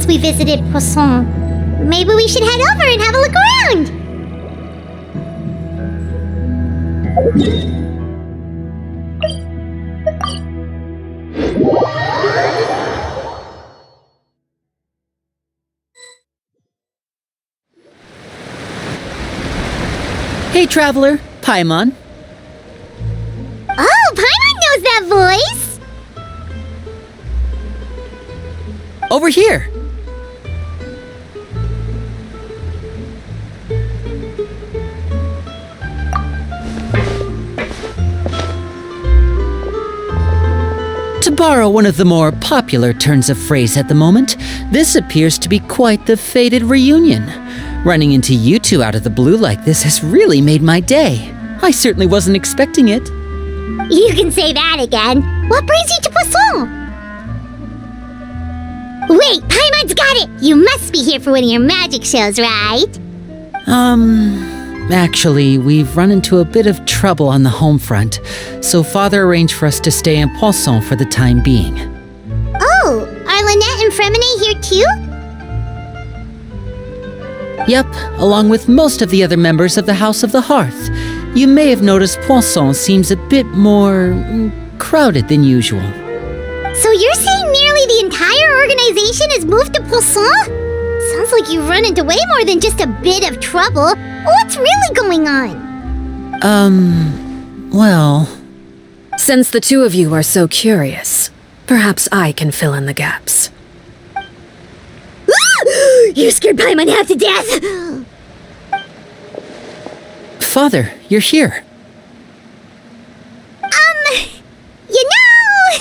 we visited Poisson. Maybe we should head over and have a look around. Hey, traveler, Paimon. Oh, Paimon knows that voice! Over here. To borrow one of the more popular turns of phrase at the moment, this appears to be quite the fated reunion. Running into you two out of the blue like this has really made my day. I certainly wasn't expecting it. You can say that again. What brings you to Poisson? Wait, Paimon's got it! You must be here for one of your magic shows, right? Actually, we've run into a bit of trouble on the home front, so Father arranged for us to stay in Poisson for the time being. Oh, are Lynette and Fremine here too? Yep, along with most of the other members of the House of the Hearth. You may have noticed Poisson seems a bit more crowded than usual. So you're saying nearly the entire organization has moved to Poisson? Sounds like you've run into way more than just a bit of trouble. What's really going on? Well... Since the two of you are so curious, perhaps I can fill in the gaps. You scared Paimon half to death! Father, you're here. You know...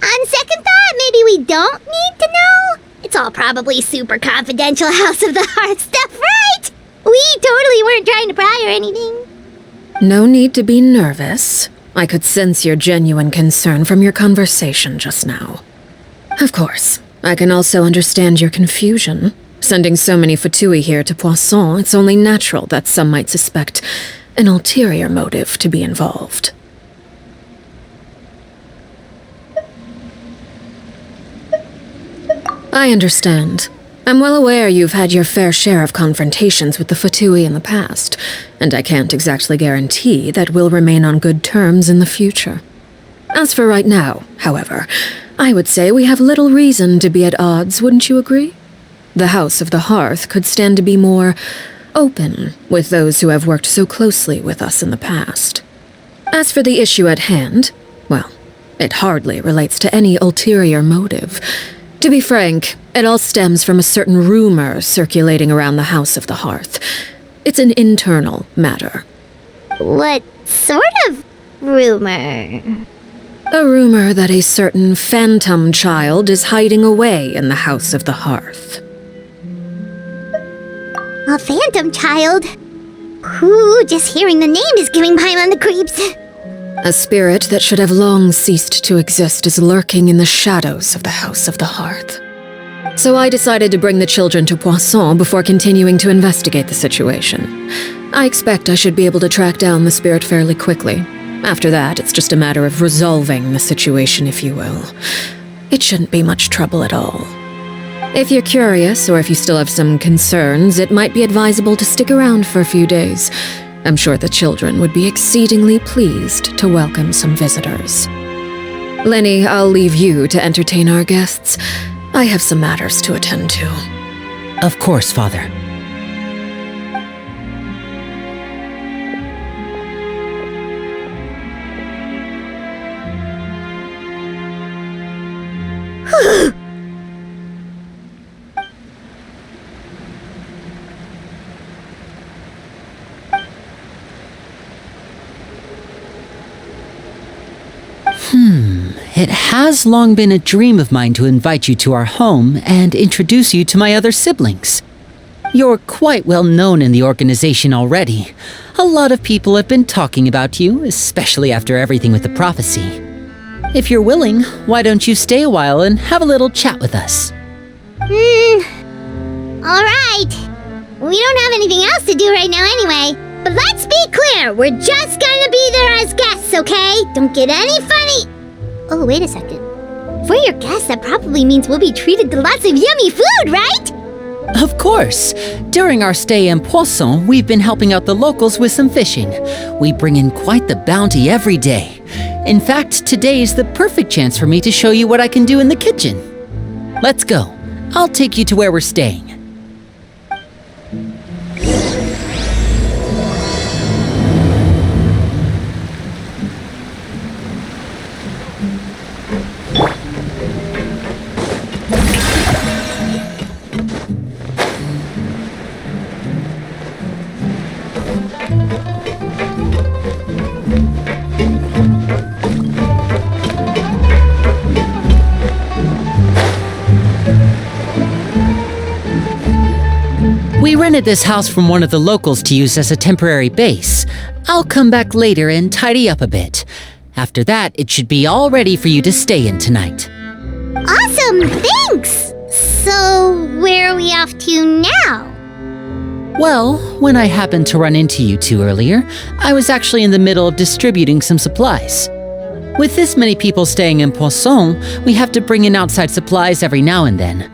On second thought, maybe we don't need to know. It's all probably super confidential House of the Hearth stuff, right? We totally weren't trying to pry or anything. No need to be nervous. I could sense your genuine concern from your conversation just now. Of course, I can also understand your confusion. Sending so many Fatui here to Poisson, it's only natural that some might suspect an ulterior motive to be involved. I understand. I'm well aware you've had your fair share of confrontations with the Fatui in the past, and I can't exactly guarantee that we'll remain on good terms in the future. As for right now, however, I would say we have little reason to be at odds, wouldn't you agree? The House of the Hearth could stand to be more open with those who have worked so closely with us in the past. As for the issue at hand, well, it hardly relates to any ulterior motive. To be frank, it all stems from a certain rumor circulating around the House of the Hearth. It's an internal matter. What sort of rumor? A rumor that a certain phantom child is hiding away in the House of the Hearth. A phantom child? Ooh, just hearing the name is giving Paimon the creeps. A spirit that should have long ceased to exist is lurking in the shadows of the House of the Hearth. So I decided to bring the children to Poisson before continuing to investigate the situation. I expect I should be able to track down the spirit fairly quickly. After that, it's just a matter of resolving the situation, if you will. It shouldn't be much trouble at all. If you're curious, or if you still have some concerns, it might be advisable to stick around for a few days. I'm sure the children would be exceedingly pleased to welcome some visitors. Lenny, I'll leave you to entertain our guests. I have some matters to attend to. Of course, Father. It has long been a dream of mine to invite you to our home and introduce you to my other siblings. You're quite well known in the organization already. A lot of people have been talking about you, especially after everything with the prophecy. If you're willing, why don't you stay a while and have a little chat with us? Alright. We don't have anything else to do right now anyway. But let's be clear, we're just gonna be there as guests, okay? Don't get any funny... Oh, wait a second. For your guests, that probably means we'll be treated to lots of yummy food, right? Of course! During our stay in Poisson, we've been helping out the locals with some fishing. We bring in quite the bounty every day. In fact, today is the perfect chance for me to show you what I can do in the kitchen. Let's go. I'll take you to where we're staying. We rented this house from one of the locals to use as a temporary base. I'll come back later and tidy up a bit. After that, it should be all ready for you to stay in tonight. Awesome, thanks! So, where are we off to now? Well, when I happened to run into you two earlier, I was actually in the middle of distributing some supplies. With this many people staying in Poisson, we have to bring in outside supplies every now and then.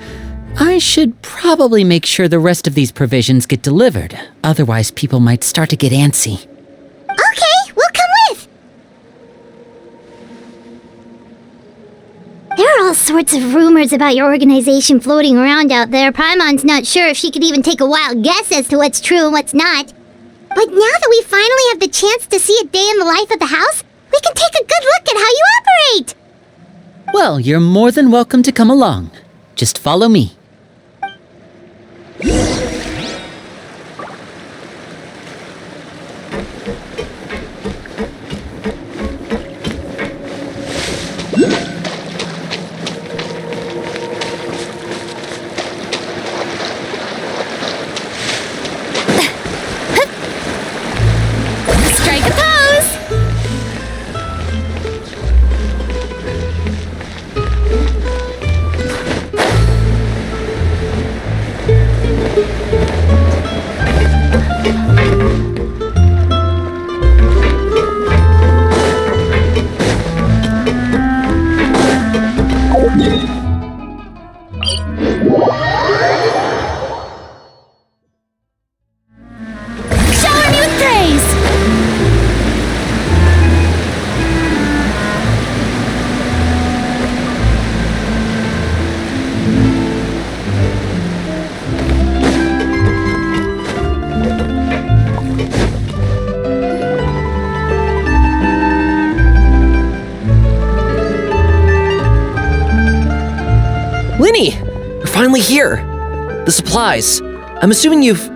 I should probably make sure the rest of these provisions get delivered, otherwise people might start to get antsy. Okay, we'll come with! There are all sorts of rumors about your organization floating around out there. Paimon's not sure if she could even take a wild guess as to what's true and what's not. But now that we finally have the chance to see a day in the life of the house, we can take a good look at how you operate! Well, you're more than welcome to come along. Just follow me. Strike a pose! Shower me with praise! Linny! You're finally here! The supplies. I'm assuming you've...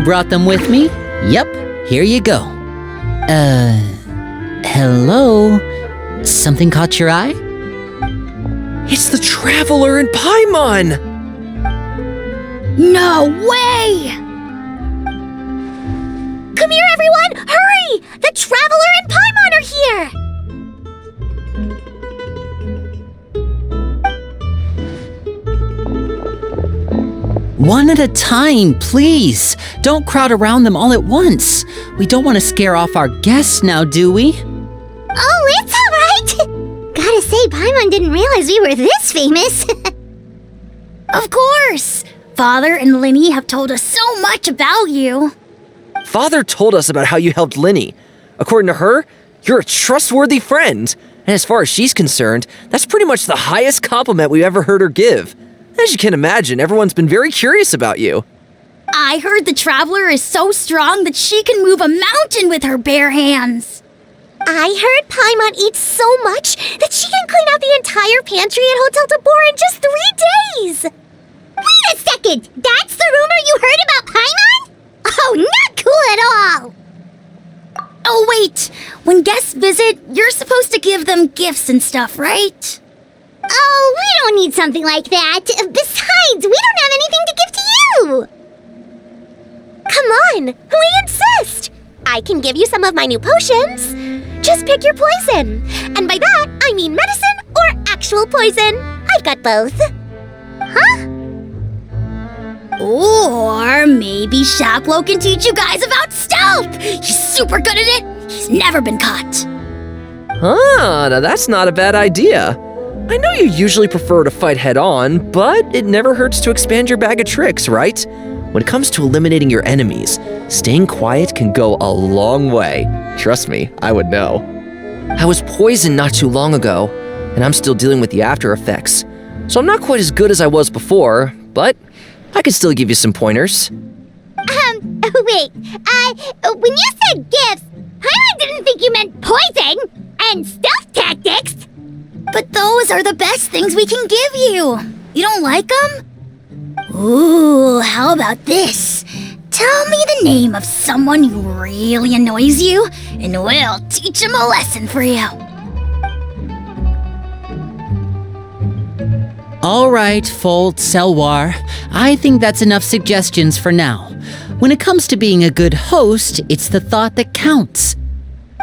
Brought them with me? Yep, here you go. Hello? Something caught your eye? It's the Traveler in Paimon! No way! Come here, everyone! Hurry! The Traveler and Paimon are here! One at a time, please. Don't crowd around them all at once. We don't want to scare off our guests now, do we? Oh, it's all right! Gotta say, Paimon didn't realize we were this famous. Of course! Father and Linny have told us so much about you. Father told us about how you helped Linny. According to her, you're a trustworthy friend. And as far as she's concerned, that's pretty much the highest compliment we've ever heard her give. As you can imagine, everyone's been very curious about you. I heard the Traveler is so strong that she can move a mountain with her bare hands. I heard Paimon eats so much that she can clean out the entire pantry at Hotel Tabor in just 3 days! Wait a second! That's the rumor you heard about Paimon? Oh, not cool at all! Oh, wait. When guests visit, you're supposed to give them gifts and stuff, right? Oh, we don't need something like that. Besides, we don't have anything to give to you! Come on, we insist! I can give you some of my new potions. Just pick your poison. And by that, I mean medicine or actual poison. I've got both. Huh? Or maybe Shaplo can teach you guys about stealth. He's super good at it. He's never been caught. Ah, now that's not a bad idea. I know you usually prefer to fight head-on, but it never hurts to expand your bag of tricks, right? When it comes to eliminating your enemies, staying quiet can go a long way. Trust me, I would know. I was poisoned not too long ago, and I'm still dealing with the after effects. So I'm not quite as good as I was before, but I can still give you some pointers. Wait, when you said gifts, I didn't think you meant poison and stealth tactics. But those are the best things we can give you. You don't like them? Ooh, how about this? Tell me the name of someone who really annoys you, and we'll teach him a lesson for you. All right, Fold, Selwar. I think that's enough suggestions for now. When it comes to being a good host, it's the thought that counts.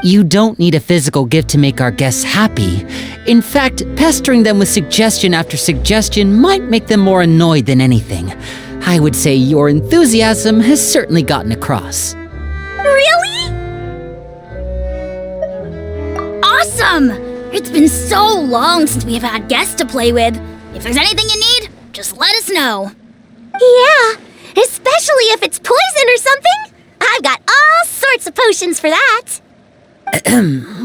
You don't need a physical gift to make our guests happy. In fact, pestering them with suggestion after suggestion might make them more annoyed than anything. I would say your enthusiasm has certainly gotten across. Really? Awesome! It's been so long since we've had guests to play with. If there's anything you need, just let us know. Yeah, especially if it's poison or something. I've got all sorts of potions for that.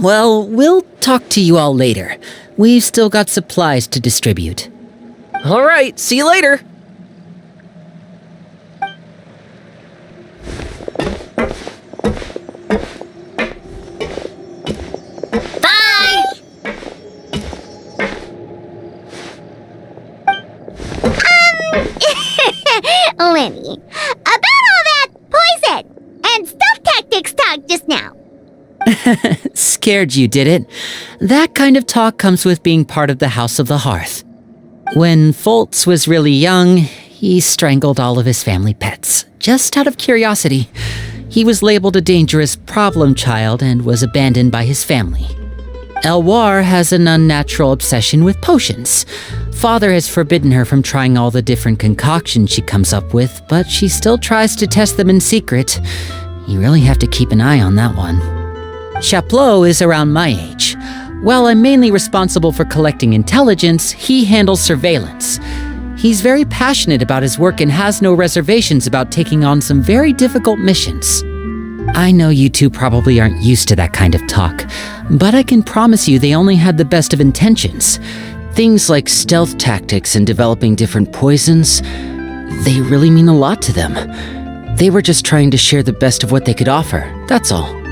Well, we'll talk to you all later. We've still got supplies to distribute. All right, see you later. Bye! Lenny, about all that poison and stealth tactics talk just now. Scared you, did it? That kind of talk comes with being part of the House of the Hearth. When Foltz was really young, he strangled all of his family pets, just out of curiosity. He was labeled a dangerous problem child and was abandoned by his family. Elwar has an unnatural obsession with potions. Father has forbidden her from trying all the different concoctions she comes up with, but she still tries to test them in secret. You really have to keep an eye on that one. Chaplot is around my age. While I'm mainly responsible for collecting intelligence, he handles surveillance. He's very passionate about his work and has no reservations about taking on some very difficult missions. I know you two probably aren't used to that kind of talk, but I can promise you they only had the best of intentions. Things like stealth tactics and developing different poisons, they really mean a lot to them. They were just trying to share the best of what they could offer, that's all.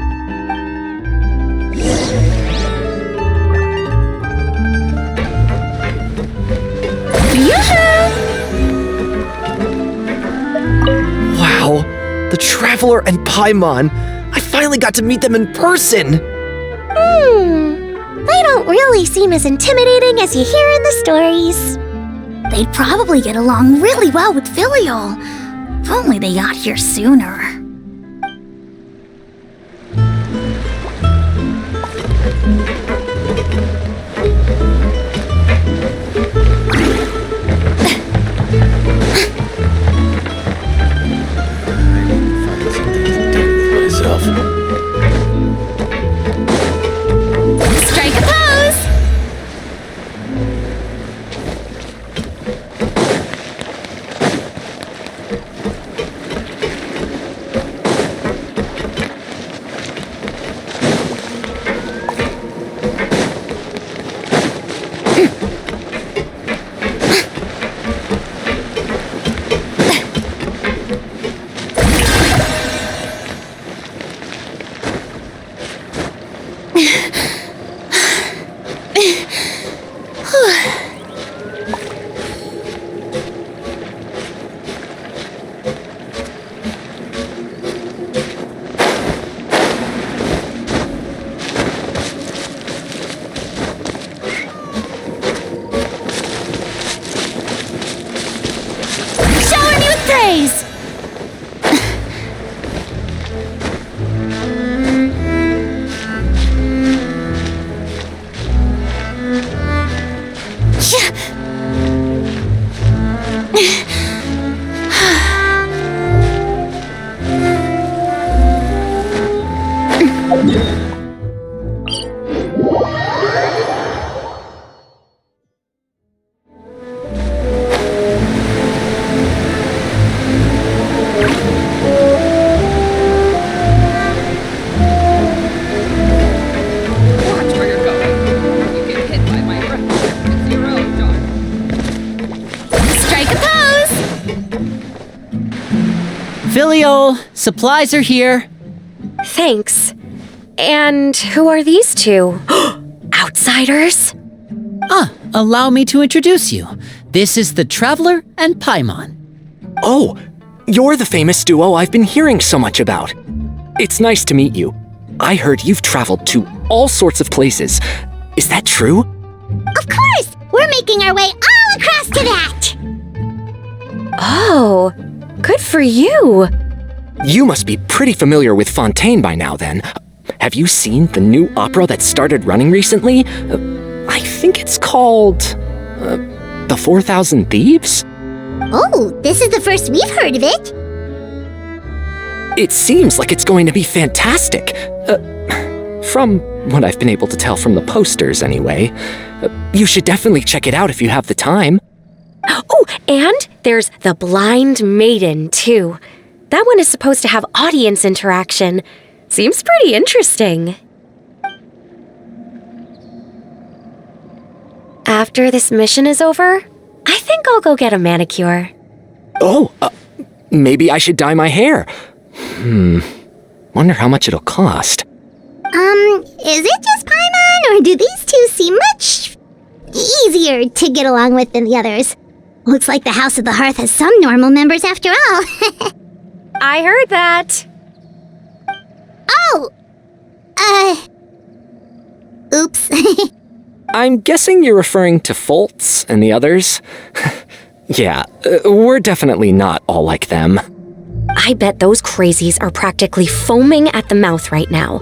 Wow, the Traveler and Paimon. I finally got to meet them in person. They don't really seem as intimidating as you hear in the stories. They'd probably get along really well with Filial. If only they got here sooner. Strike a pose! Filial, supplies are here. Thanks. And who are these two? Outsiders? Allow me to introduce you. This is the Traveler and Paimon. Oh, you're the famous duo I've been hearing so much about. It's nice to meet you. I heard you've traveled to all sorts of places. Is that true? Of course! We're making our way all across to that! Oh, good for you. You must be pretty familiar with Fontaine by now, then. Have you seen the new opera that started running recently? I think it's called... The 4,000 Thieves? Oh, this is the first we've heard of it. It seems like it's going to be fantastic. From what I've been able to tell from the posters, anyway. You should definitely check it out if you have the time. Oh, and there's The Blind Maiden, too. That one is supposed to have audience interaction. Seems pretty interesting. After this mission is over, I think I'll go get a manicure. Oh, maybe I should dye my hair. Wonder how much it'll cost. Is it just Paimon, or do these two seem much easier to get along with than the others? Looks like the House of the Hearth has some normal members after all. I heard that. Oh! Oops. I'm guessing you're referring to Foltz and the others? Yeah, we're definitely not all like them. I bet those crazies are practically foaming at the mouth right now.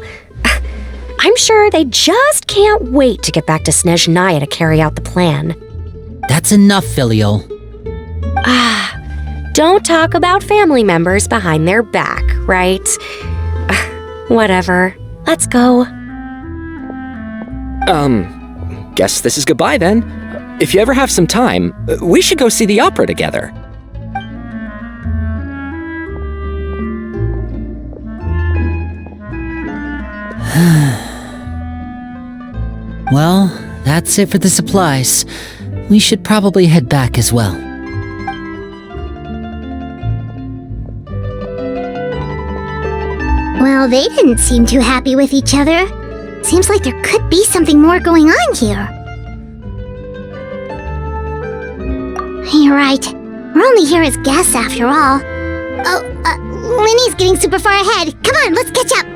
I'm sure they just can't wait to get back to Snezhnaya to carry out the plan. That's enough, Filial. Don't talk about family members behind their back, right? Whatever. Let's go. Guess this is goodbye then. If you ever have some time, we should go see the opera together. Well, that's it for the supplies. We should probably head back as well. Well, they didn't seem too happy with each other. Seems like there could be something more going on here. You're right. We're only here as guests after all. Oh, Linny's getting super far ahead. Come on, let's catch up.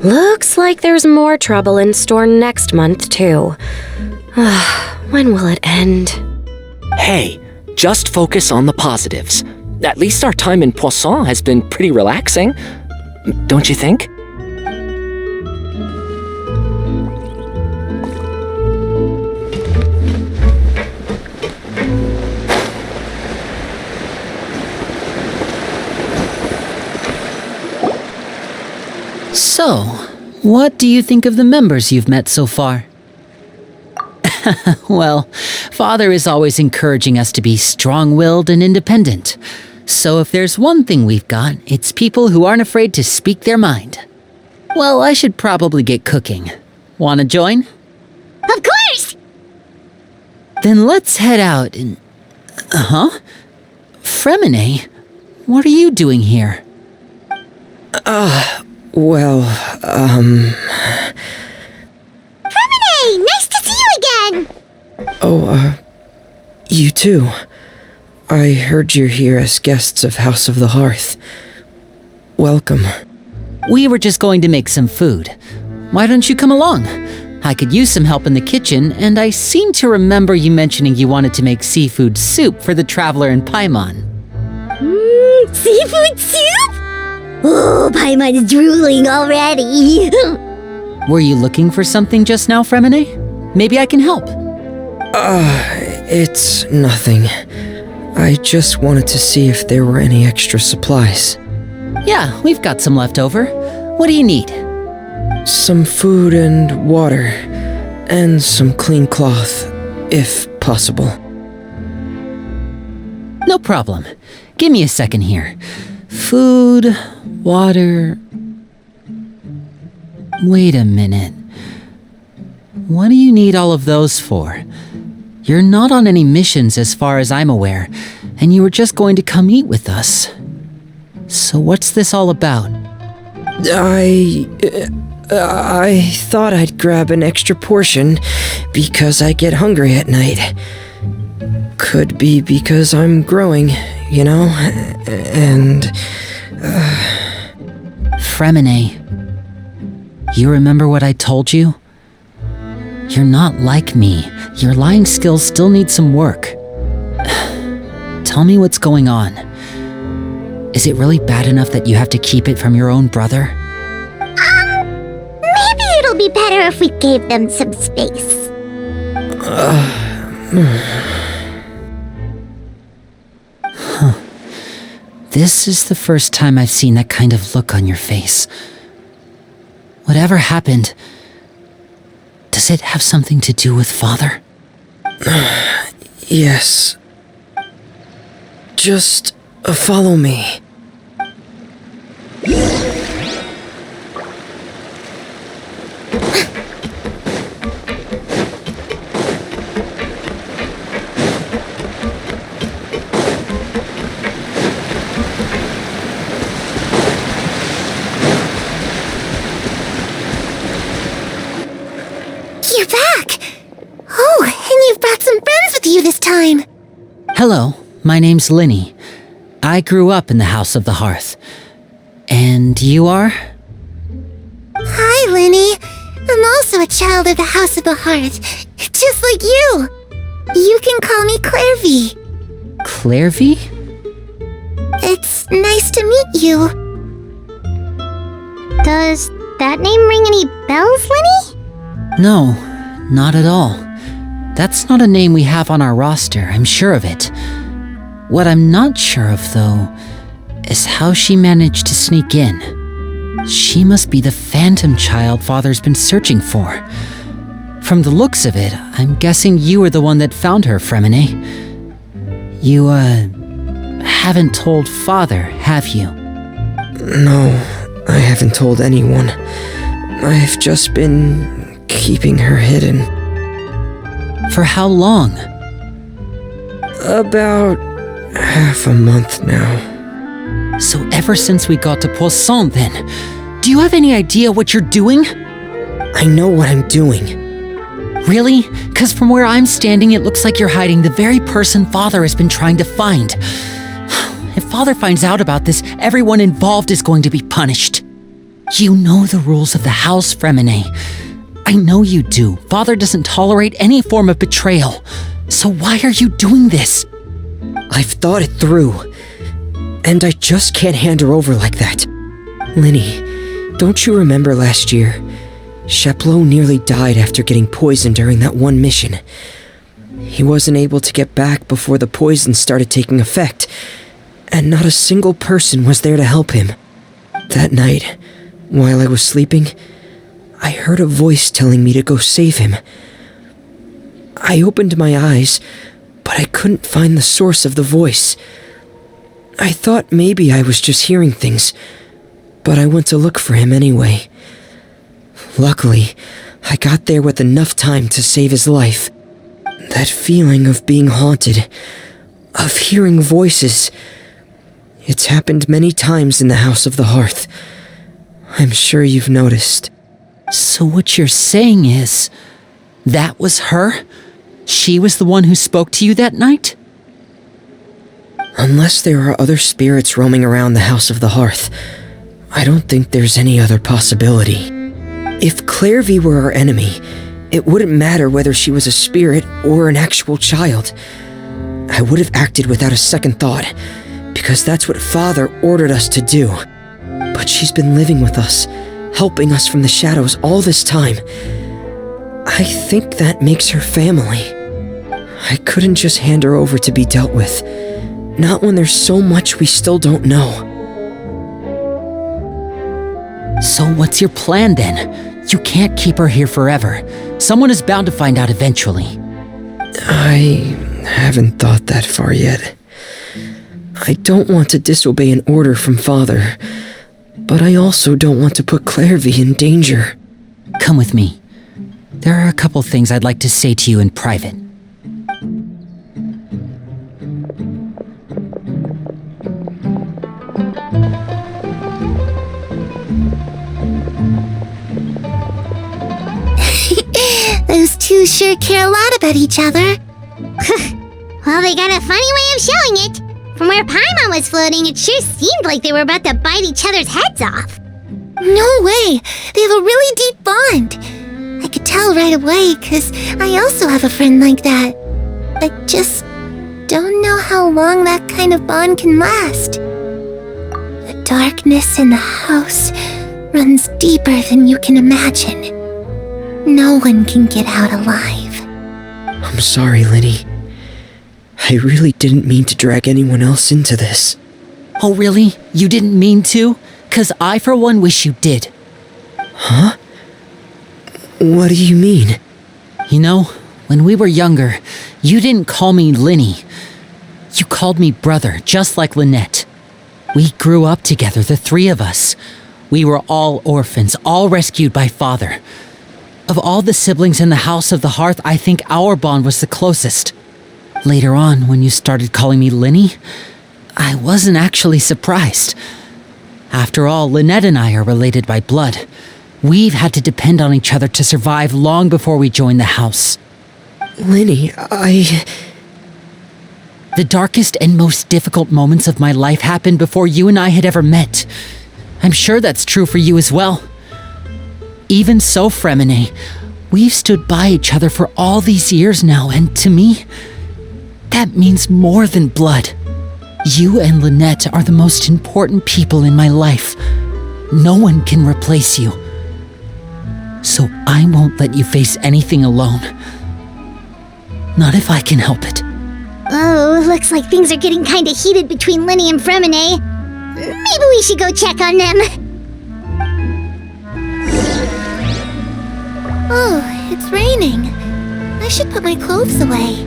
Looks like there's more trouble in store next month, too. When will it end? Hey, just focus on the positives. At least our time in Poisson has been pretty relaxing. Don't you think? So, what do you think of the members you've met so far? Well, Father is always encouraging us to be strong-willed and independent. So if there's one thing we've got, it's people who aren't afraid to speak their mind. Well, I should probably get cooking. Wanna join? Of course! Then let's head out and... Fremine, what are you doing here? Fremine, nice to see you again! You too. I heard you're here as guests of House of the Hearth. Welcome. We were just going to make some food. Why don't you come along? I could use some help in the kitchen, and I seem to remember you mentioning you wanted to make seafood soup for the Traveler and Paimon. Seafood soup? Oh, Paimon's drooling already. Were you looking for something just now, Fremine? Maybe I can help. It's nothing. I just wanted to see if there were any extra supplies. Yeah, we've got some left over. What do you need? Some food and water, and some clean cloth, if possible. No problem. Give me a second here. Food, water... Wait a minute. What do you need all of those for? You're not on any missions as far as I'm aware, and you were just going to come eat with us. So what's this all about? I thought I'd grab an extra portion because I get hungry at night. Could be because I'm growing, you know, and... Fremine, you remember what I told you? You're not like me. Your lying skills still need some work. Tell me what's going on. Is it really bad enough that you have to keep it from your own brother? Maybe it'll be better if we gave them some space. This is the first time I've seen that kind of look on your face. Whatever happened, does it have something to do with Father? Yes. Just follow me. You're back! Oh, and you've brought some friends with you this time. Hello, my name's Linny. I grew up in the House of the Hearth. And you are? Hi, Linny. I'm also a child of the House of the Hearth, just like you. You can call me Clairvy. Clairvy? It's nice to meet you. Does that name ring any bells, Linny? No, not at all. That's not a name we have on our roster, I'm sure of it. What I'm not sure of, though, is how she managed to sneak in. She must be the phantom child Father's been searching for. From the looks of it, I'm guessing you were the one that found her, Fremine. You, haven't told Father, have you? No, I haven't told anyone. I've just been keeping her hidden. For how long? About half a month now. So ever since we got to Poisson, then, do you have any idea what you're doing? I know what I'm doing. Really? 'Cause from where I'm standing, it looks like you're hiding the very person Father has been trying to find. If Father finds out about this, everyone involved is going to be punished. You know the rules of the house, Fremine. I know you do. Father doesn't tolerate any form of betrayal. So why are you doing this? I've thought it through. And I just can't hand her over like that. Linny, don't you remember last year? Sheplo nearly died after getting poisoned during that one mission. He wasn't able to get back before the poison started taking effect, and not a single person was there to help him. That night, while I was sleeping, I heard a voice telling me to go save him. I opened my eyes, but I couldn't find the source of the voice. I thought maybe I was just hearing things, but I went to look for him anyway. Luckily, I got there with enough time to save his life. That feeling of being haunted, of hearing voices, it's happened many times in the House of the Hearth. I'm sure you've noticed. So what you're saying is, that was her? She was the one who spoke to you that night? Unless there are other spirits roaming around the House of the Hearth, I don't think there's any other possibility. If Clairvy were our enemy, it wouldn't matter whether she was a spirit or an actual child. I would have acted without a second thought, because that's what Father ordered us to do. But she's been living with us, helping us from the shadows all this time. I think that makes her family. I couldn't just hand her over to be dealt with. Not when there's so much we still don't know. So what's your plan then? You can't keep her here forever. Someone is bound to find out eventually. I haven't thought that far yet. I don't want to disobey an order from Father, but I also don't want to put Clairvy in danger. come with me. There are a couple things I'd like to say to you in private. Those two sure care a lot about each other. Well, they got a funny way of showing it. From where Paimon was floating, it sure seemed like they were about to bite each other's heads off. No way! They have a really deep bond. I could tell right away, because I also have a friend like that. I just don't know how long that kind of bond can last. The darkness in the house runs deeper than you can imagine. No one can get out alive. I'm sorry, Linny. I really didn't mean to drag anyone else into this. Oh, really? You didn't mean to? 'Cause I, for one, wish you did. Huh? What do you mean? You know, when we were younger, you didn't call me Linny. You called me brother, just like Lynette. We grew up together, the three of us. We were all orphans, all rescued by father. Of all the siblings in the House of the Hearth, I think our bond was the closest. Later on, when you started calling me Linny, I wasn't actually surprised. After all, Lynette and I are related by blood. We've had to depend on each other to survive long before we joined the house. Linny, The darkest and most difficult moments of my life happened before you and I had ever met. I'm sure that's true for you as well. Even so, Fremine, we've stood by each other for all these years now, and to me, that means more than blood. You and Lynette are the most important people in my life. No one can replace you. So I won't let you face anything alone. Not if I can help it. Oh, looks like things are getting kinda heated between Linny and Fremine. Maybe we should go check on them. Oh, it's raining. I should put my clothes away.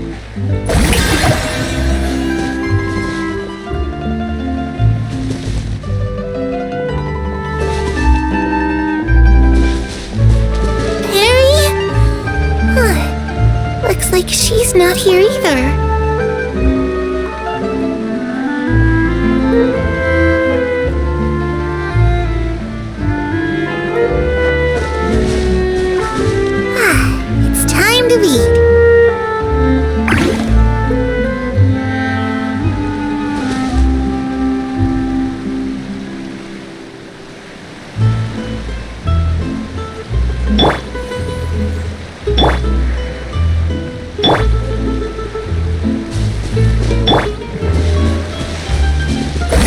Harry? Huh. Looks like she's not here either. To read.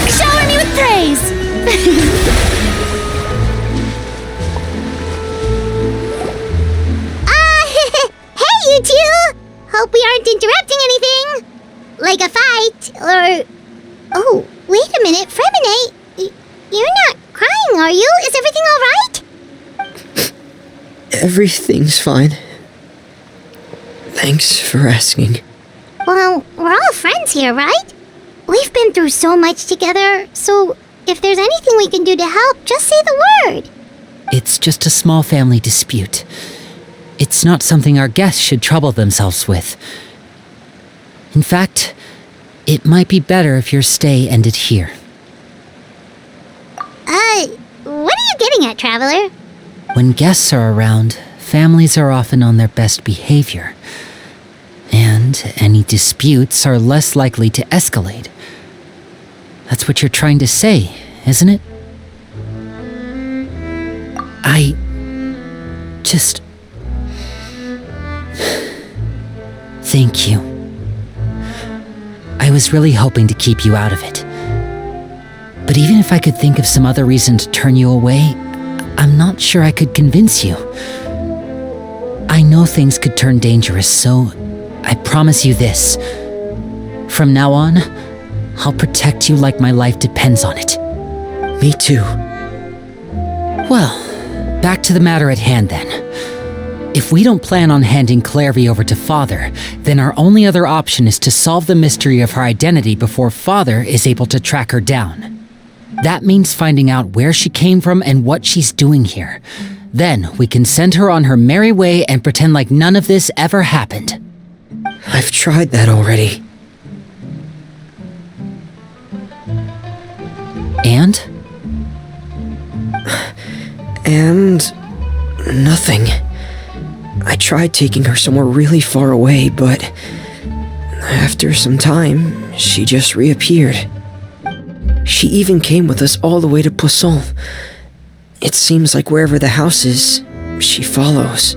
Shower me with praise! You two! Hope we aren't interrupting anything! Like a fight, or... Oh, wait a minute, Fremine! You're not crying, are you? Is everything alright? Everything's fine. Thanks for asking. Well, we're all friends here, right? We've been through so much together, so if there's anything we can do to help, just say the word. It's just a small family dispute. It's not something our guests should trouble themselves with. In fact, it might be better if your stay ended here. What are you getting at, Traveler? When guests are around, families are often on their best behavior. And any disputes are less likely to escalate. That's what you're trying to say, isn't it? I just... Thank you. I was really hoping to keep you out of it. But even if I could think of some other reason to turn you away, I'm not sure I could convince you. I know things could turn dangerous, so I promise you this. From now on, I'll protect you like my life depends on it. Me too. Well, back to the matter at hand then. If we don't plan on handing Clairvy over to Father, then our only other option is to solve the mystery of her identity before Father is able to track her down. That means finding out where she came from and what she's doing here. Then we can send her on her merry way and pretend like none of this ever happened. I've tried that already. And? And nothing. I tried taking her somewhere really far away, but after some time, she just reappeared. She even came with us all the way to Poisson. It seems like wherever the house is, she follows.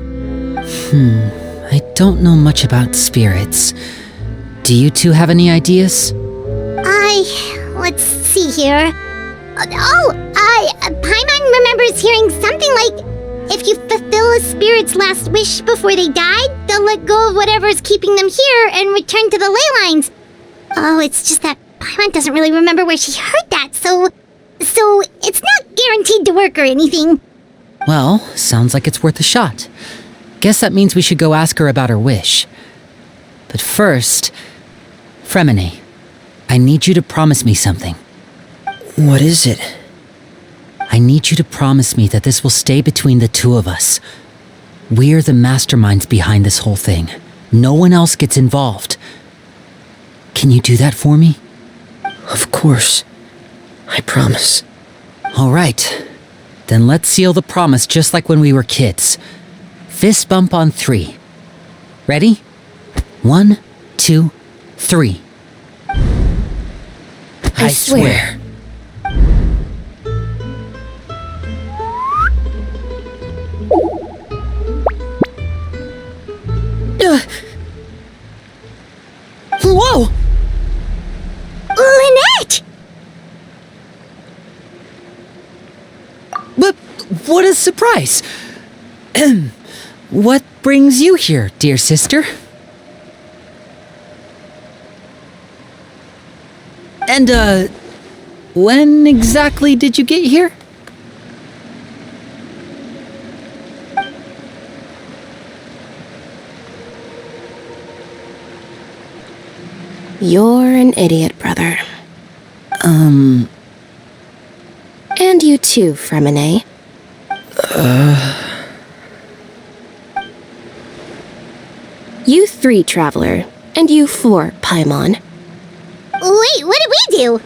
I don't know much about spirits. Do you two have any ideas? Let's see here. Paimon remembers hearing something like, if you fulfill a spirit's last wish before they died, they'll let go of whatever's keeping them here and return to the ley lines. Oh, it's just that Paimon doesn't really remember where she heard that, so it's not guaranteed to work or anything. Well, sounds like it's worth a shot. Guess that means we should go ask her about her wish. But first, Fremine, I need you to promise me something. What is it? I need you to promise me that this will stay between the two of us. We're the masterminds behind this whole thing. No one else gets involved. Can you do that for me? Of course. I promise. All right. Then let's seal the promise just like when we were kids. Fist bump on 3. Ready? 1, 2, 3. I swear. Whoa! Lynette! But what a surprise! What brings you here, dear sister? And, when exactly did you get here? You're an idiot, brother. And you too, Fremine. You 3, Traveler. And you 4, Paimon. Wait, what did we do?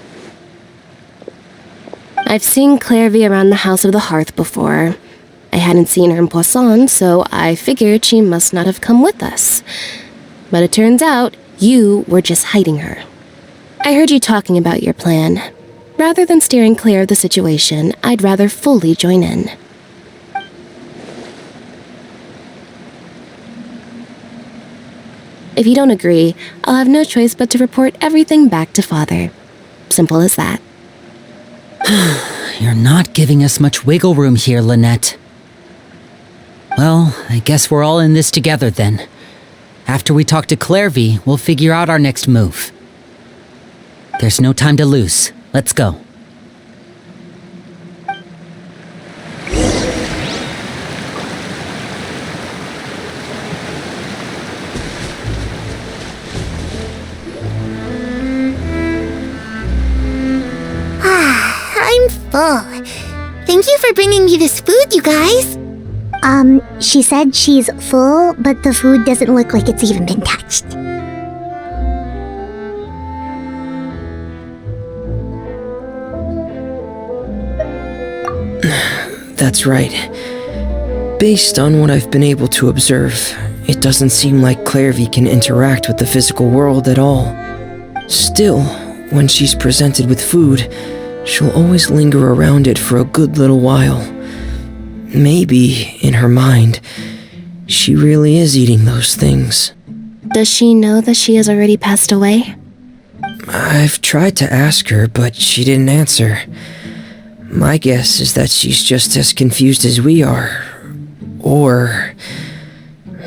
I've seen Clairvy around the House of the Hearth before. I hadn't seen her in Poisson, so I figured she must not have come with us. But it turns out you were just hiding her. I heard you talking about your plan. Rather than steering clear of the situation, I'd rather fully join in. If you don't agree, I'll have no choice but to report everything back to Father. Simple as that. You're not giving us much wiggle room here, Lynette. Well, I guess we're all in this together then. After we talk to Clairvy, we'll figure out our next move. There's no time to lose. Let's go. I'm full. Thank you for bringing me this food, you guys. She said she's full, but the food doesn't look like it's even been touched. That's right. Based on what I've been able to observe, it doesn't seem like Clairvy can interact with the physical world at all. Still, when she's presented with food, she'll always linger around it for a good little while. Maybe, in her mind, she really is eating those things. Does she know that she has already passed away? I've tried to ask her, but she didn't answer. My guess is that she's just as confused as we are. Or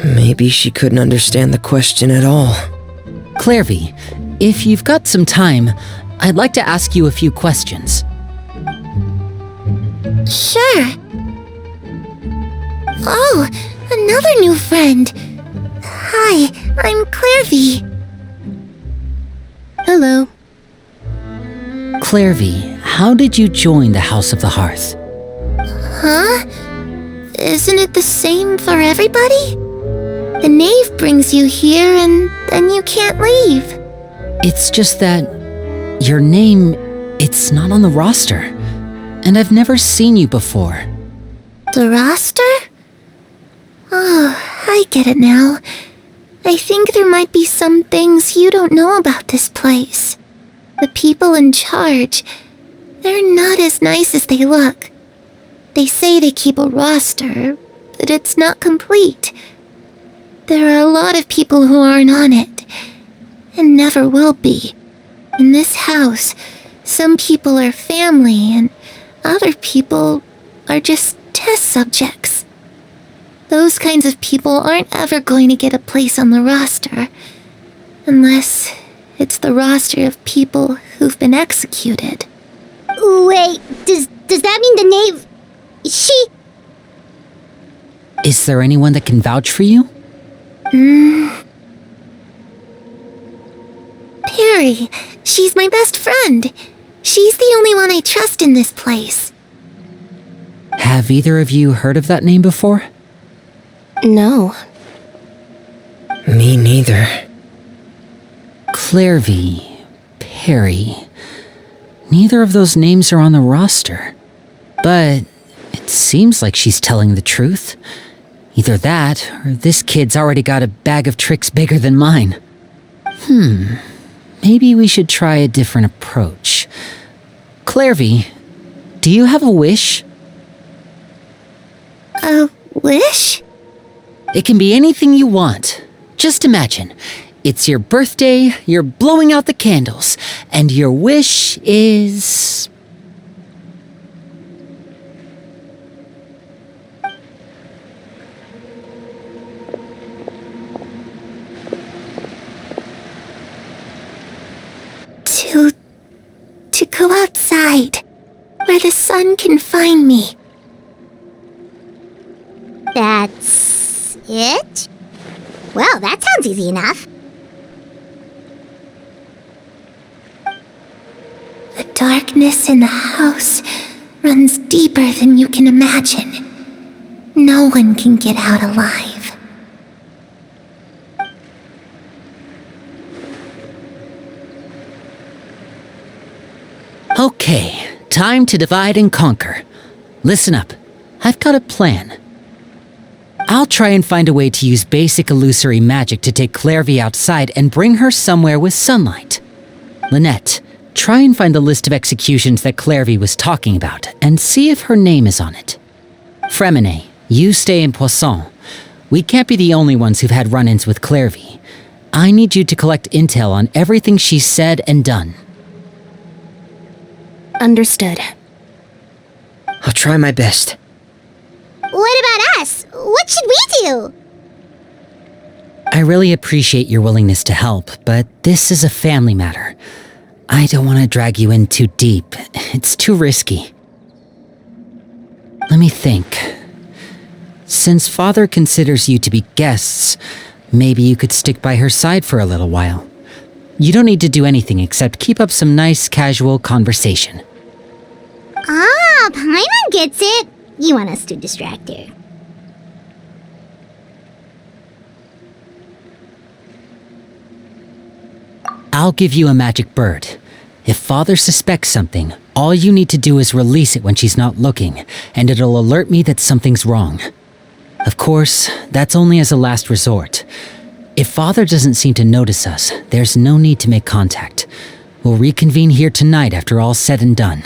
maybe she couldn't understand the question at all. Clairvy, if you've got some time, I'd like to ask you a few questions. Sure. Oh, another new friend. Hi, I'm Clairvy. Hello. Clairvy, how did you join the House of the Hearth? Huh? isn't it the same for everybody? The knave brings you here and then you can't leave. It's just that your name, it's not on the roster. And I've never seen you before. The roster? Oh, I get it now. I think there might be some things you don't know about this place. The people in charge, they're not as nice as they look. They say they keep a roster, but it's not complete. There are a lot of people who aren't on it, and never will be. In this house, some people are family, and other people are just test subjects. Those kinds of people aren't ever going to get a place on the roster, unless it's the roster of people who've been executed. Wait, does that mean the knave... She... Is there anyone that can vouch for you? Perry, she's my best friend. She's the only one I trust in this place. Have either of you heard of that name before? No. Me neither. Clairvy, Perry. Neither of those names are on the roster. But it seems like she's telling the truth. Either that, or this kid's already got a bag of tricks bigger than mine. Maybe we should try a different approach. Clairvy, do you have a wish? A wish? It can be anything you want. Just imagine. It's your birthday, you're blowing out the candles, and your wish is... To go outside, where the sun can find me. That's... it? Well, that sounds easy enough. The darkness in the house runs deeper than you can imagine. No one can get out alive. Okay, time to divide and conquer. Listen up, I've got a plan. I'll try and find a way to use basic illusory magic to take Clairvy outside and bring her somewhere with sunlight. Lynette, try and find the list of executions that Clairvy was talking about and see if her name is on it. Fremine, you stay in Poisson. We can't be the only ones who've had run-ins with Clairvy. I need you to collect intel on everything she's said and done. Understood. I'll try my best. What about us? What should we do? I really appreciate your willingness to help, but this is a family matter. I don't want to drag you in too deep. It's too risky. Let me think. Since Father considers you to be guests, maybe you could stick by her side for a little while. You don't need to do anything except keep up some nice, casual conversation. Ah, Paimon gets it. You want us to distract her. I'll give you a magic bird. If Father suspects something, all you need to do is release it when she's not looking, and it'll alert me that something's wrong. Of course, that's only as a last resort. If Father doesn't seem to notice us, there's no need to make contact. We'll reconvene here tonight after all's said and done.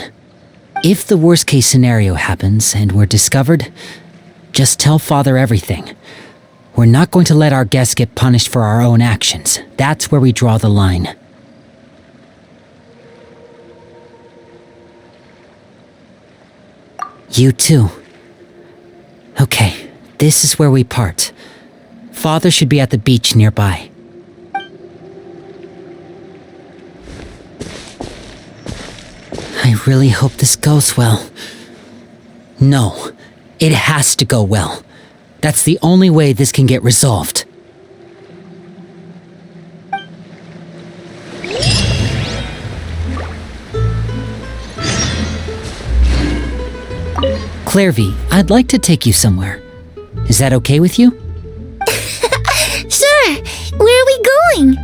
If the worst-case scenario happens and we're discovered, just tell Father everything. We're not going to let our guests get punished for our own actions. That's where we draw the line. You too. Okay, this is where we part. Father should be at the beach nearby. I really hope this goes well. No, it has to go well. That's the only way this can get resolved. Clairvy, I'd like to take you somewhere. Is that okay with you? Sure. Where are we going?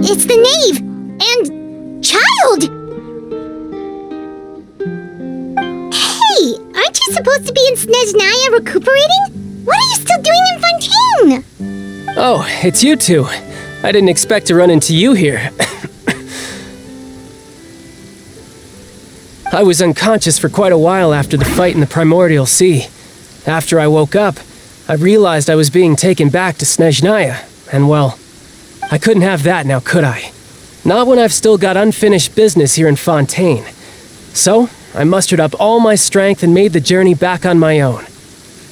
It's the knave! And child! Hey, aren't you supposed to be in Snezhnaya recuperating? What are you still doing in Fontaine? Oh, it's you two. I didn't expect to run into you here. I was unconscious for quite a while after the fight in the Primordial Sea. After I woke up, I realized I was being taken back to Snezhnaya, and well, I couldn't have that now, could I? Not when I've still got unfinished business here in Fontaine. So, I mustered up all my strength and made the journey back on my own.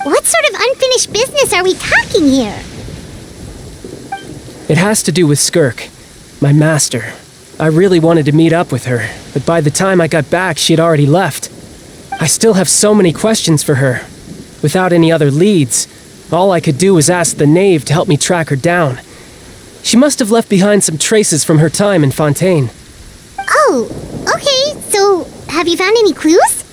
What sort of unfinished business are we talking here? It has to do with Skirk, my master. I really wanted to meet up with her, but by the time I got back, she had already left. I still have so many questions for her. Without any other leads, all I could do was ask the knave to help me track her down. She must have left behind some traces from her time in Fontaine. Oh, okay, so have you found any clues?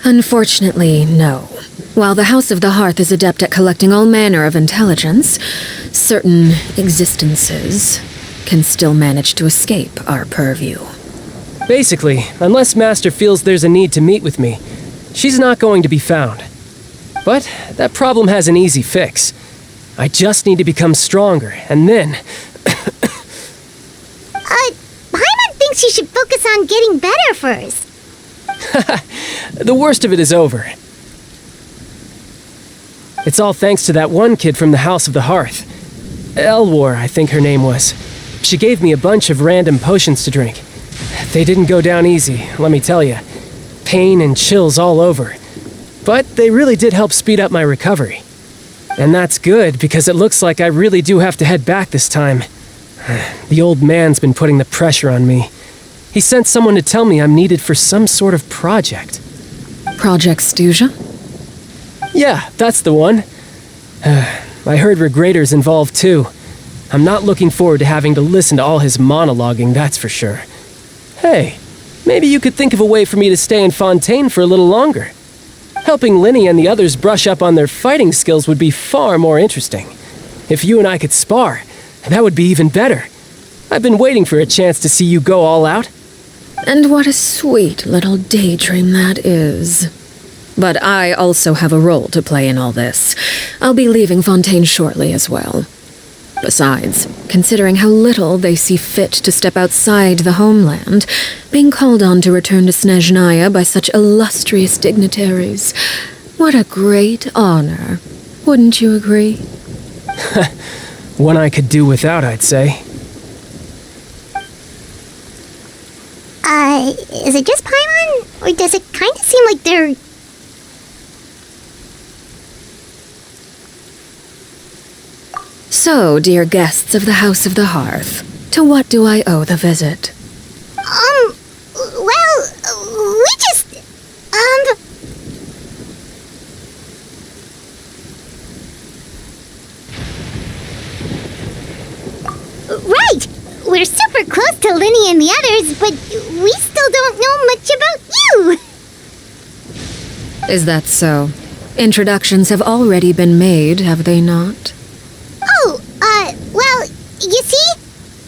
Unfortunately, no. While the House of the Hearth is adept at collecting all manner of intelligence, certain existences can still manage to escape our purview. Basically, unless Master feels there's a need to meet with me, she's not going to be found. But that problem has an easy fix. I just need to become stronger, and then... Paimon thinks you should focus on getting better first. The worst of it is over. It's all thanks to that one kid from the House of the Hearth. Elwar, I think her name was. She gave me a bunch of random potions to drink. They didn't go down easy, let me tell you. Pain and chills all over. But they really did help speed up my recovery. And that's good, because it looks like I really do have to head back this time. The old man's been putting the pressure on me. He sent someone to tell me I'm needed for some sort of project. Project Stuja? Yeah, that's the one. I heard Regrator's involved too. I'm not looking forward to having to listen to all his monologuing, that's for sure. Hey, maybe you could think of a way for me to stay in Fontaine for a little longer. Helping Lyney and the others brush up on their fighting skills would be far more interesting. If you and I could spar, that would be even better. I've been waiting for a chance to see you go all out. And what a sweet little daydream that is. But I also have a role to play in all this. I'll be leaving Fontaine shortly as well. Besides, considering how little they see fit to step outside the homeland, being called on to return to Snezhnaya by such illustrious dignitaries, what a great honor. Wouldn't you agree? One I could do without, I'd say. Is it just Paimon? Or does it kind of seem like they're... So, dear guests of the House of the Hearth, to what do I owe the visit? Well, we just... Right! We're super close to Lyney and the others, but we still don't know much about you! Is that so? Introductions have already been made, have they not? Oh, well, You see?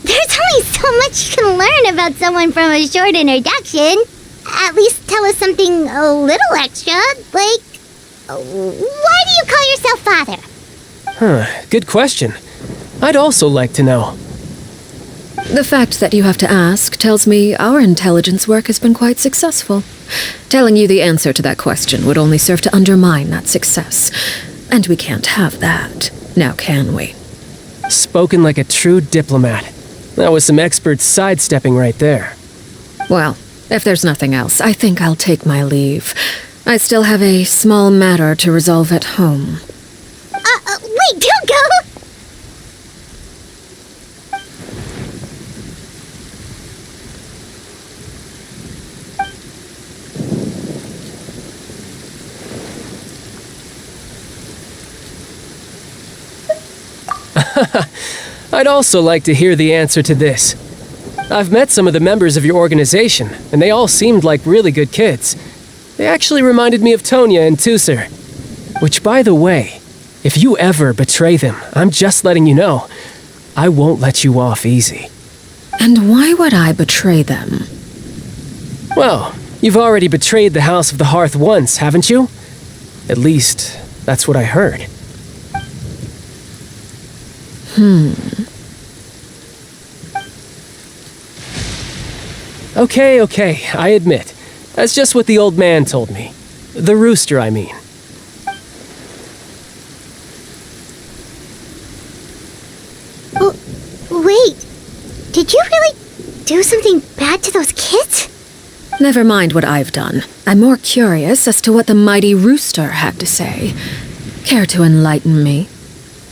There's only so much you can learn about someone from a short introduction. At least tell us something a little extra, like, why do you call yourself father? Good question. I'd also like to know. The fact that you have to ask tells me our intelligence work has been quite successful. Telling you the answer to that question would only serve to undermine that success. And we can't have that, now can we? Spoken like a true diplomat. That was some expert sidestepping right there. Well, if there's nothing else, I think I'll take my leave. I still have a small matter to resolve at home. Wait, don't go! I'd also like to hear the answer to this. I've met some of the members of your organization, and they all seemed like really good kids. They actually reminded me of Tonya and Tusser. Which, by the way, if you ever betray them, I'm just letting you know, I won't let you off easy. And why would I betray them? Well, you've already betrayed the House of the Hearth once, haven't you? At least, that's what I heard. Okay, I admit. That's just what the old man told me. The rooster, I mean. Wait, did you really do something bad to those kids? Never mind what I've done. I'm more curious as to what the mighty rooster had to say. Care to enlighten me?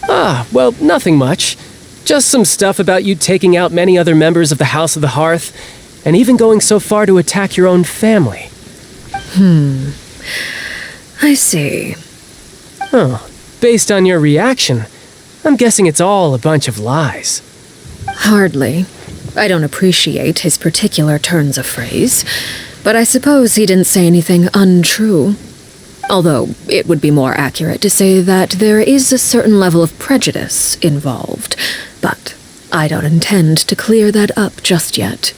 Well, nothing much. Just some stuff about you taking out many other members of the House of the Hearth, and even going so far to attack your own family. I see. Based on your reaction, I'm guessing it's all a bunch of lies. Hardly. I don't appreciate his particular turns of phrase, but I suppose he didn't say anything untrue. Although, it would be more accurate to say that there is a certain level of prejudice involved, but I don't intend to clear that up just yet.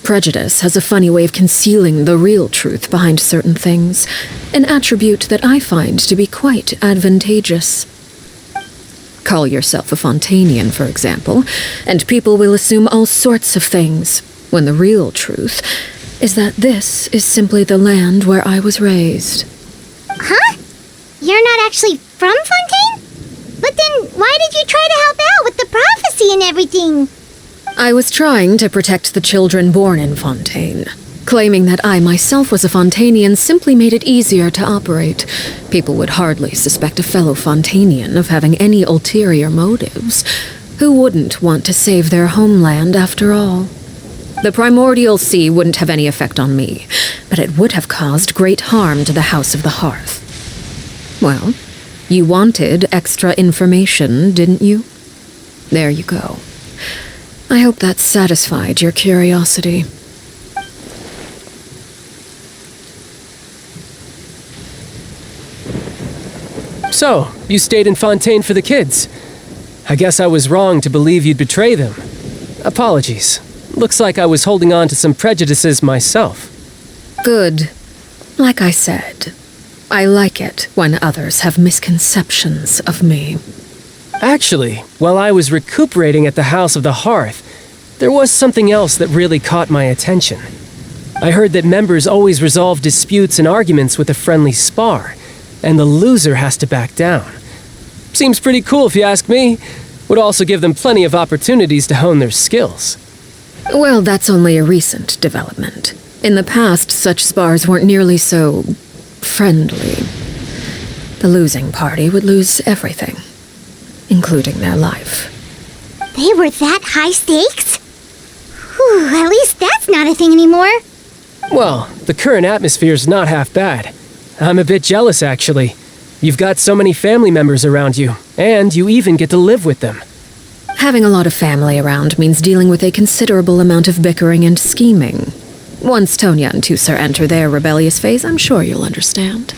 Prejudice has a funny way of concealing the real truth behind certain things, an attribute that I find to be quite advantageous. Call yourself a Fontanian, for example, and people will assume all sorts of things, when the real truth is that this is simply the land where I was raised. Huh? You're not actually from Fontaine? But then why did you try to help out with the prophecy and everything? I was trying to protect the children born in Fontaine. Claiming that I myself was a Fontanian simply made it easier to operate. People would hardly suspect a fellow Fontanian of having any ulterior motives. Who wouldn't want to save their homeland after all? The primordial sea wouldn't have any effect on me, but it would have caused great harm to the House of the Hearth. Well, you wanted extra information, didn't you? There you go. I hope that satisfied your curiosity. So, you stayed in Fontaine for the kids. I guess I was wrong to believe you'd betray them. Apologies. Looks like I was holding on to some prejudices myself. Good. Like I said, I like it when others have misconceptions of me. Actually, while I was recuperating at the House of the Hearth, there was something else that really caught my attention. I heard that members always resolve disputes and arguments with a friendly spar, and the loser has to back down. Seems pretty cool if you ask me. Would also give them plenty of opportunities to hone their skills. Well, that's only a recent development. In the past, such spars weren't nearly so friendly. The losing party would lose everything, including their life. They were that high stakes? Whew, at least that's not a thing anymore. Well, the current atmosphere's not half bad. I'm a bit jealous, actually. You've got so many family members around you, and you even get to live with them. Having a lot of family around means dealing with a considerable amount of bickering and scheming. Once Tonya and Tusser enter their rebellious phase, I'm sure you'll understand.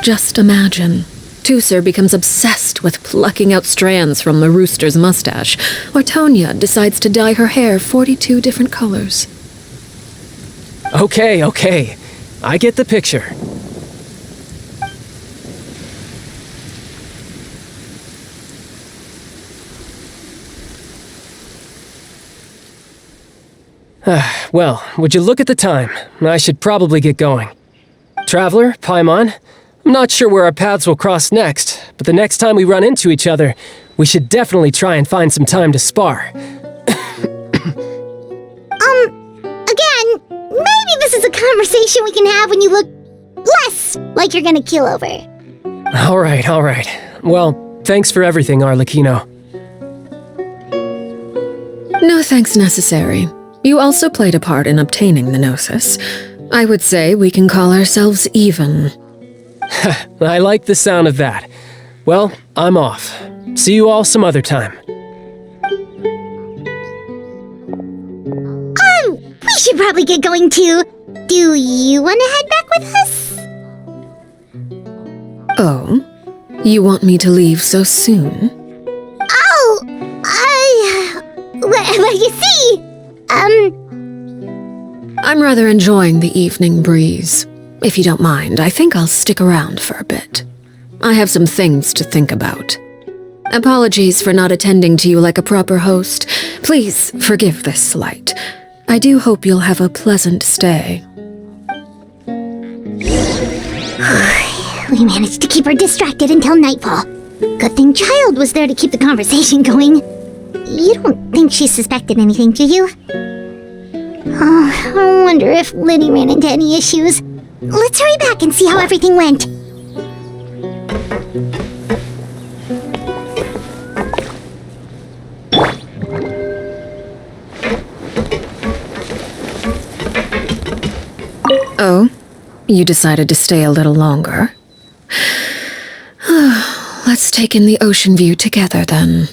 Just imagine Tusser becomes obsessed with plucking out strands from the rooster's mustache, or Tonya decides to dye her hair 42 different colors. Okay. I get the picture. Well, would you look at the time? I should probably get going. Traveler, Paimon, I'm not sure where our paths will cross next, but the next time we run into each other, we should definitely try and find some time to spar. Again, maybe this is a conversation we can have when you look less like you're gonna keel over. All right. Well, thanks for everything, Arlecchino. No thanks necessary. You also played a part in obtaining the Gnosis. I would say we can call ourselves even. I like the sound of that. Well, I'm off. See you all some other time. We should probably get going too. Do you want to head back with us? Oh? You want me to leave so soon? Well, you see, I'm rather enjoying the evening breeze. If you don't mind, I think I'll stick around for a bit. I have some things to think about. Apologies for not attending to you like a proper host. Please forgive this slight. I do hope you'll have a pleasant stay. We managed to keep her distracted until nightfall. Good thing Child was there to keep the conversation going. You don't think she suspected anything, do you? Oh, I wonder if Liddy ran into any issues. Let's hurry back and see how everything went. Oh? You decided to stay a little longer? Let's take in the ocean view together, then.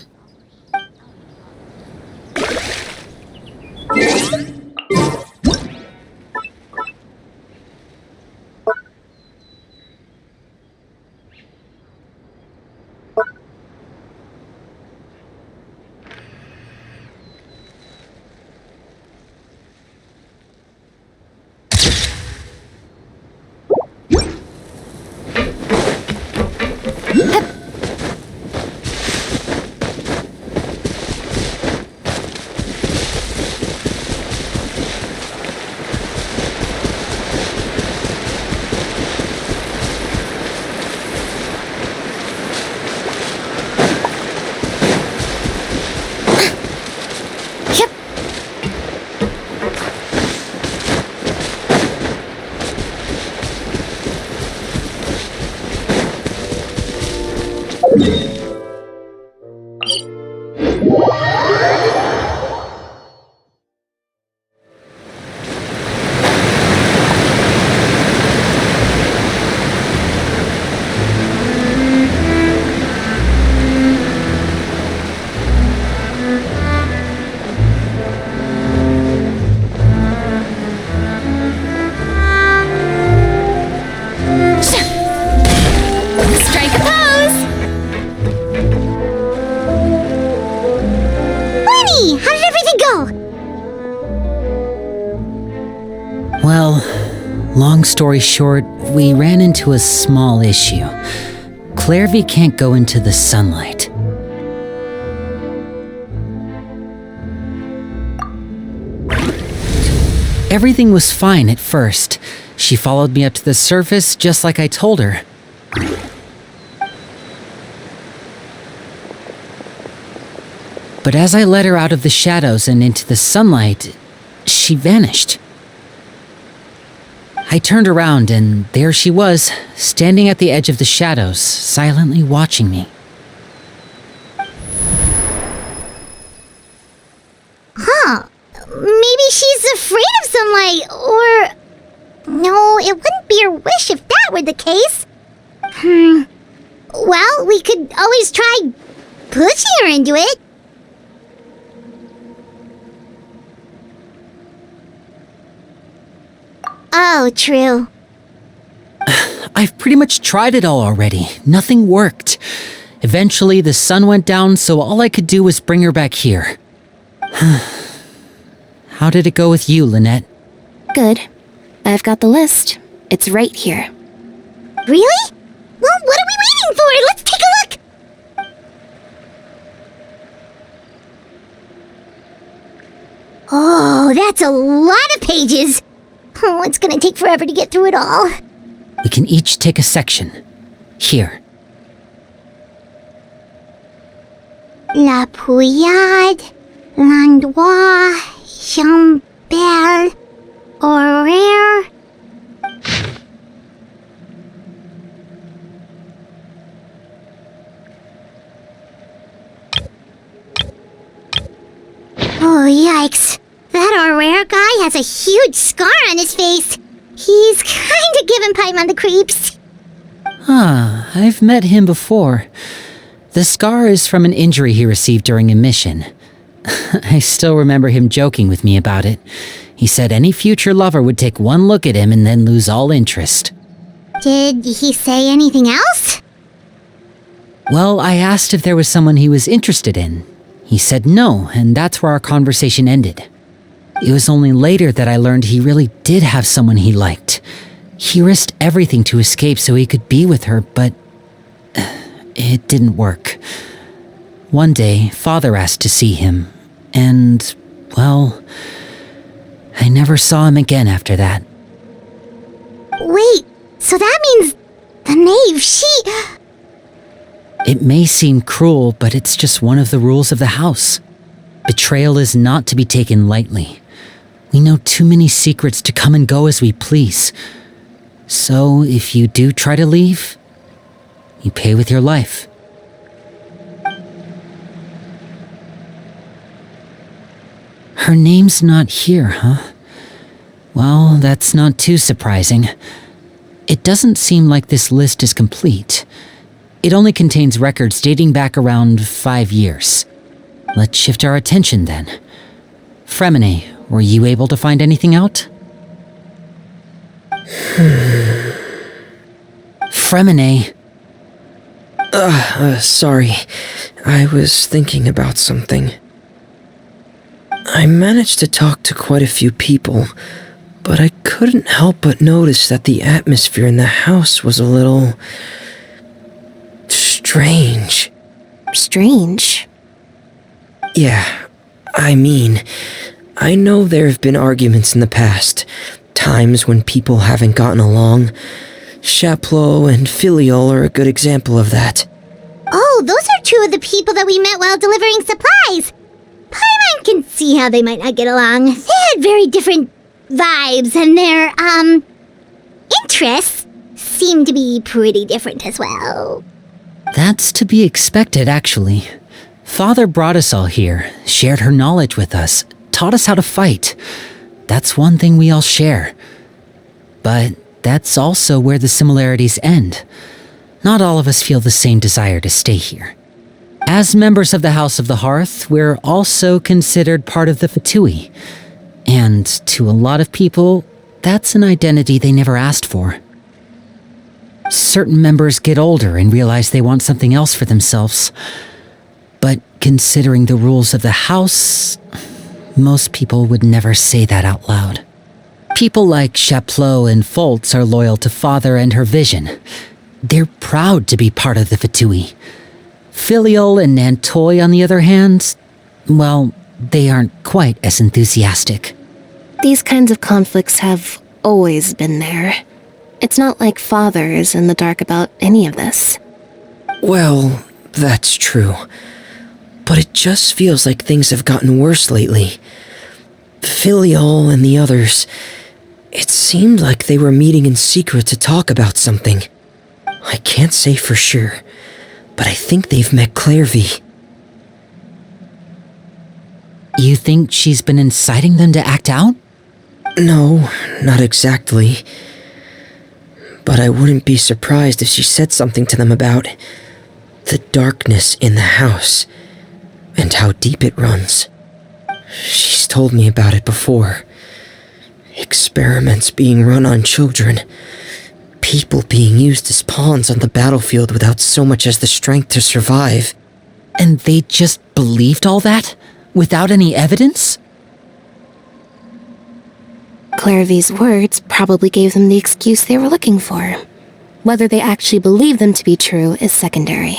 Well, long story short, we ran into a small issue. Clairvy can't go into the sunlight. Everything was fine at first. She followed me up to the surface just like I told her. But as I led her out of the shadows and into the sunlight, she vanished. I turned around and there she was, standing at the edge of the shadows, silently watching me. Huh. Maybe she's afraid of sunlight, or... No, it wouldn't be her wish if that were the case. Well, we could always try pushing her into it. Oh, true. I've pretty much tried it all already. Nothing worked. Eventually, the sun went down, so all I could do was bring her back here. How did it go with you, Lynette? Good. I've got the list. It's right here. Really? Well, what are we waiting for? Let's take a look! Oh, that's a lot of pages. Oh, it's gonna take forever to get through it all. We can each take a section. Here. La Pouillade, L'Endroit, Chambel, Horaire. Oh, yikes. That Horaire guy has a huge scar on his face. He's kinda giving Paimon the creeps. I've met him before. The scar is from an injury he received during a mission. I still remember him joking with me about it. He said any future lover would take one look at him and then lose all interest. Did he say anything else? Well, I asked if there was someone he was interested in. He said no, and that's where our conversation ended. It was only later that I learned he really did have someone he liked. He risked everything to escape so he could be with her, but it didn't work. One day, Father asked to see him, and, well, I never saw him again after that. Wait, so that means the knave, she... It may seem cruel, but it's just one of the rules of the house. Betrayal is not to be taken lightly. We know too many secrets to come and go as we please. So, if you do try to leave, you pay with your life. Her name's not here, huh? Well, that's not too surprising. It doesn't seem like this list is complete. It only contains records dating back around 5 years. Let's shift our attention then. Fremine, were you able to find anything out? Fremine. Sorry. I was thinking about something. I managed to talk to quite a few people, but I couldn't help but notice that the atmosphere in the house was a little... strange. Strange? Yeah, I mean, I know there have been arguments in the past, times when people haven't gotten along. Chaplot and Filiol are a good example of that. Oh, those are two of the people that we met while delivering supplies. Paimon can see how they might not get along. They had very different vibes, and their, interests seem to be pretty different as well. That's to be expected, actually. Father brought us all here, shared her knowledge with us, taught us how to fight. That's one thing we all share. But that's also where the similarities end. Not all of us feel the same desire to stay here. As members of the House of the Hearth, we're also considered part of the Fatui. And to a lot of people, that's an identity they never asked for. Certain members get older and realize they want something else for themselves. But considering the rules of the house, most people would never say that out loud. People like Chaplot and Foltz are loyal to Father and her vision. They're proud to be part of the Fatui. Filiol and Nantoy, on the other hand, well, they aren't quite as enthusiastic. These kinds of conflicts have always been there. It's not like Father is in the dark about any of this. Well, that's true. But it just feels like things have gotten worse lately. Filiol and the others, it seemed like they were meeting in secret to talk about something. I can't say for sure, but I think they've met Clairvy. You think she's been inciting them to act out? No, not exactly. But I wouldn't be surprised if she said something to them about the darkness in the house and how deep it runs. She's told me about it before. Experiments being run on children. People being used as pawns on the battlefield without so much as the strength to survive. And they just believed all that? Without any evidence? Clairvy's words probably gave them the excuse they were looking for. Whether they actually believe them to be true is secondary.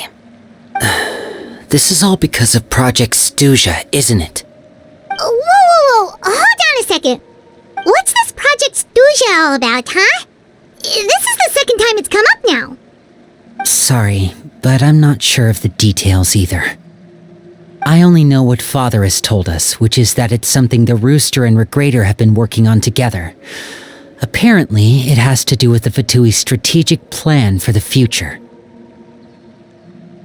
This is all because of Project Stuja, isn't it? Whoa! Hold on a second. What's this Project Stuja all about, huh? This is the second time it's come up now. Sorry, but I'm not sure of the details either. I only know what Father has told us, which is that it's something the Rooster and Regrator have been working on together. Apparently, it has to do with the Fatui's strategic plan for the future.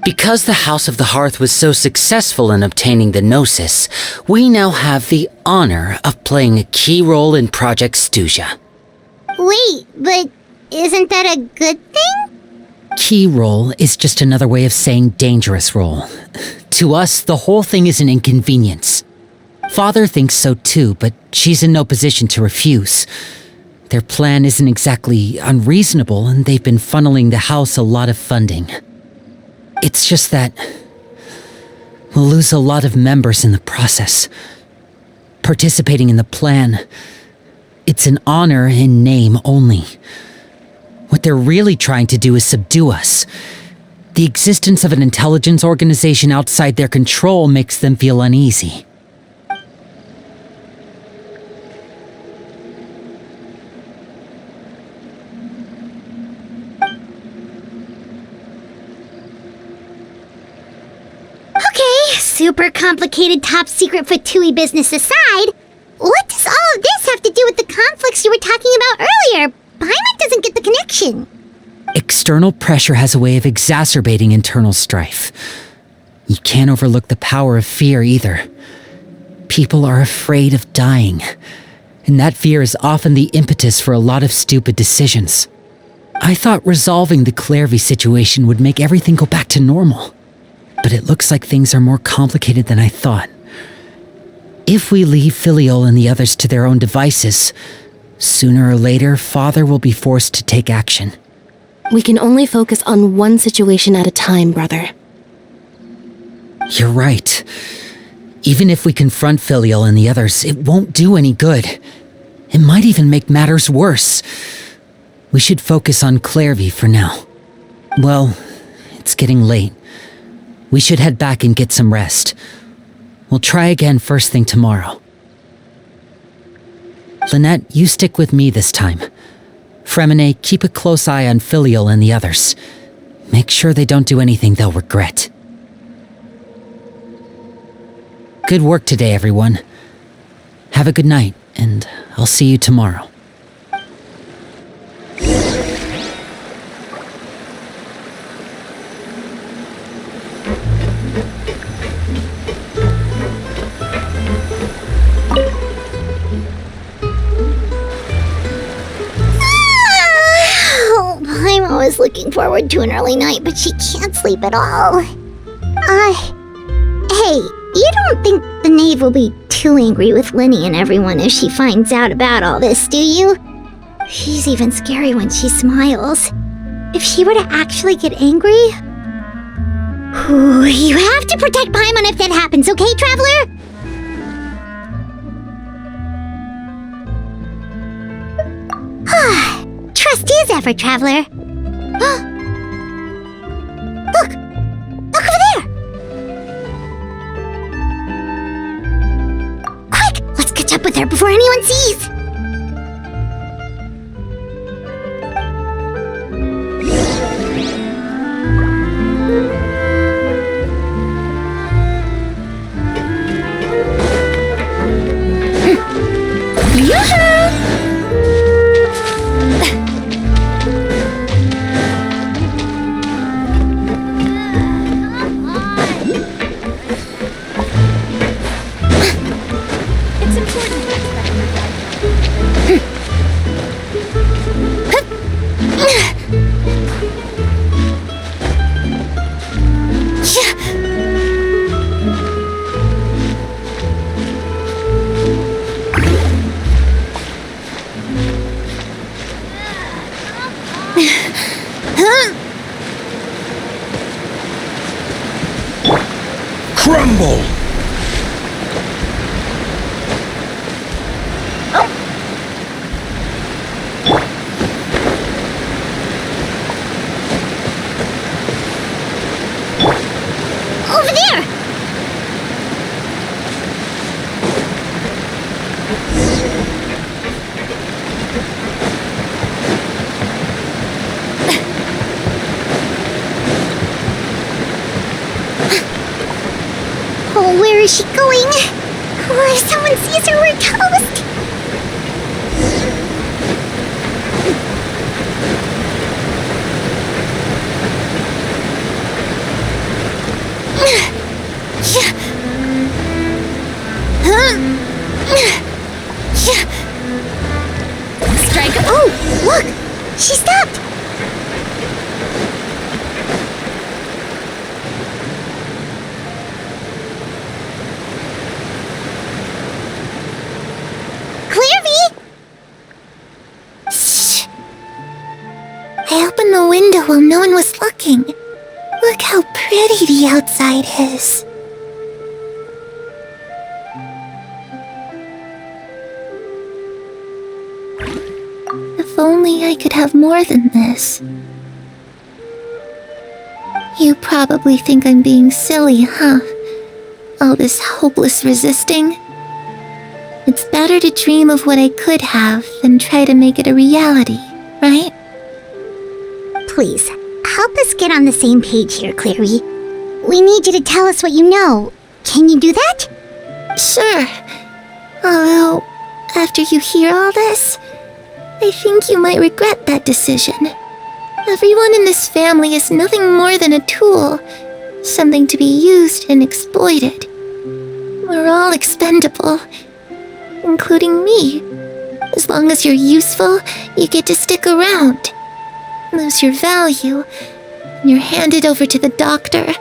Because the House of the Hearth was so successful in obtaining the Gnosis, we now have the honor of playing a key role in Project Stuja. Wait, but isn't that a good thing? Key role is just another way of saying dangerous role. To us, the whole thing is an inconvenience. Father thinks so too, but she's in no position to refuse. Their plan isn't exactly unreasonable, and they've been funneling the house a lot of funding. It's just that we'll lose a lot of members in the process. Participating in the plan, it's an honor in name only. What they're really trying to do is subdue us. The existence of an intelligence organization outside their control makes them feel uneasy. Okay, super complicated top secret Fatui business aside, what does all of this have to do with the conflicts you were talking about earlier? Paimon doesn't get the connection. External pressure has a way of exacerbating internal strife. You can't overlook the power of fear either. People are afraid of dying, and that fear is often the impetus for a lot of stupid decisions. I thought resolving the Clairvy situation would make everything go back to normal, but it looks like things are more complicated than I thought. If we leave Filiol and the others to their own devices, sooner or later, Father will be forced to take action. We can only focus on one situation at a time, brother. You're right. Even if we confront Filiol and the others, it won't do any good. It might even make matters worse. We should focus on Clairvy for now. Well, it's getting late. We should head back and get some rest. We'll try again first thing tomorrow. Lynette, you stick with me this time. Fremine, keep a close eye on Filiol and the others. Make sure they don't do anything they'll regret. Good work today, everyone. Have a good night, and I'll see you tomorrow. Paimon was looking forward to an early night, but she can't sleep at all. Hey, you don't think the knave will be too angry with Linny and everyone if she finds out about all this, do you? She's even scary when she smiles. If she were to actually get angry... You have to protect Paimon if that happens, okay, Traveler? Trust is ever, Traveler. Look! Look over there! Quick! Let's catch up with her before anyone sees! Oh, where is she going? Oh, if someone sees her, we're toast! Strike. Oh, look! She stopped! Clearvy! Shh! I opened the window while no one was looking. Look how pretty the outside is. If only I could have more than this. You probably think I'm being silly, huh? All this hopeless resisting? It's better to dream of what I could have than try to make it a reality, right? Please, help us get on the same page here, Clary. We need you to tell us what you know. Can you do that? Sure. Although, after you hear all this, I think you might regret that decision. Everyone in this family is nothing more than a tool, something to be used and exploited. We're all expendable, including me. As long as you're useful, you get to stick around. Lose your value, and you're handed over to the doctor,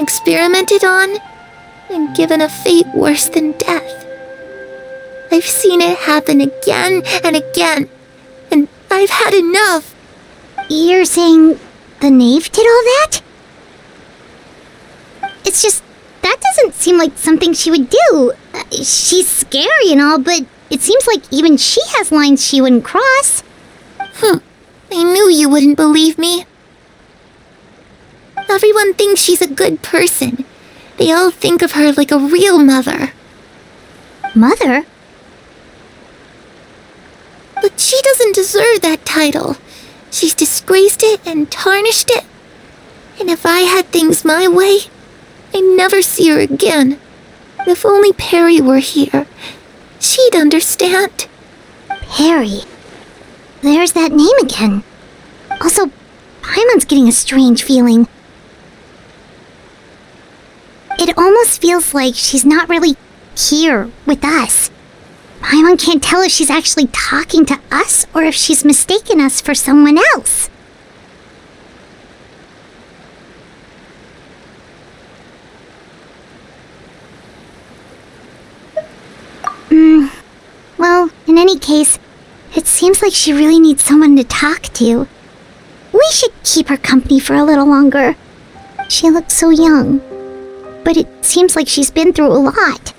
experimented on, and given a fate worse than death. I've seen it happen again and again, and I've had enough. You're saying the knave did all that? It's just, that doesn't seem like something she would do. She's scary and all, but it seems like even she has lines she wouldn't cross. I knew you wouldn't believe me. Everyone thinks she's a good person. They all think of her like a real mother. Mother? But she doesn't deserve that title. She's disgraced it and tarnished it. And if I had things my way, I'd never see her again. If only Perry were here, she'd understand. Perry? There's that name again. Also, Paimon's getting a strange feeling. It almost feels like she's not really here with us. Paimon can't tell if she's actually talking to us or if she's mistaken us for someone else. Well, in any case, it seems like she really needs someone to talk to. We should keep her company for a little longer. She looks so young. But it seems like she's been through a lot.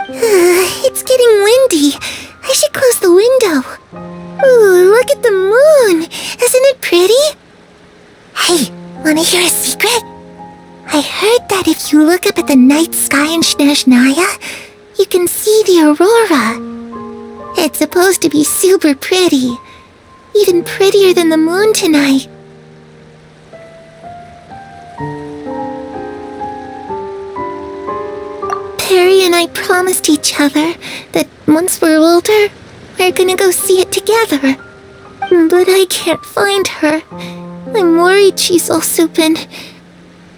It's getting windy. I should close the window. Ooh, look at the moon. Isn't it pretty? Hey, wanna hear a secret? I heard that if you look up at the night sky in Snezhnaya, you can see the aurora. It's supposed to be super pretty. Even prettier than the moon tonight. Perry and I promised each other that once we're older, we're gonna go see it together. But I can't find her. I'm worried she's also been...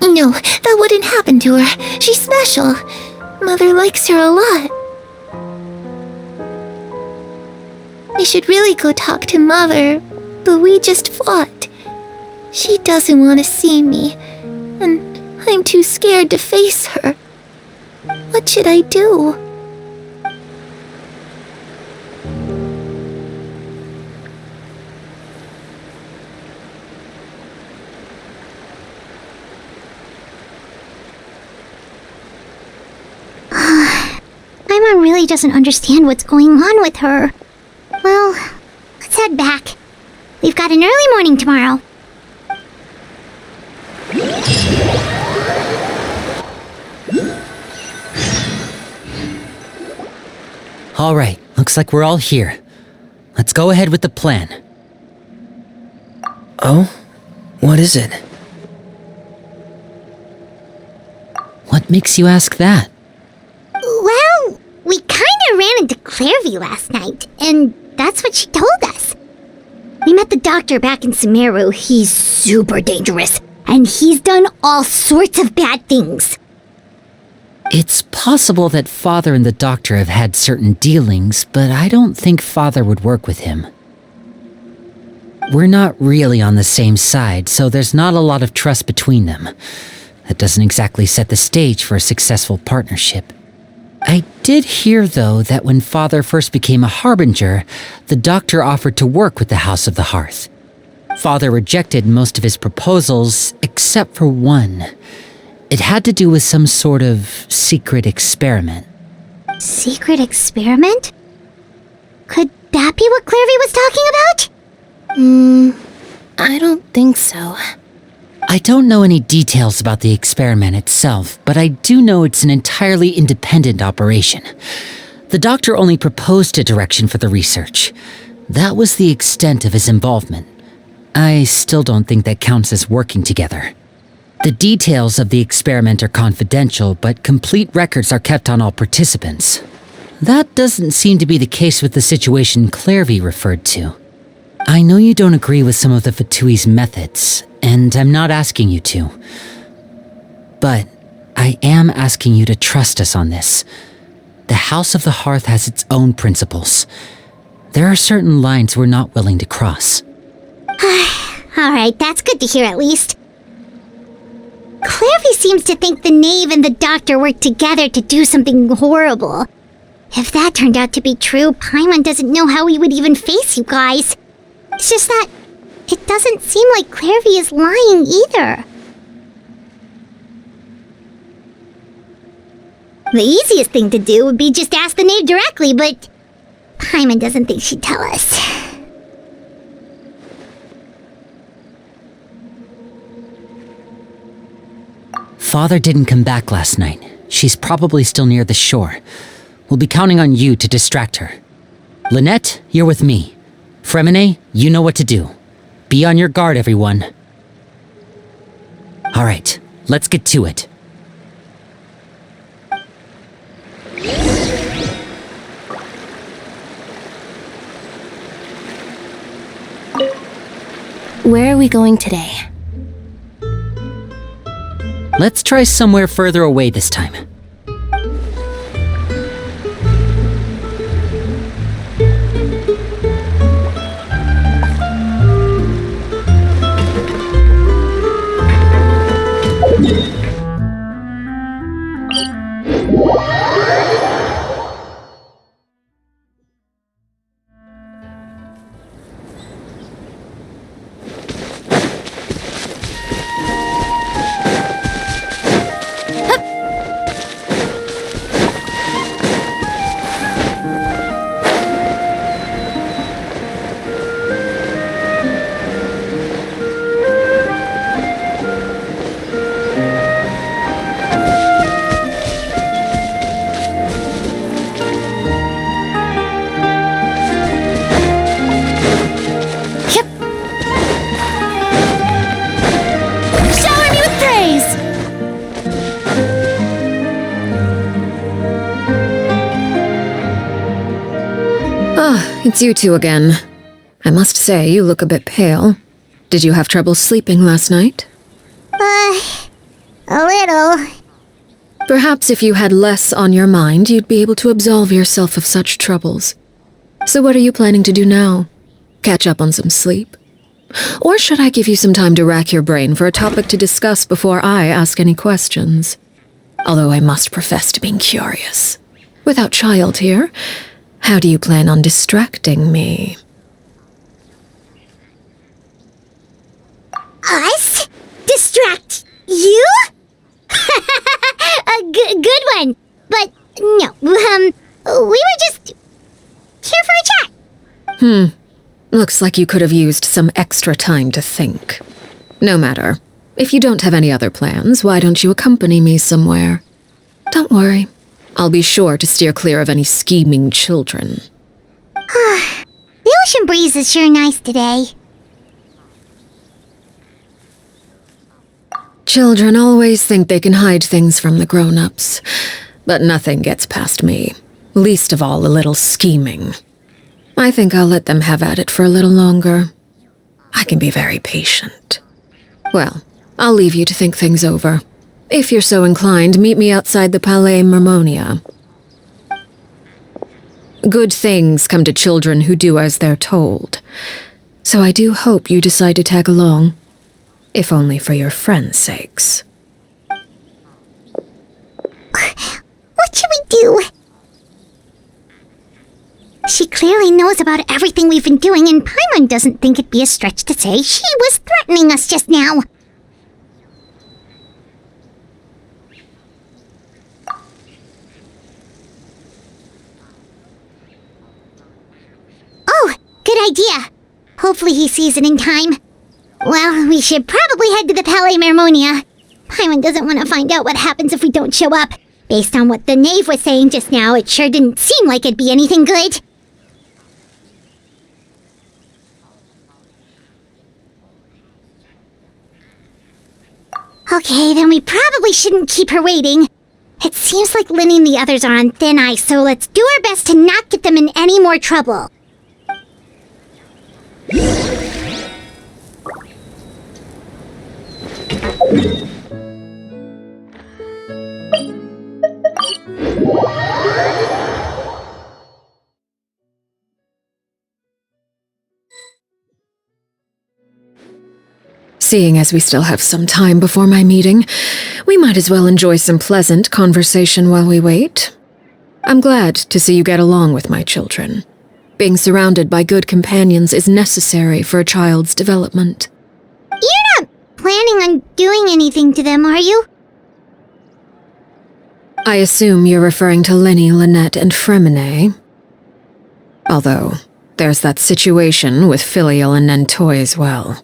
No, that wouldn't happen to her. She's special. Mother likes her a lot. I should really go talk to Mother, but we just fought. She doesn't want to see me, and I'm too scared to face her. What should I do? Paimon really doesn't understand what's going on with her. Well, let's head back. We've got an early morning tomorrow. All right, Looks like we're all here. Let's go ahead with the plan. Oh? What is it? What makes you ask that? Well, we kinda ran into Clairvy last night, and that's what she told us. We met the doctor back in Sumeru. He's super dangerous, and he's done all sorts of bad things. It's possible that Father and the Doctor have had certain dealings, but I don't think Father would work with him. We're not really on the same side, so there's not a lot of trust between them. That doesn't exactly set the stage for a successful partnership. I did hear, though, that when Father first became a Harbinger, the Doctor offered to work with the House of the Hearth. Father rejected most of his proposals, except for one. It had to do with some sort of secret experiment. Secret experiment? Could that be what Clairvy was talking about? I don't think so. I don't know any details about the experiment itself, but I do know it's an entirely independent operation. The Doctor only proposed a direction for the research. That was the extent of his involvement. I still don't think that counts as working together. The details of the experiment are confidential, but complete records are kept on all participants. That doesn't seem to be the case with the situation Clairvy referred to. I know you don't agree with some of the Fatui's methods, and I'm not asking you to. But I am asking you to trust us on this. The House of the Hearth has its own principles. There are certain lines we're not willing to cross. Alright, that's good to hear at least. Clairvy seems to think the Knave and the Doctor worked together to do something horrible. If that turned out to be true, Paimon doesn't know how he would even face you guys. It's just that it doesn't seem like Clairvy is lying either. The easiest thing to do would be just ask the Knave directly, but Paimon doesn't think she'd tell us. Father didn't come back last night. She's probably still near the shore. We'll be counting on you to distract her. Lynette, you're with me. Fremine, you know what to do. Be on your guard, everyone. Alright, let's get to it. Where are we going today? Let's try somewhere further away this time. It's you two again. I must say, you look a bit pale. Did you have trouble sleeping last night? A little. Perhaps if you had less on your mind, you'd be able to absolve yourself of such troubles. So what are you planning to do now? Catch up on some sleep? Or should I give you some time to rack your brain for a topic to discuss before I ask any questions? Although I must profess to being curious. Without Child here, how do you plan on distracting me? Us? Distract you? A good one. But no, we were just here for a chat. Looks like you could have used some extra time to think. No matter. If you don't have any other plans, why don't you accompany me somewhere? Don't worry. I'll be sure to steer clear of any scheming children. ocean breeze is sure nice today. Children always think they can hide things from the grown-ups, but nothing gets past me, least of all a little scheming. I think I'll let them have at it for a little longer. I can be very patient. Well, I'll leave you to think things over. If you're so inclined, meet me outside the Palais Mermonia. Good things come to children who do as they're told. So I do hope you decide to tag along. If only for your friends' sakes. What should we do? She clearly knows about everything we've been doing, and Paimon doesn't think it'd be a stretch to say she was threatening us just now. Oh, good idea. Hopefully he sees it in time. Well, we should probably head to the Palais Mermonia. Paimon doesn't want to find out what happens if we don't show up. Based on what the knave was saying just now, it sure didn't seem like it'd be anything good. Okay, then we probably shouldn't keep her waiting. It seems like Linny and the others are on thin ice, so let's do our best to not get them in any more trouble. Seeing as we still have some time before my meeting, we might as well enjoy some pleasant conversation while we wait. I'm glad to see you get along with my children. Being surrounded by good companions is necessary for a child's development. You're not planning on doing anything to them, are you? I assume you're referring to Linny, Lynette, and Fremine. Although, there's that situation with Filial and Nentoy as well.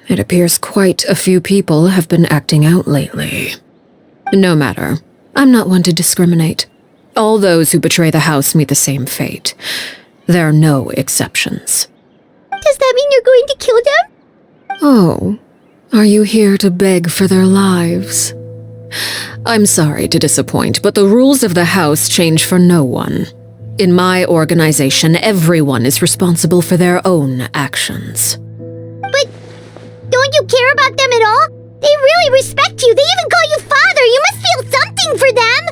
It appears quite a few people have been acting out lately. No matter, I'm not one to discriminate. All those who betray the house meet the same fate. There are no exceptions. Does that mean you're going to kill them? Oh, are you here to beg for their lives? I'm sorry to disappoint, but the rules of the house change for no one. In my organization, everyone is responsible for their own actions. But don't you care about them at all? They really respect you. They even call you father. You must feel something for them.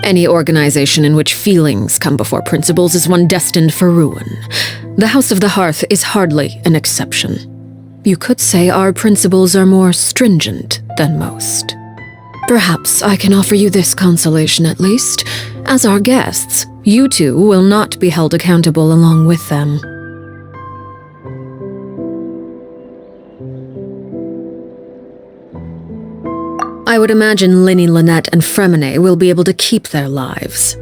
Any organization in which feelings come before principles is one destined for ruin. The House of the Hearth is hardly an exception. You could say our principles are more stringent than most. Perhaps I can offer you this consolation at least. As our guests, you two will not be held accountable along with them. I would imagine Linny, Lynette, and Fremine will be able to keep their lives.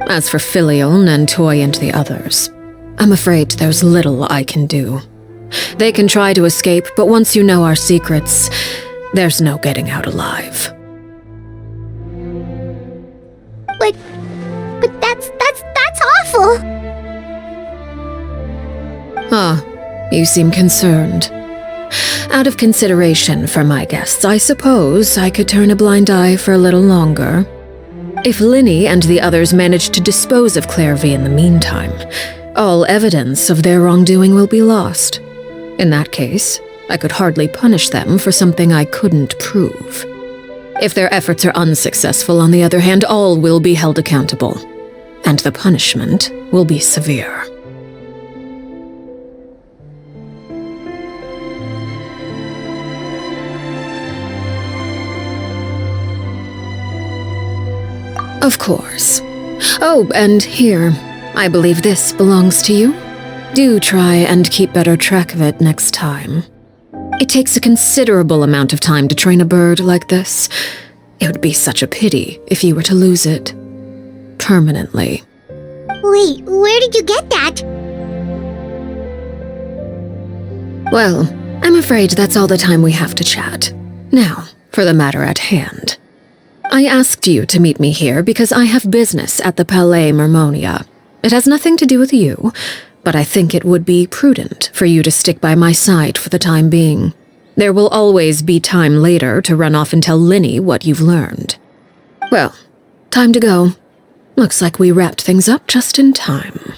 As for Filial, Nentoy, and the others, I'm afraid there's little I can do. They can try to escape, but once you know our secrets, there's no getting out alive. But that's awful. Ah, you seem concerned. Out of consideration for my guests, I suppose I could turn a blind eye for a little longer. If Linny and the others manage to dispose of Clairvy in the meantime, all evidence of their wrongdoing will be lost. In that case, I could hardly punish them for something I couldn't prove. If their efforts are unsuccessful, on the other hand, all will be held accountable, and the punishment will be severe. Of course. Oh, and here, I believe this belongs to you. Do try and keep better track of it next time. It takes a considerable amount of time to train a bird like this. It would be such a pity if you were to lose it. Permanently. Wait, where did you get that? Well, I'm afraid that's all the time we have to chat. Now, for the matter at hand. I asked you to meet me here because I have business at the Palais Mermonia. It has nothing to do with you, but I think it would be prudent for you to stick by my side for the time being. There will always be time later to run off and tell Linny what you've learned. Well, time to go. Looks like we wrapped things up just in time.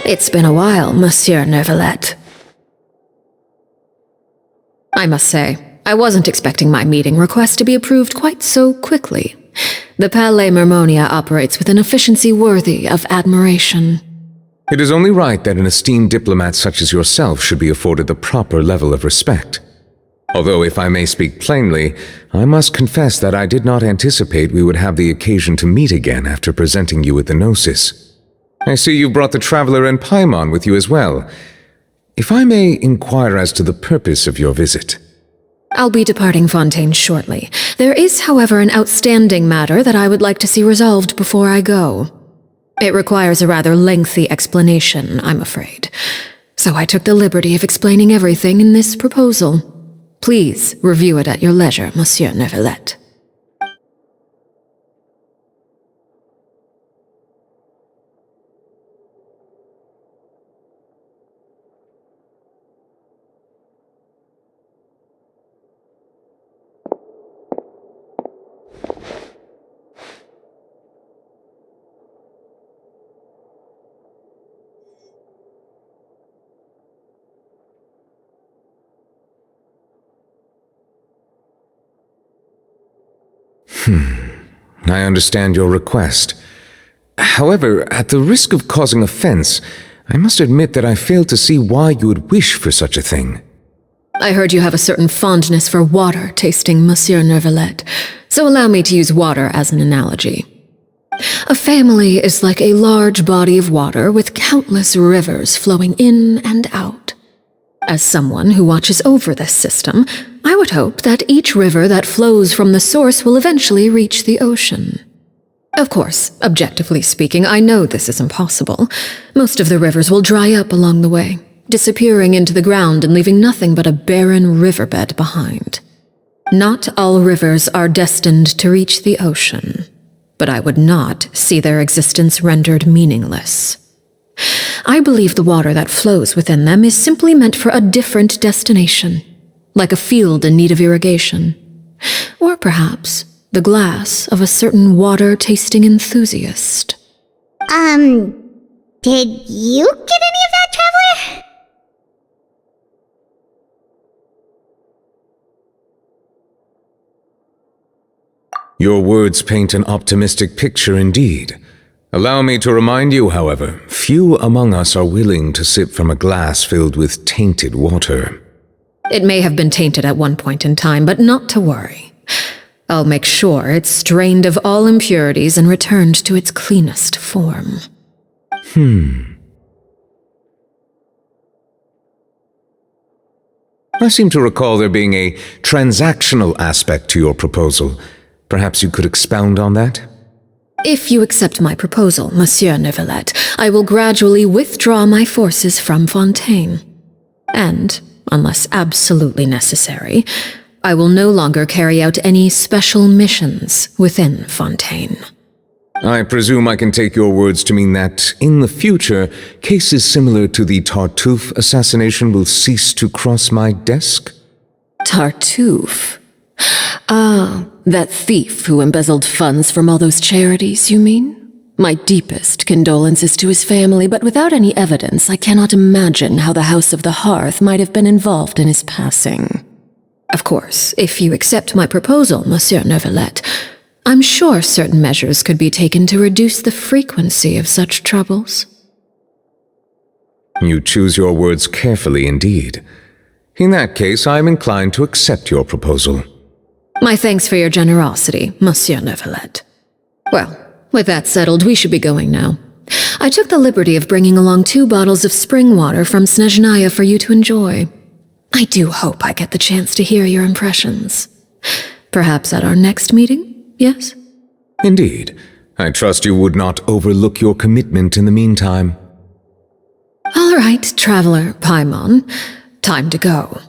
It's been a while, Monsieur Neuvillette. I must say, I wasn't expecting my meeting request to be approved quite so quickly. The Palais Mermonia operates with an efficiency worthy of admiration. It is only right that an esteemed diplomat such as yourself should be afforded the proper level of respect. Although, if I may speak plainly, I must confess that I did not anticipate we would have the occasion to meet again after presenting you with the Gnosis. I see you brought the Traveler and Paimon with you as well. If I may inquire as to the purpose of your visit. I'll be departing Fontaine shortly. There is, however, an outstanding matter that I would like to see resolved before I go. It requires a rather lengthy explanation, I'm afraid. So I took the liberty of explaining everything in this proposal. Please review it at your leisure, Monsieur Neuvillette. I understand your request. However, at the risk of causing offense, I must admit that I fail to see why you would wish for such a thing. I heard you have a certain fondness for water tasting, Monsieur Neuvillette, so allow me to use water as an analogy. A family is like a large body of water with countless rivers flowing in and out. As someone who watches over this system, I would hope that each river that flows from the source will eventually reach the ocean. Of course, objectively speaking, I know this is impossible. Most of the rivers will dry up along the way, disappearing into the ground and leaving nothing but a barren riverbed behind. Not all rivers are destined to reach the ocean, but I would not see their existence rendered meaningless. I believe the water that flows within them is simply meant for a different destination, like a field in need of irrigation. Or perhaps the glass of a certain water-tasting enthusiast. Did you get any of that, Traveler? Your words paint an optimistic picture indeed. Allow me to remind you, however, few among us are willing to sip from a glass filled with tainted water. It may have been tainted at one point in time, but not to worry. I'll make sure it's drained of all impurities and returned to its cleanest form. I seem to recall there being a transactional aspect to your proposal. Perhaps you could expound on that? If you accept my proposal, Monsieur Neuvillette, I will gradually withdraw my forces from Fontaine. And, unless absolutely necessary, I will no longer carry out any special missions within Fontaine. I presume I can take your words to mean that, in the future, cases similar to the Tartuffe assassination will cease to cross my desk? Tartuffe? Ah, that thief who embezzled funds from all those charities, you mean? My deepest condolences to his family, but without any evidence, I cannot imagine how the House of the Hearth might have been involved in his passing. Of course, if you accept my proposal, Monsieur Neuvillette, I'm sure certain measures could be taken to reduce the frequency of such troubles. You choose your words carefully indeed. In that case, I am inclined to accept your proposal. My thanks for your generosity, Monsieur Neuvillette. Well, with that settled, we should be going now. I took the liberty of bringing along 2 bottles of spring water from Snezhnaya for you to enjoy. I do hope I get the chance to hear your impressions. Perhaps at our next meeting, yes? Indeed. I trust you would not overlook your commitment in the meantime. All right, Traveler Paimon. Time to go.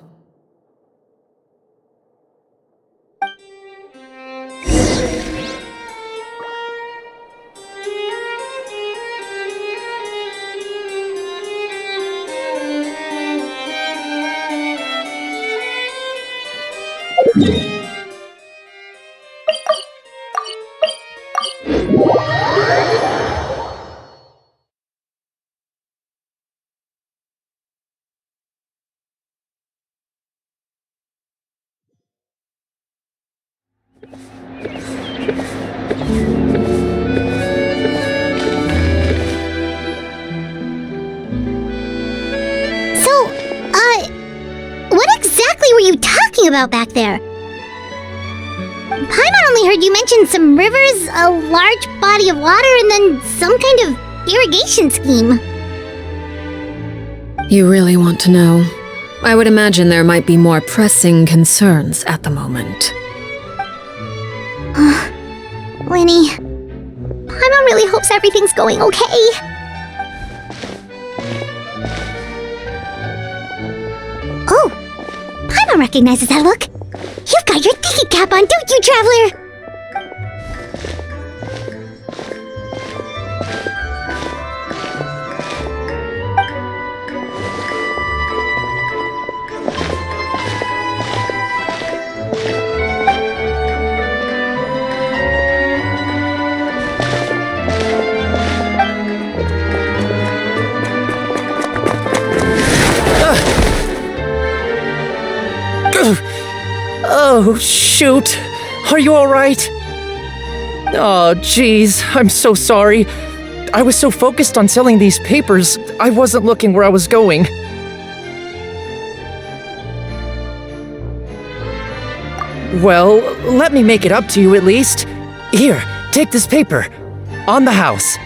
About back there? Paimon only heard you mention some rivers, a large body of water, and then some kind of irrigation scheme. You really want to know? I would imagine there might be more pressing concerns at the moment. Lyney, Paimon really hopes everything's going okay. Oh! Paimon recognizes that look. You've got your tiki cap on, don't you, Traveler? Oh, shoot. Are you alright? Oh, jeez. I'm so sorry. I was so focused on selling these papers, I wasn't looking where I was going. Well, let me make it up to you at least. Here, take this paper. On the house.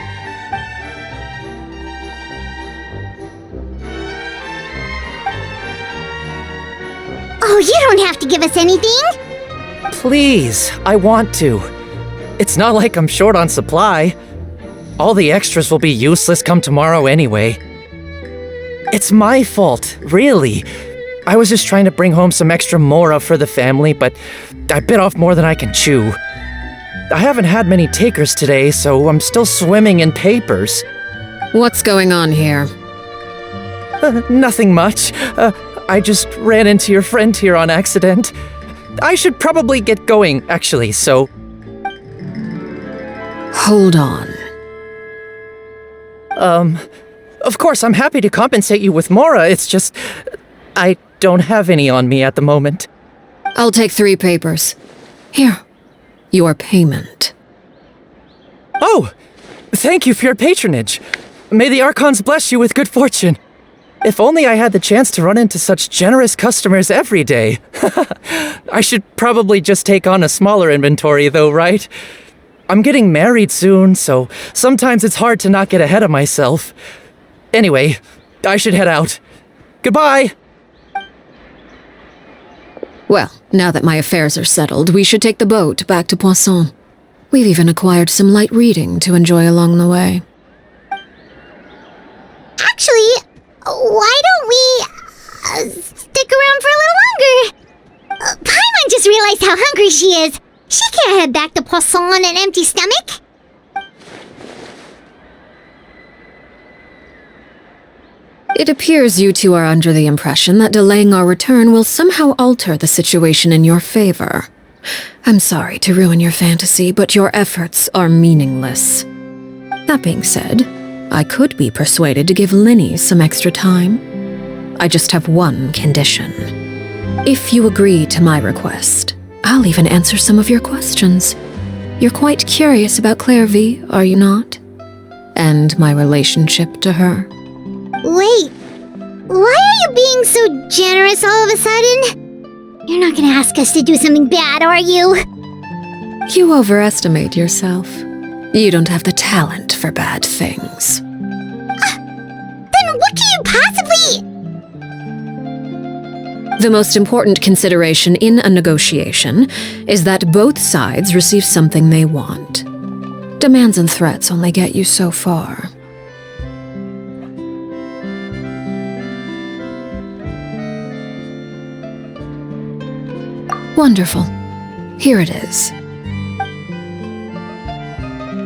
Oh, you don't have to give us anything! Please, I want to. It's not like I'm short on supply. All the extras will be useless come tomorrow anyway. It's my fault, really. I was just trying to bring home some extra mora for the family, but I bit off more than I can chew. I haven't had many takers today, so I'm still swimming in papers. What's going on here? Nothing much. I just ran into your friend here on accident. I should probably get going, actually, so... Hold on. Of course, I'm happy to compensate you with mora, it's just... I don't have any on me at the moment. I'll take 3 papers. Here. Your payment. Oh! Thank you for your patronage. May the Archons bless you with good fortune. If only I had the chance to run into such generous customers every day. I should probably just take on a smaller inventory though, right? I'm getting married soon, so sometimes it's hard to not get ahead of myself. Anyway, I should head out. Goodbye! Well, now that my affairs are settled, we should take the boat back to Poisson. We've even acquired some light reading to enjoy along the way. Actually, why don't we stick around for a little longer? Paimon just realized how hungry she is. She can't head back to Poisson on an empty stomach. It appears you two are under the impression that delaying our return will somehow alter the situation in your favor. I'm sorry to ruin your fantasy, but your efforts are meaningless. That being said, I could be persuaded to give Linny some extra time. I just have one condition. If you agree to my request, I'll even answer some of your questions. You're quite curious about Clairvy, are you not? And my relationship to her. Wait, why are you being so generous all of a sudden? You're not gonna ask us to do something bad, are you? You overestimate yourself. You don't have the talent for bad things. Then what can you possibly... The most important consideration in a negotiation is that both sides receive something they want. Demands and threats only get you so far. Wonderful. Here it is.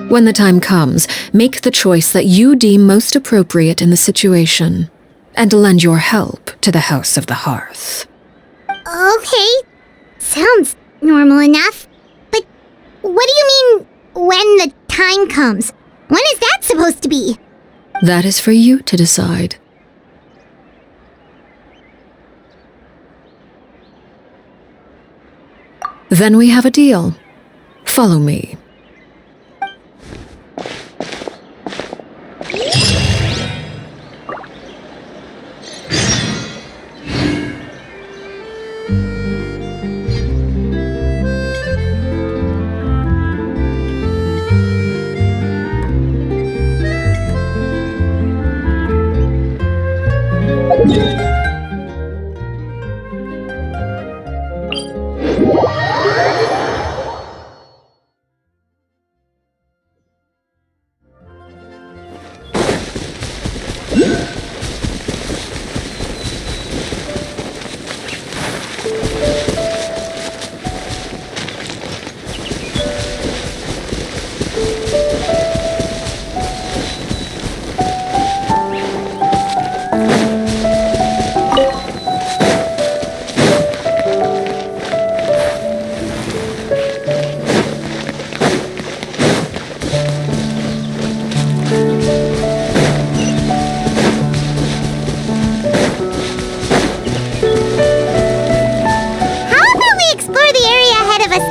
When the time comes, make the choice that you deem most appropriate in the situation, and lend your help to the House of the Hearth. Okay, sounds normal enough. But what do you mean, when the time comes? When is that supposed to be? That is for you to decide. Then we have a deal. Follow me.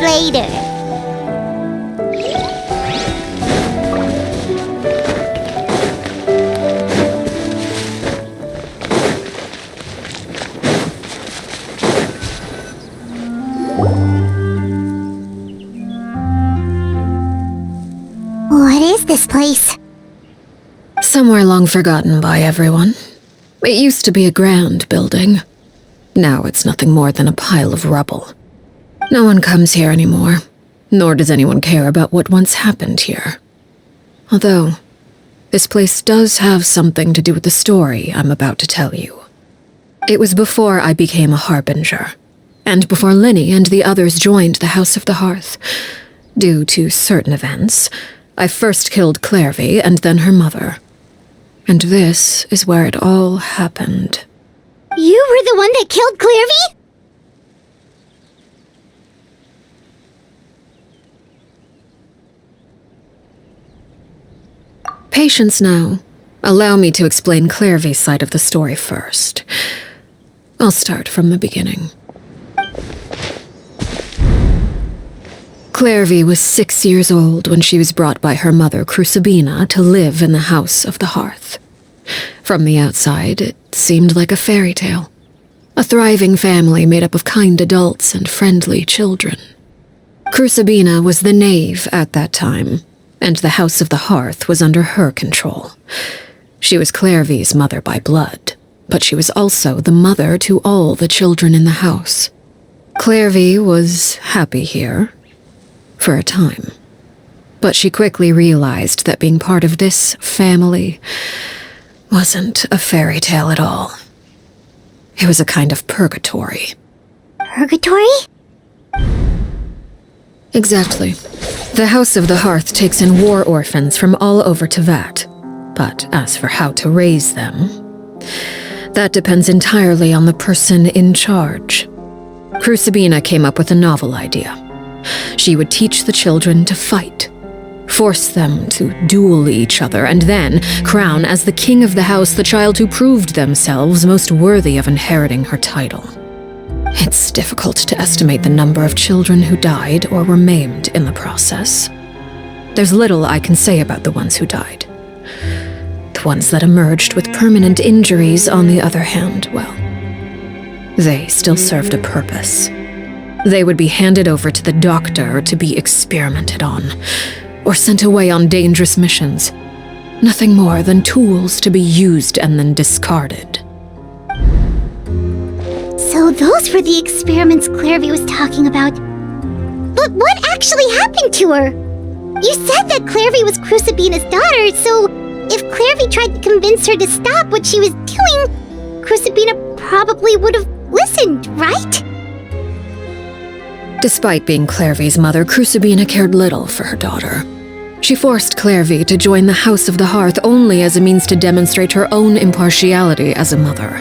Later. What is this place? Somewhere long forgotten by everyone. It used to be a grand building. Now it's nothing more than a pile of rubble. No one comes here anymore, nor does anyone care about what once happened here. Although, this place does have something to do with the story I'm about to tell you. It was before I became a Harbinger, and before Linny and the others joined the House of the Hearth. Due to certain events, I first killed Clairvy and then her mother. And this is where it all happened. You were the one that killed Clairvy? Patience now. Allow me to explain Clairvy's side of the story first. I'll start from the beginning. Clairvy was 6 years old when she was brought by her mother, Crucibina, to live in the House of the Hearth. From the outside, it seemed like a fairy tale. A thriving family made up of kind adults and friendly children. Crucibina was the knave at that time, and the House of the Hearth was under her control. She was Clairvy's mother by blood, but she was also the mother to all the children in the house. Clairvy was happy here, for a time. But she quickly realized that being part of this family wasn't a fairy tale at all. It was a kind of purgatory. Purgatory? Exactly. The House of the Hearth takes in war orphans from all over Tevat. But as for how to raise them, that depends entirely on the person in charge. Crucibina came up with a novel idea. She would teach the children to fight. force them to duel each other, and then crown as the king of the house the child who proved themselves most worthy of inheriting her title. It's difficult to estimate the number of children who died or were maimed in the process. There's little I can say about the ones who died. The ones that emerged with permanent injuries, on the other hand, well, they still served a purpose. They would be handed over to the doctor to be experimented on, or sent away on dangerous missions. Nothing more than tools to be used and then discarded. So those were the experiments Clairvy was talking about. But what actually happened to her? You said that Clairvy was Crucibina's daughter, so if Clairvy tried to convince her to stop what she was doing, Crucibina probably would have listened, right? Despite being Clairvy's mother, Crucibina cared little for her daughter. She forced Clairvy to join the House of the Hearth only as a means to demonstrate her own impartiality as a mother,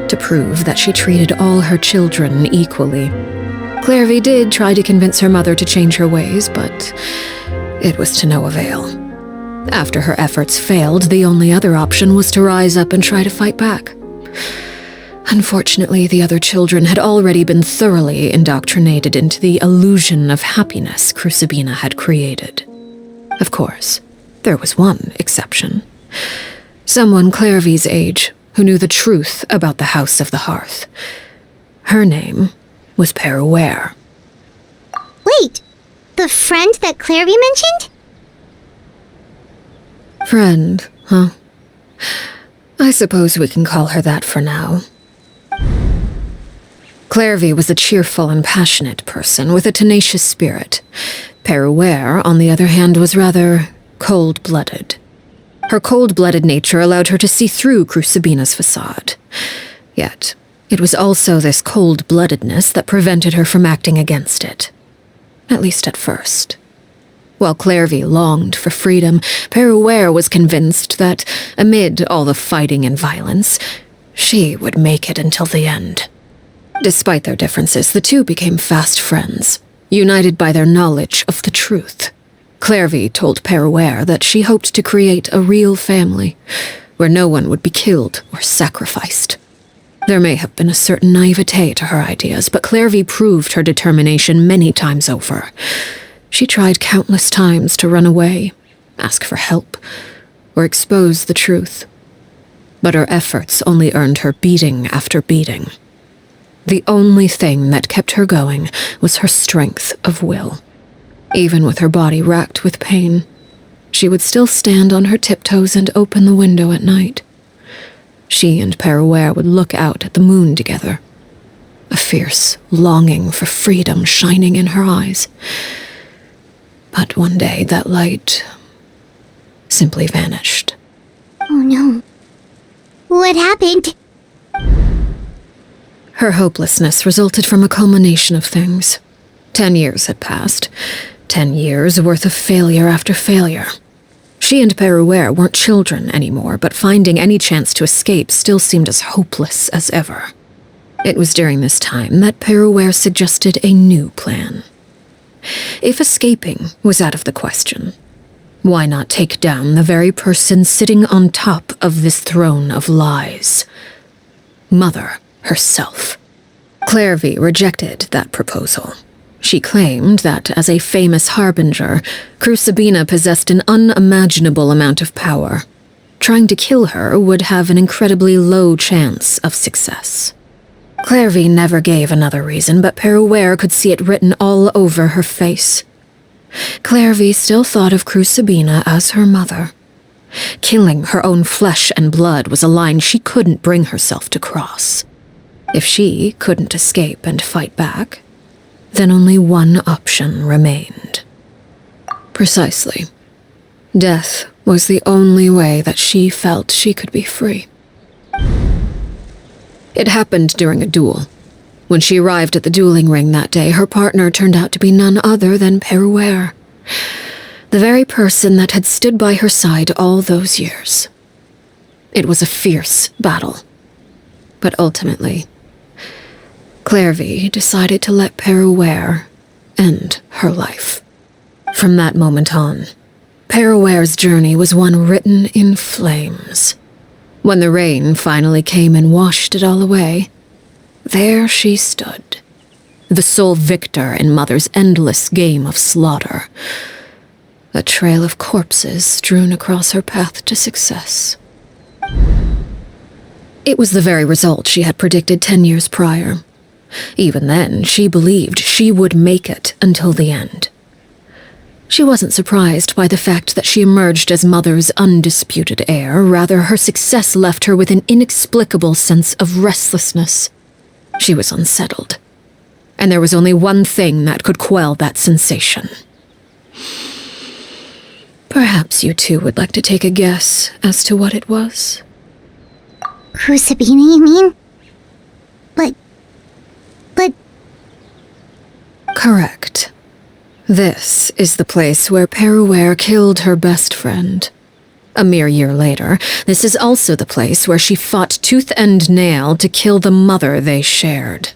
to prove that she treated all her children equally. Clairvy did try to convince her mother to change her ways, but it was to no avail. After her efforts failed, the only other option was to rise up and try to fight back. Unfortunately, the other children had already been thoroughly indoctrinated into the illusion of happiness Crucibina had created. Of course, there was one exception. Someone Clairvy's age who knew the truth about the House of the Hearth. Her name was Peruere. Wait, the friend that Clairvy mentioned? Friend, huh? I suppose we can call her that for now. Clairvy was a cheerful and passionate person with a tenacious spirit. Peruere, on the other hand, was rather cold-blooded. Her cold-blooded nature allowed her to see through Crucibina's facade. Yet, it was also this cold-bloodedness that prevented her from acting against it. At least at first. While Clairvy longed for freedom, Peruere was convinced that, amid all the fighting and violence, she would make it until the end. Despite their differences, the two became fast friends, united by their knowledge of the truth. Clairvy told Peruere that she hoped to create a real family, where no one would be killed or sacrificed. There may have been a certain naivete to her ideas, but Clairvy proved her determination many times over. She tried countless times to run away, ask for help, or expose the truth. But her efforts only earned her beating after beating. The only thing that kept her going was her strength of will. Even with her body racked with pain, she would still stand on her tiptoes and open the window at night. She and Peruere would look out at the moon together, a fierce longing for freedom shining in her eyes. But one day that light simply vanished. Oh no. What happened? Her hopelessness resulted from a culmination of things. 10 years had passed. 10 years worth of failure after failure. She and Peruere weren't children anymore, but finding any chance to escape still seemed as hopeless as ever. It was during this time that Peruere suggested a new plan. If escaping was out of the question, why not take down the very person sitting on top of this throne of lies? Mother herself. Clairvy rejected that proposal. She claimed that, as a famous harbinger, Crucibina possessed an unimaginable amount of power. Trying to kill her would have an incredibly low chance of success. Clairvy never gave another reason, but Peruere could see it written all over her face. Clairvy still thought of Crucibina as her mother. Killing her own flesh and blood was a line she couldn't bring herself to cross. If she couldn't escape and fight back, then only one option remained. Precisely. Death was the only way that she felt she could be free. It happened during a duel. When she arrived at the dueling ring that day, her partner turned out to be none other than Peruere, the very person that had stood by her side all those years. It was a fierce battle. But ultimately, Clairvy decided to let Peruere end her life. From that moment on, Paraware's journey was one written in flames. When the rain finally came and washed it all away, there she stood, the sole victor in Mother's endless game of slaughter. A trail of corpses strewn across her path to success. It was the very result she had predicted 10 years prior. Even then, she believed she would make it until the end. She wasn't surprised by the fact that she emerged as Mother's undisputed heir. Rather, her success left her with an inexplicable sense of restlessness. She was unsettled. And there was only one thing that could quell that sensation. Perhaps you two would like to take a guess as to what it was? Crucibina, you mean? But... Correct. This is the place where Peruere killed her best friend. A mere year later, this is also the place where she fought tooth and nail to kill the mother they shared.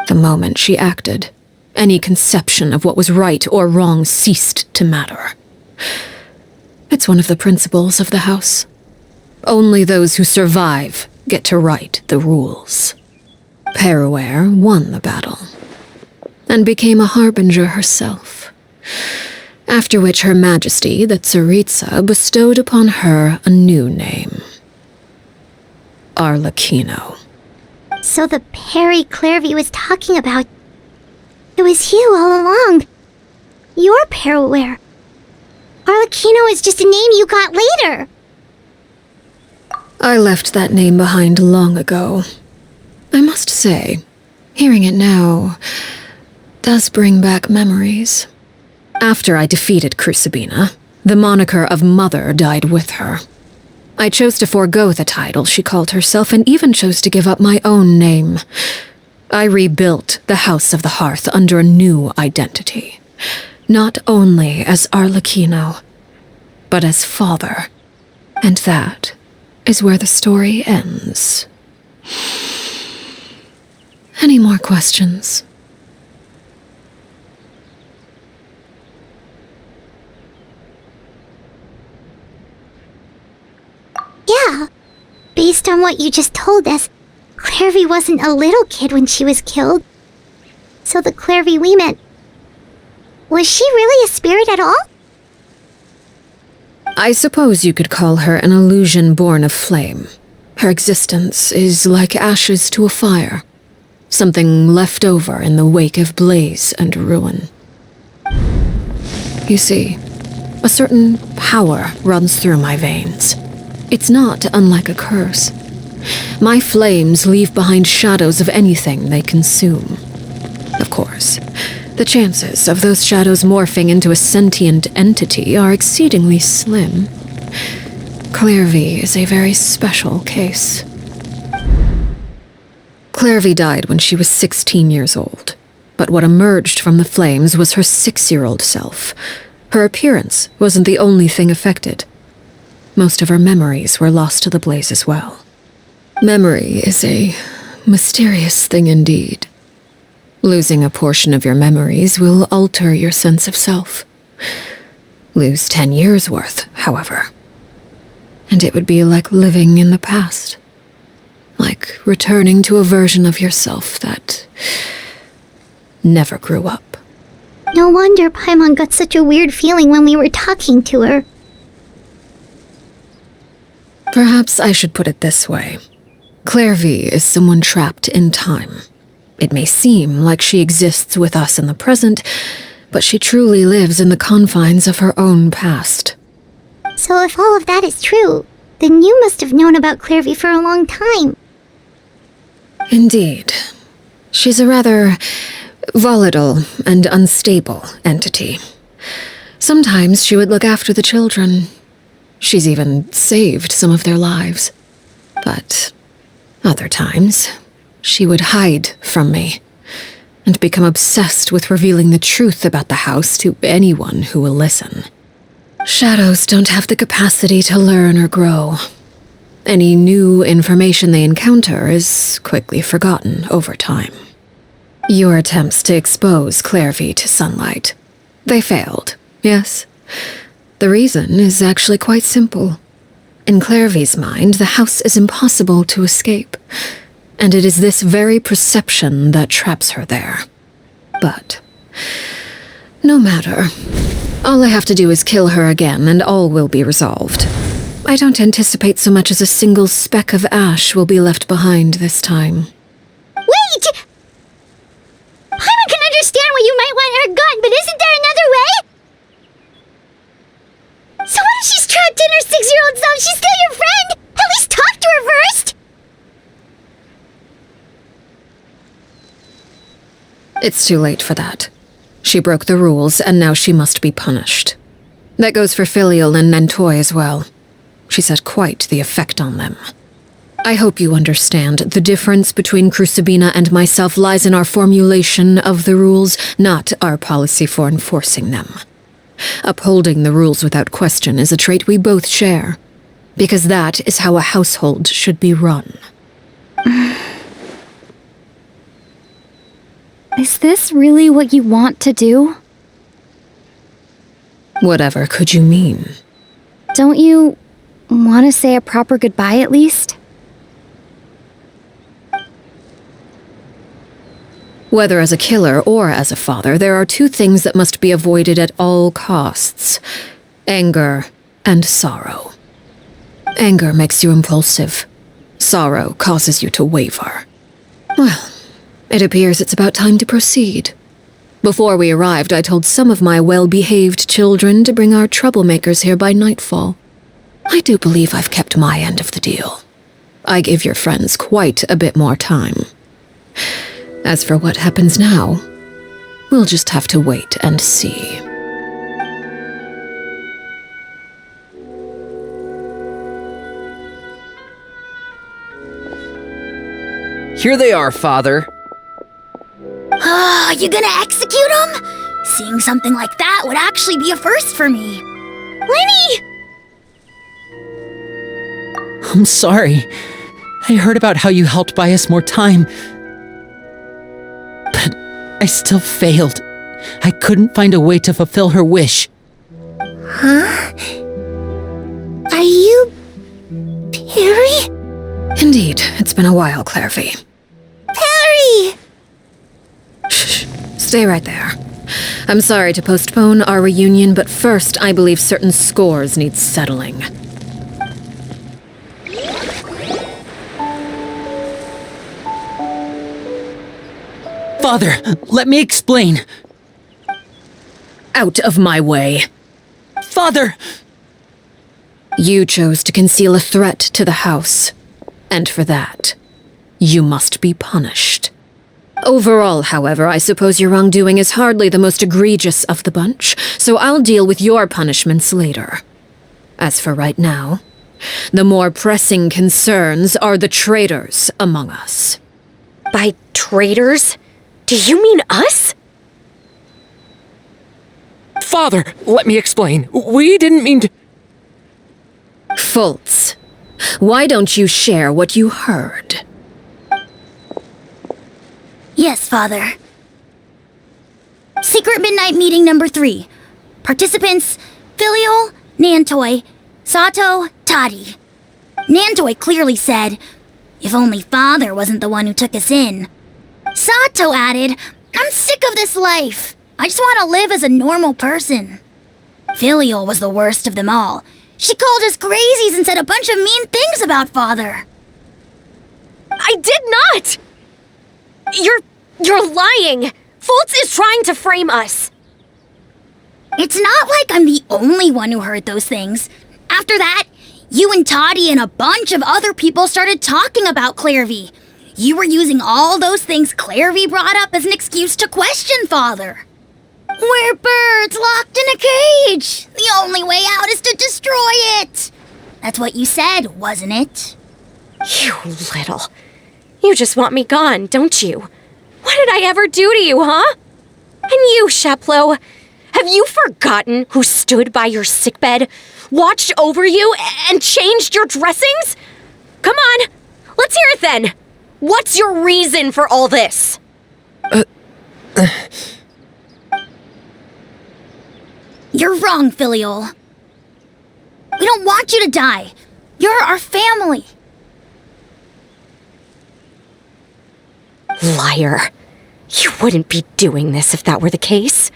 The moment she acted, any conception of what was right or wrong ceased to matter. It's one of the principles of the house. Only those who survive get to write the rules. Peruere won the battle, and became a harbinger herself. After which Her Majesty, the Tsaritsa, bestowed upon her a new name. Arlecchino. So the Perry Clairvy was talking about... It was you all along. You're Peruere. Arlecchino is just a name you got later. I left that name behind long ago. I must say, hearing it now does bring back memories. After I defeated Crucibina, the moniker of Mother died with her. I chose to forego the title she called herself and even chose to give up my own name. I rebuilt the House of the Hearth under a new identity. Not only as Arlecchino, but as father. And that is where the story ends. Any more questions? Yeah. Based on what you just told us, Clairvy wasn't a little kid when she was killed. So the Clairvy we met... Was she really a spirit at all? I suppose you could call her an illusion born of flame. Her existence is like ashes to a fire. Something left over in the wake of blaze and ruin. You see, a certain power runs through my veins. It's not unlike a curse. My flames leave behind shadows of anything they consume. Of course, the chances of those shadows morphing into a sentient entity are exceedingly slim. Clairvy is a very special case. Clairvy died when she was 16 years old, but what emerged from the flames was her 6-year-old self. Her appearance wasn't the only thing affected. Most of her memories were lost to the blaze as well. Memory is a mysterious thing indeed. Losing a portion of your memories will alter your sense of self. Lose 10 years' worth, however, and it would be like living in the past. Like returning to a version of yourself that never grew up. No wonder Paimon got such a weird feeling when we were talking to her. Perhaps I should put it this way. Clairvy is someone trapped in time. It may seem like she exists with us in the present, but she truly lives in the confines of her own past. So if all of that is true, then you must have known about Clairvy for a long time. Indeed. She's a rather volatile and unstable entity. Sometimes she would look after the children. She's even saved some of their lives. But other times, she would hide from me and become obsessed with revealing the truth about the house to anyone who will listen. Shadows don't have the capacity to learn or grow. Any new information they encounter is quickly forgotten over time. Your attempts to expose Clairvy to sunlight, they failed, yes? The reason is actually quite simple. In Clairvy's mind, the house is impossible to escape, and it is this very perception that traps her there. But no matter. All I have to do is kill her again, and all will be resolved. I don't anticipate so much as a single speck of ash will be left behind this time. Wait! Paimon can understand why you might want her gone, but isn't there another way? So what if she's trapped in her 6-year-old self? She's still your friend! At least talk to her first! It's too late for that. She broke the rules, and now she must be punished. That goes for Filial and Nantoy as well. She's had quite the effect on them. I hope you understand the difference between Crucibina and myself lies in our formulation of the rules, not our policy for enforcing them. Upholding the rules without question is a trait we both share, because that is how a household should be run. Is this really what you want to do? Whatever could you mean? Don't you want to say a proper goodbye at least? Whether as a killer or as a father, there are two things that must be avoided at all costs: anger and sorrow. Anger makes you impulsive. Sorrow causes you to waver. Well, it appears it's about time to proceed. Before we arrived, I told some of my well-behaved children to bring our troublemakers here by nightfall. I do believe I've kept my end of the deal. I gave your friends quite a bit more time. As for what happens now, we'll just have to wait and see. Here they are, Father. Ah, you gonna execute him? Seeing something like that would actually be a first for me. Lenny! I'm sorry. I heard about how you helped buy us more time. But I still failed. I couldn't find a way to fulfill her wish. Huh? Are you... Perry? Indeed, it's been a while, Clairvy. Perry! Shh, stay right there. I'm sorry to postpone our reunion, but first I believe certain scores need settling. Father, let me explain. Out of my way. Father! You chose to conceal a threat to the house, and for that, you must be punished. Overall, however, I suppose your wrongdoing is hardly the most egregious of the bunch, so I'll deal with your punishments later. As for right now, the more pressing concerns are the traitors among us. By traitors? Do you mean us? Father, let me explain. We didn't mean to... Fultz, why don't you share what you heard? Yes, Father. Secret Midnight Meeting number 3. Participants: Filial, Nantoy, Sato, Toddy. Nantoy clearly said, "If only Father wasn't the one who took us in." Sato added, "I'm sick of this life. I just want to live as a normal person." Filial was the worst of them all. She called us crazies and said a bunch of mean things about Father. I did not! You're lying! Fultz is trying to frame us! It's not like I'm the only one who heard those things. After that, you and Toddy and a bunch of other people started talking about Clairvy. You were using all those things Clairvy brought up as an excuse to question Father. We're birds locked in a cage. The only way out is to destroy it. That's what you said, wasn't it? You little... You just want me gone, don't you? What did I ever do to you, huh? And you, Sheplo, have you forgotten who stood by your sickbed, watched over you, and changed your dressings? Come on, let's hear it then. What's your reason for all this? You're wrong, Filial. don't want you to die. You're our family. Liar. You wouldn't be doing this if that were the case.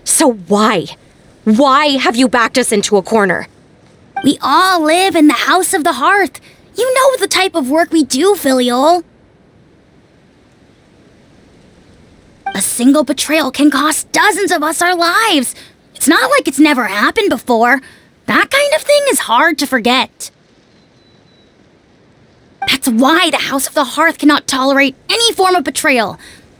So why? Why have you backed us into a corner? We all live in the House of the Hearth. You know the type of work we do, Filiol. A single betrayal can cost dozens of us our lives. It's not like it's never happened before. That kind of thing is hard to forget. That's why the House of the Hearth cannot tolerate any form of betrayal.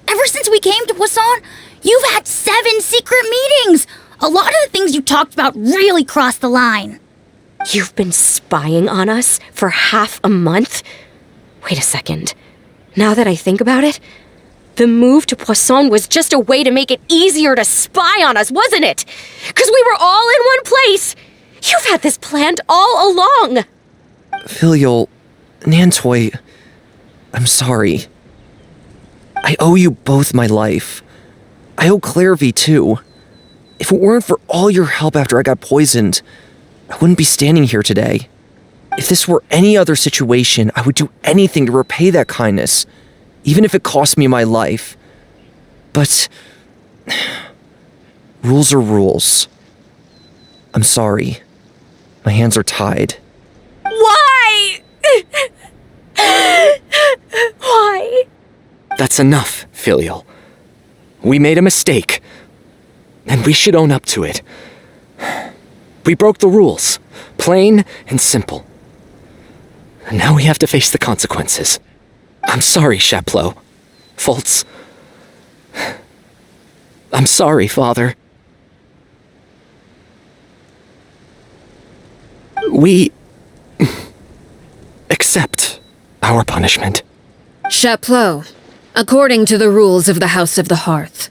Ever since we came to Poisson, you've had 7 secret meetings. A lot of the things you talked about really crossed the line. You've been spying on us for half a month? Wait a second. Now that I think about it, the move to Poisson was just a way to make it easier to spy on us, wasn't it? Because we were all in one place. You've had this planned all along. Filial, Nantoy, I'm sorry. I owe you both my life. I owe Clairvy too. If it weren't for all your help after I got poisoned, I wouldn't be standing here today. If this were any other situation, I would do anything to repay that kindness, even if it cost me my life. But rules are rules. I'm sorry. My hands are tied. Why? Why? That's enough, Filial. We made a mistake, and we should own up to it. We broke the rules, plain and simple. And now we have to face the consequences. I'm sorry, Chaplot. Fultz. I'm sorry, Father. We accept our punishment. Chaplot, according to the rules of the House of the Hearth,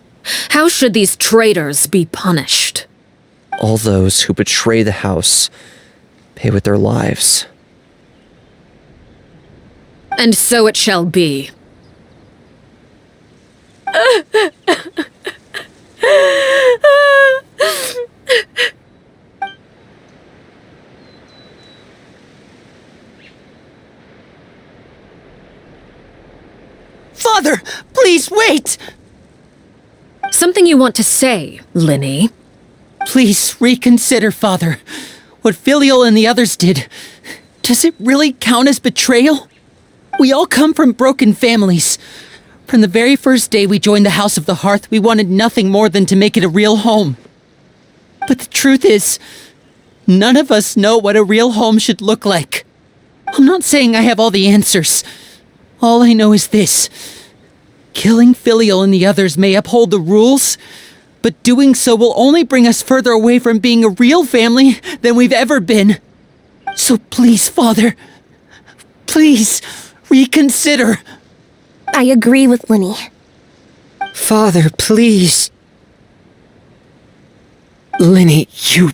how should these traitors be punished? All those who betray the house pay with their lives. And so it shall be. Father, please wait! Something you want to say, Linny? Please reconsider, Father. What Filial and the others did, does it really count as betrayal? We all come from broken families. From the very first day we joined the House of the Hearth, we wanted nothing more than to make it a real home. But the truth is, none of us know what a real home should look like. I'm not saying I have all the answers. All I know is this. Killing Filial and the others may uphold the rules, but doing so will only bring us further away from being a real family than we've ever been. So please, Father, please reconsider. I agree with Linny. Father, please. Linny, you...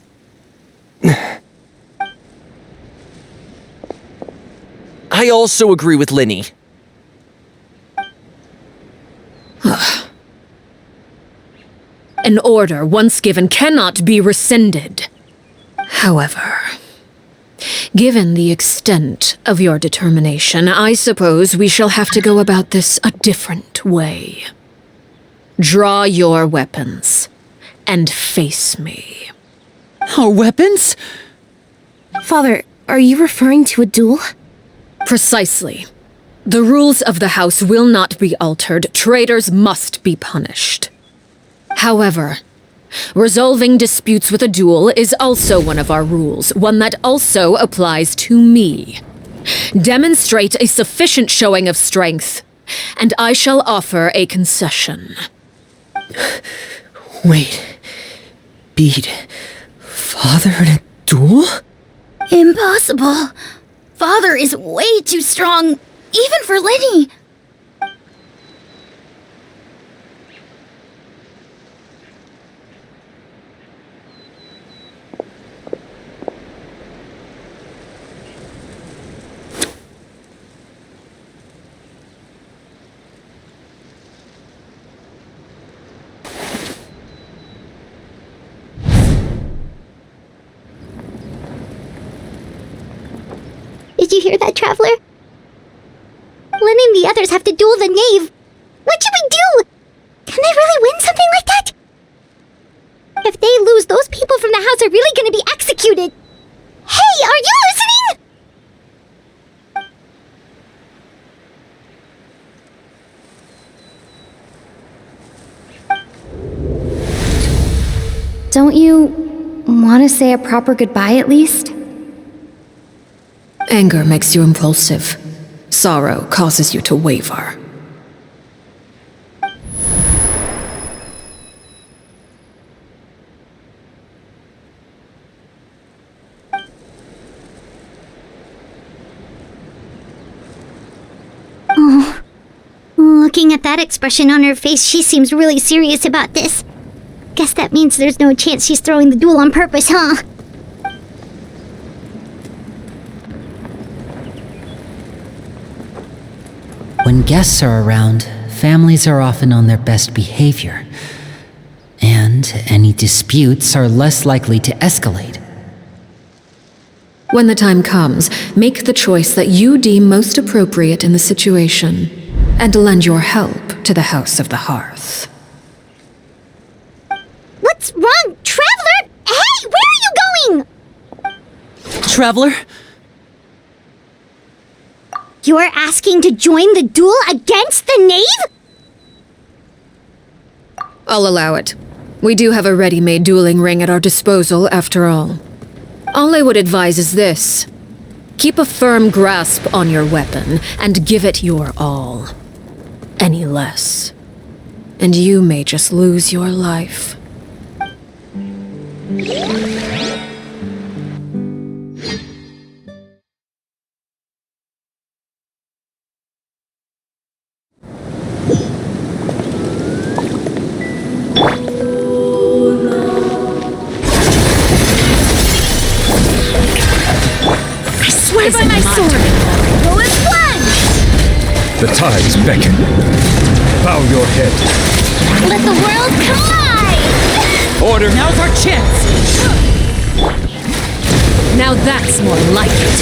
I also agree with Linny. An order once given cannot be rescinded. However, given the extent of your determination, I suppose we shall have to go about this a different way. Draw your weapons and face me. Our weapons? Father, are you referring to a duel? Precisely. The rules of the house will not be altered. Traitors must be punished. However, resolving disputes with a duel is also one of our rules, one that also applies to me. Demonstrate a sufficient showing of strength, and I shall offer a concession. Wait. Beat Father in a duel? Impossible. Father is way too strong, even for Linny. Did you hear that, Traveler? Lenny and the others have to duel the knave. What should we do? Can they really win something like that? If they lose, those people from the house are really gonna be executed. Hey, are you listening? Don't you want to say a proper goodbye at least? Anger makes you impulsive. Sorrow causes you to waver. Looking at that expression on her face, she seems really serious about this. Guess that means there's no chance she's throwing the duel on purpose, huh? When guests are around, families are often on their best behavior, and any disputes are less likely to escalate. When the time comes, make the choice that you deem most appropriate in the situation, and lend your help to the House of the Hearth. What's wrong, Traveler? Hey, where are you going? Traveler? You're asking to join the duel against the knave? I'll allow it. We do have a ready-made dueling ring at our disposal, after all. All I would advise is this. Keep a firm grasp on your weapon, and give it your all. Any less, and you may just lose your life. I swear by my sword! Go and plunge! The tides beckon. Bow your head. Let the world collide! Order. Now's our chance! Now that's more like it.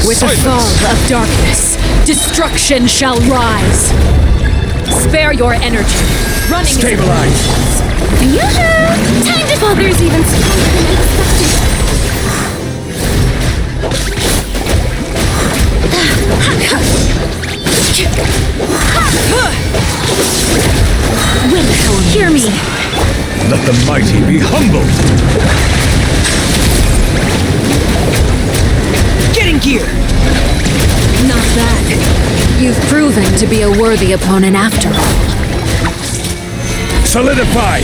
With the fall of darkness, destruction shall rise. Spare your energy. Running Stabilize. Are you sure? Time to fall. There's even stronger than I expected. Wilhelm, hear me. Let the mighty be humbled. Get in gear! Not bad. You've proven to be a worthy opponent after all. Solidify.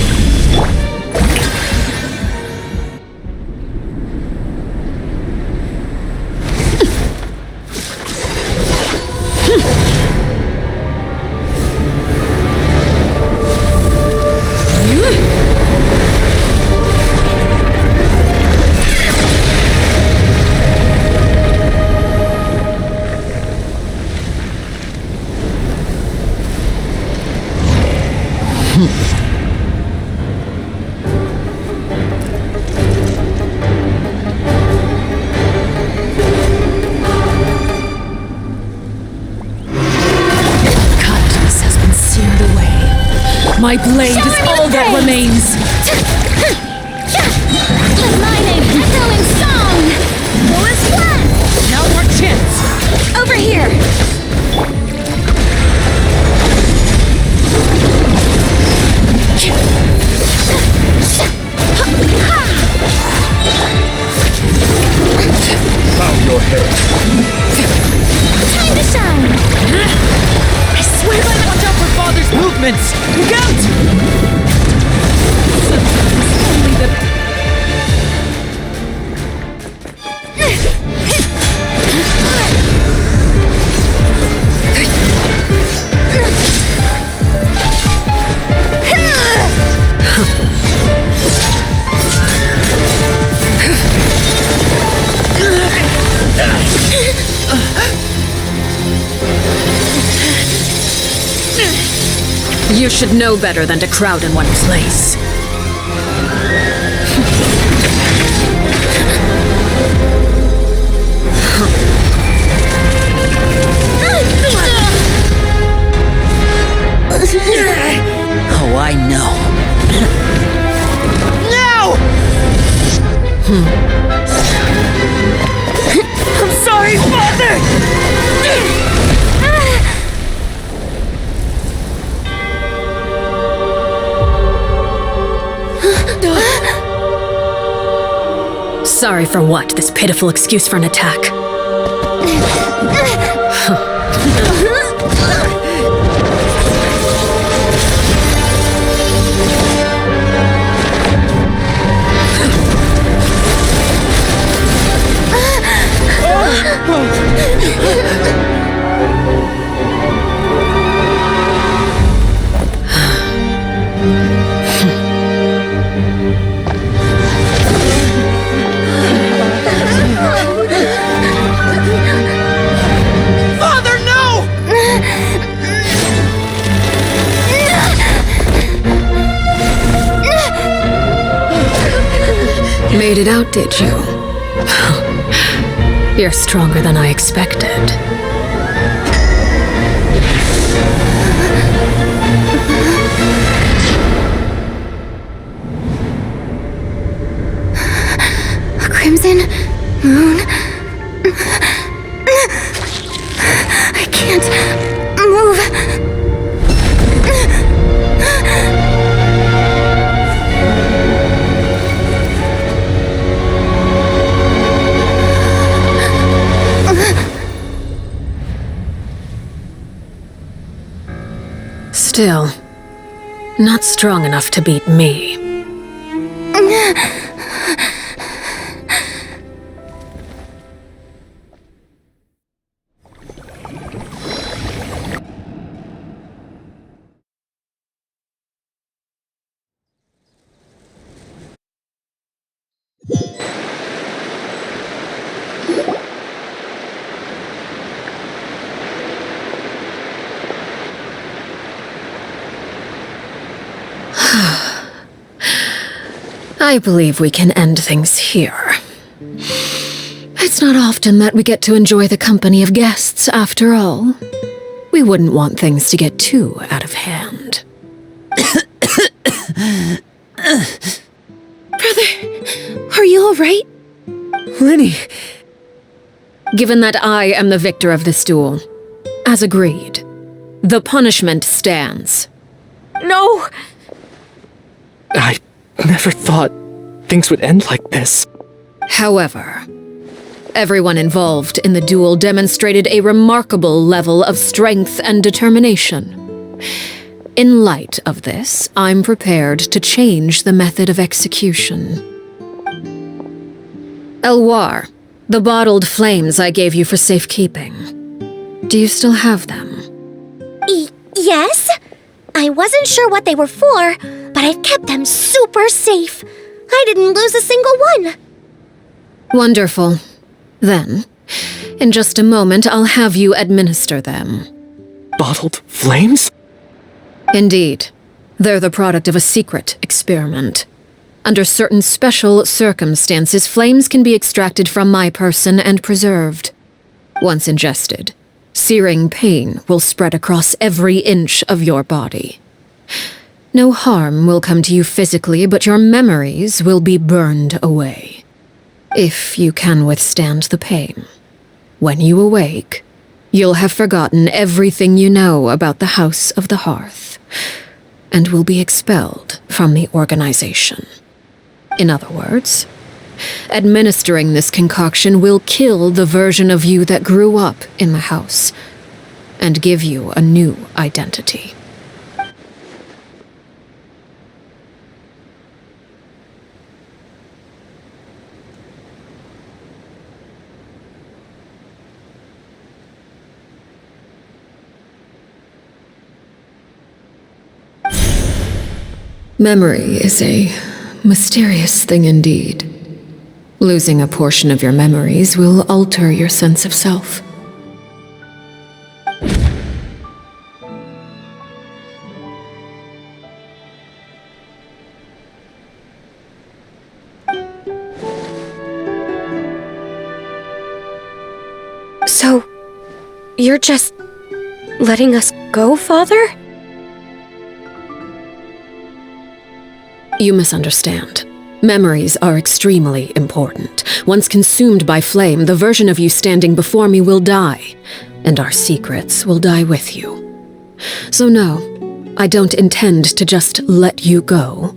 My blade is all that remains. Let my name echo in song! Go as one! Now our chance! Over here! Bow your head. Time to shine! I swear by the watch out for Father's movements! Look out! Only the... You should know better than to crowd in one place. I'm sorry, Father! Sorry for what? This pitiful excuse for an attack? Father, no! Made it out, did you? You're stronger than I expected. A crimson moon. I can't move. Still, not strong enough to beat me. I believe we can end things here. It's not often that we get to enjoy the company of guests, after all. We wouldn't want things to get too out of hand. Brother, are you alright? Linny! Given that I am the victor of this duel, as agreed, the punishment stands. No! I never thought things would end like this. However, everyone involved in the duel demonstrated a remarkable level of strength and determination. In light of this, I'm prepared to change the method of execution. Elwar, the bottled flames I gave you for safekeeping. Do you still have them? Yes? I wasn't sure what they were for, but I've kept them super safe. I didn't lose a single one. Wonderful. Then, in just a moment, I'll have you administer them. Bottled flames? Indeed. They're the product of a secret experiment. Under certain special circumstances, flames can be extracted from my person and preserved. Once ingested, searing pain will spread across every inch of your body. No harm will come to you physically, but your memories will be burned away. If you can withstand the pain. When you awake, you'll have forgotten everything you know about the House of the Hearth, and will be expelled from the organization. In other words, administering this concoction will kill the version of you that grew up in the house, and give you a new identity. Memory is a mysterious thing indeed. Losing a portion of your memories will alter your sense of self. So, you're just letting us go, Father? You misunderstand. Memories are extremely important. Once consumed by flame, the version of you standing before me will die, and our secrets will die with you. So no, I don't intend to just let you go,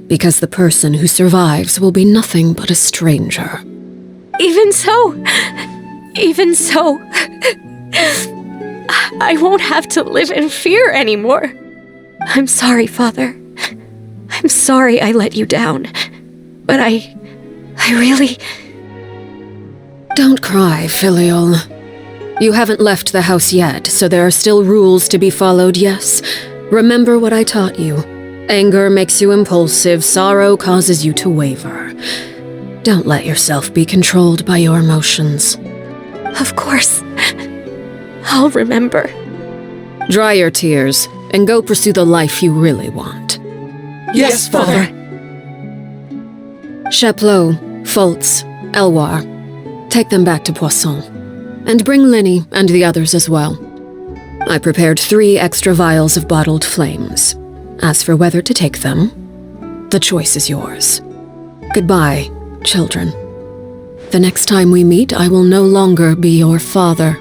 because the person who survives will be nothing but a stranger. Even so, I won't have to live in fear anymore. I'm sorry, Father. I'm sorry I let you down. But I really... Don't cry, Filial. You haven't left the house yet, so there are still rules to be followed, yes? Remember what I taught you. Anger makes you impulsive, sorrow causes you to waver. Don't let yourself be controlled by your emotions. Of course. I'll remember. Dry your tears, and go pursue the life you really want. Yes, Father. Chaplot, Foltz, Elwar, take them back to Poisson. And bring Linny and the others as well. I prepared 3 extra vials of bottled flames. As for whether to take them, the choice is yours. Goodbye, children. The next time we meet, I will no longer be your father.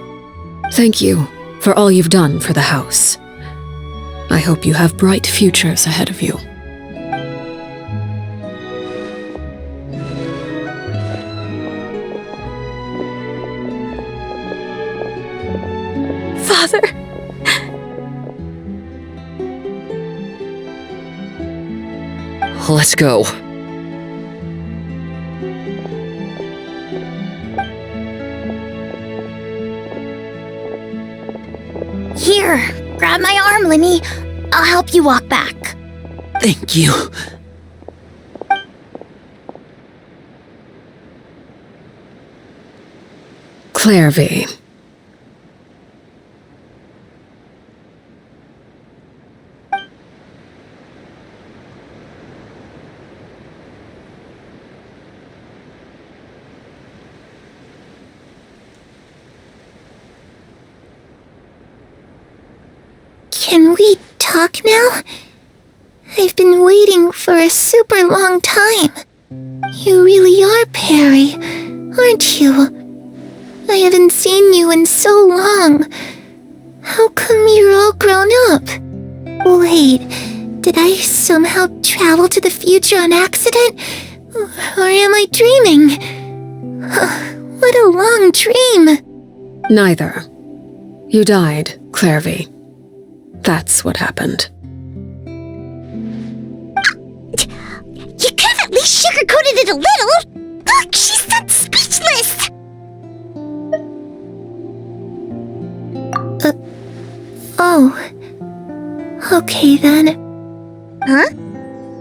Thank you for all you've done for the house. I hope you have bright futures ahead of you. Father! Let's go. Here, grab my arm, Linny. I'll help you walk back. Thank you. Clairvy. Can we talk now? I've been waiting for a super long time. You really are Perry, aren't you? I haven't seen you in so long. How come you're all grown up? Wait, did I somehow travel to the future on accident? Or am I dreaming? What a long dream. Neither. You died, Clairvy. That's what happened. You could have at least sugarcoated it a little. Look, she's not speechless. Oh. Okay then. Huh?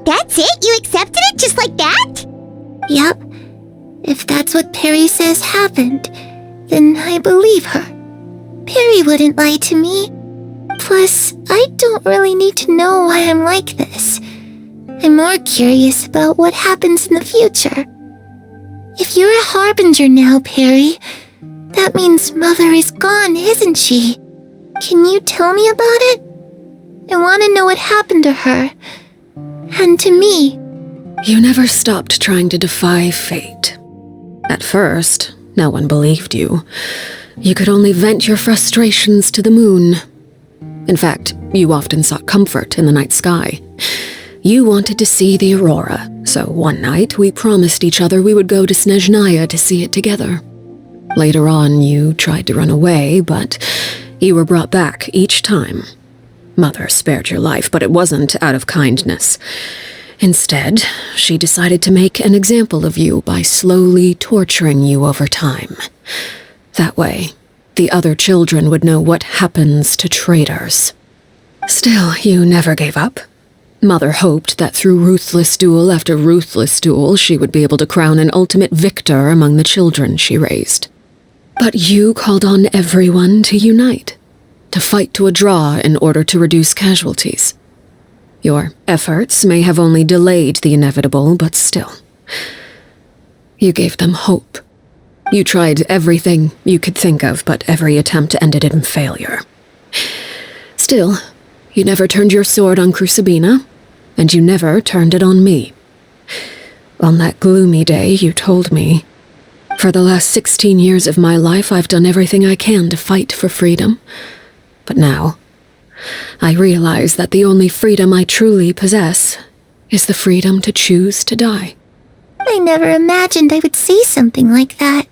That's it? You accepted it just like that? Yep. If that's what Perry says happened, then I believe her. Perry wouldn't lie to me. Plus, I don't really need to know why I'm like this. I'm more curious about what happens in the future. If you're a harbinger now, Perry, that means Mother is gone, isn't she? Can you tell me about it? I want to know what happened to her. And to me. You never stopped trying to defy fate. At first, no one believed you. You could only vent your frustrations to the moon. In fact, you often sought comfort in the night sky. You wanted to see the aurora, so one night we promised each other we would go to Snezhnaya to see it together. Later on, you tried to run away, but you were brought back each time. Mother spared your life, but it wasn't out of kindness. Instead, she decided to make an example of you by slowly torturing you over time. That way, the other children would know what happens to traitors. Still, you never gave up. Mother hoped that through ruthless duel after ruthless duel, she would be able to crown an ultimate victor among the children she raised. But you called on everyone to unite, to fight to a draw in order to reduce casualties. Your efforts may have only delayed the inevitable, but still. You gave them hope. You tried everything you could think of, but every attempt ended in failure. Still, you never turned your sword on Crucibina, and you never turned it on me. On that gloomy day, you told me, "For the last 16 years of my life, I've done everything I can to fight for freedom. But now, I realize that the only freedom I truly possess is the freedom to choose to die." I never imagined I would say something like that.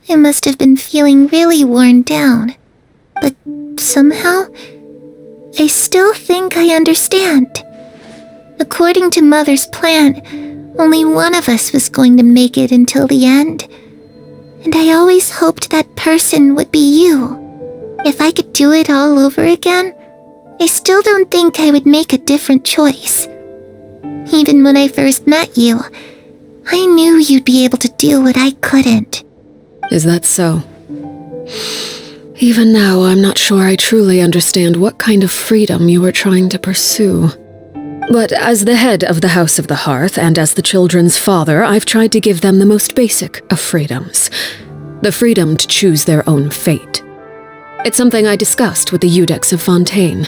I must have been feeling really worn down. But somehow, I still think I understand. According to Mother's plan, only one of us was going to make it until the end. And I always hoped that person would be you. If I could do it all over again, I still don't think I would make a different choice. Even when I first met you, I knew you'd be able to do what I couldn't. Is that so? Even now, I'm not sure I truly understand what kind of freedom you are trying to pursue. But as the head of the House of the Hearth and as the children's father, I've tried to give them the most basic of freedoms. The freedom to choose their own fate. It's something I discussed with the Eudex of Fontaine.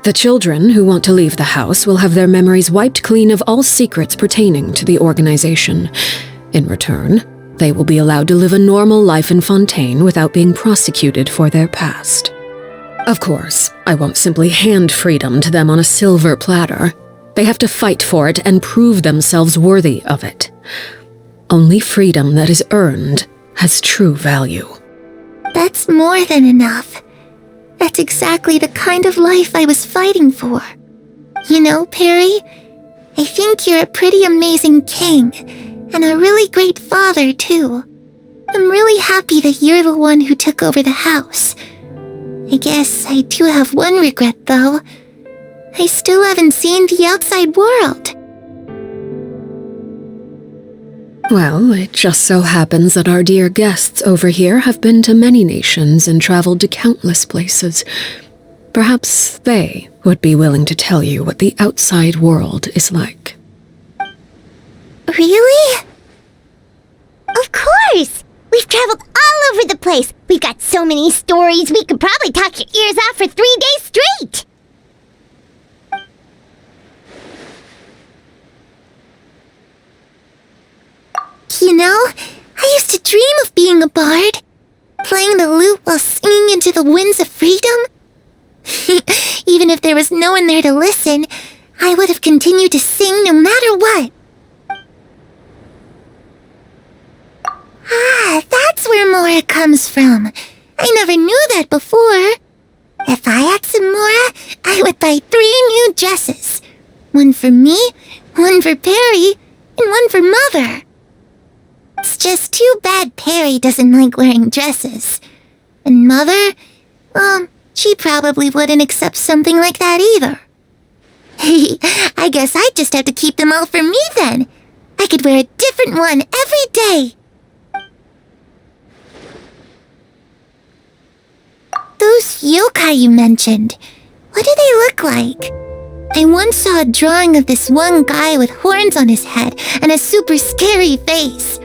The children who want to leave the house will have their memories wiped clean of all secrets pertaining to the organization. In return, they will be allowed to live a normal life in Fontaine without being prosecuted for their past. Of course, I won't simply hand freedom to them on a silver platter. They have to fight for it and prove themselves worthy of it. Only freedom that is earned has true value. That's more than enough. That's exactly the kind of life I was fighting for. You know, Perry, I think you're a pretty amazing king, and a really great father, too. I'm really happy that you're the one who took over the house. I guess I do have one regret, though. I still haven't seen the outside world. Well, it just so happens that our dear guests over here have been to many nations and traveled to countless places. Perhaps they would be willing to tell you what the outside world is like. Really? Of course! We've traveled all over the place. We've got so many stories, we could probably talk your ears off for 3 days straight. You know, I used to dream of being a bard. Playing the lute while singing into the winds of freedom. Even if there was no one there to listen, I would have continued to sing no matter what. Ah, that's where Mora comes from. I never knew that before. If I had some Mora, I would buy 3 new dresses. One for me, one for Perry, and one for Mother. It's just too bad Perry doesn't like wearing dresses. And Mother, well, she probably wouldn't accept something like that either. I guess I'd just have to keep them all for me then. I could wear a different one every day. Those yokai you mentioned, what do they look like? I once saw a drawing of this one guy with horns on his head and a super scary face.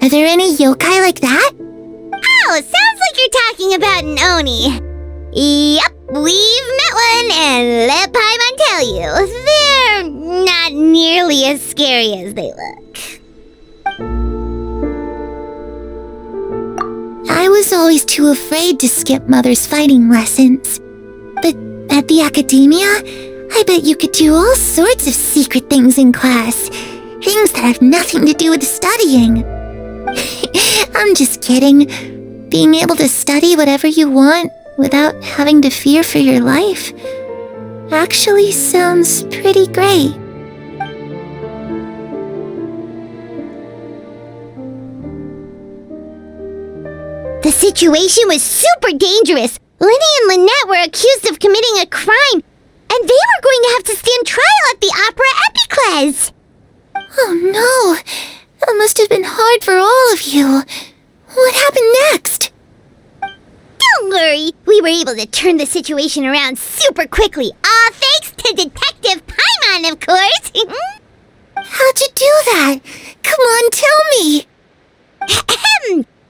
Are there any yokai like that? Oh, sounds like you're talking about an Oni. Yep, we've met one, and let Paimon tell you, they're not nearly as scary as they look. I was always too afraid to skip Mother's fighting lessons. But at the academia, I bet you could do all sorts of secret things in class. Things that have nothing to do with studying. I'm just kidding. Being able to study whatever you want without having to fear for your life actually sounds pretty great. The situation was super dangerous. Lenny and Lynette were accused of committing a crime, and they were going to have to stand trial at the Opera Epicles. Oh no! That must have been hard for all of you. What happened next? Don't worry, we were able to turn the situation around super quickly. All thanks to Detective Paimon, of course. How'd you do that? Come on, tell me.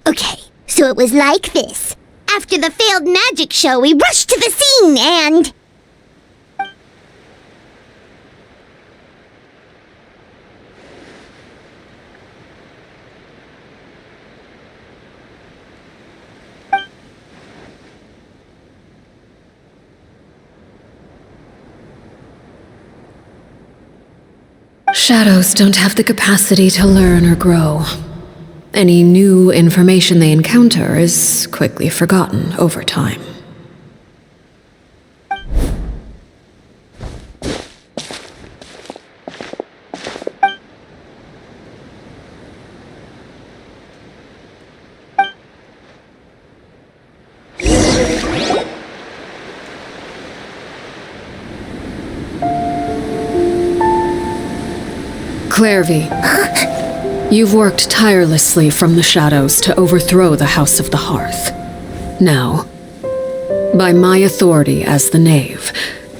Okay, so it was like this. After the failed magic show, we rushed to the scene and... Shadows don't have the capacity to learn or grow. Any new information they encounter is quickly forgotten over time. Clairvy, you've worked tirelessly from the shadows to overthrow the House of the Hearth. Now, by my authority as the Knave,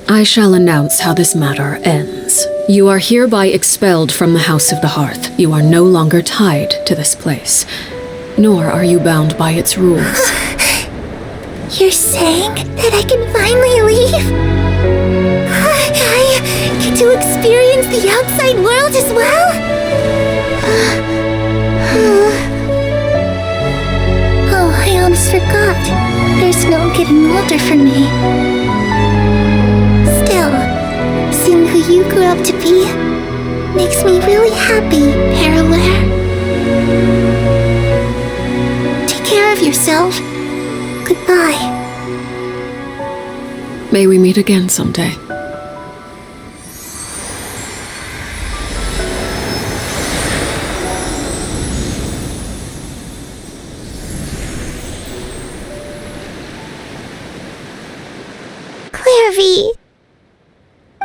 I shall announce how this matter ends. You are hereby expelled from the House of the Hearth. You are no longer tied to this place, nor are you bound by its rules. You're saying that I can finally leave? I get to experience the outside world as well? Oh, I almost forgot. There's no getting older for me. Still, seeing who you grew up to be makes me really happy, Parallare. Take care of yourself. Goodbye. May we meet again someday. Clairvy.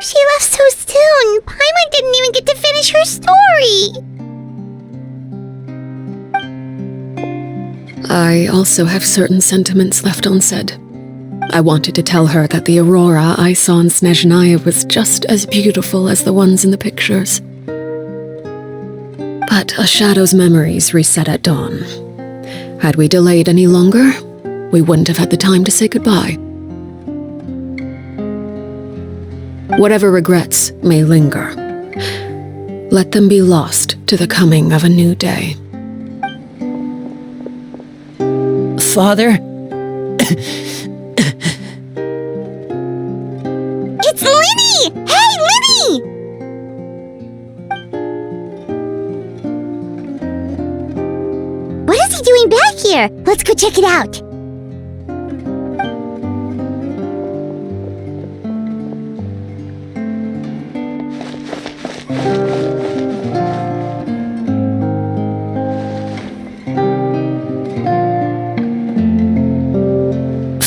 She left so soon. Paimon didn't even get to finish her story. I also have certain sentiments left unsaid. I wanted to tell her that the aurora I saw in Snezhnaya was just as beautiful as the ones in the pictures. But a shadow's memories reset at dawn. Had we delayed any longer, we wouldn't have had the time to say goodbye. Whatever regrets may linger, let them be lost to the coming of a new day. Father? It's Linny! Hey, Linny! What is he doing back here? Let's go check it out.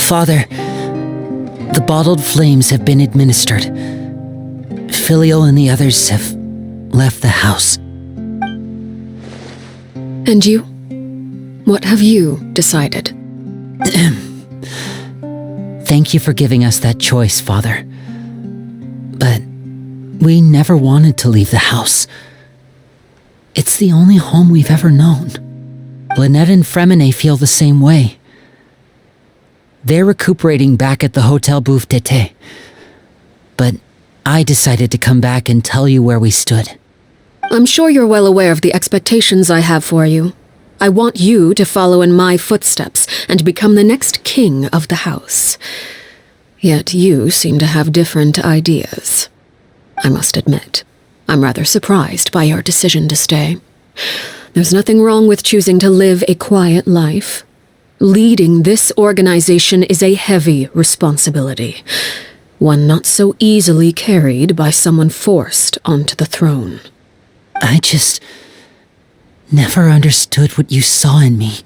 Father, the bottled flames have been administered. Filial and the others have left the house. And you? What have you decided? Thank you for giving us that choice, Father. But we never wanted to leave the house. It's the only home we've ever known. Lynette and Fremine feel the same way. They're recuperating back at the Hotel Bouffe d'été. But I decided to come back and tell you where we stood. I'm sure you're well aware of the expectations I have for you. I want you to follow in my footsteps and become the next king of the house. Yet you seem to have different ideas. I must admit, I'm rather surprised by your decision to stay. There's nothing wrong with choosing to live a quiet life. Leading this organization is a heavy responsibility, one not so easily carried by someone forced onto the throne. I just never understood what you saw in me.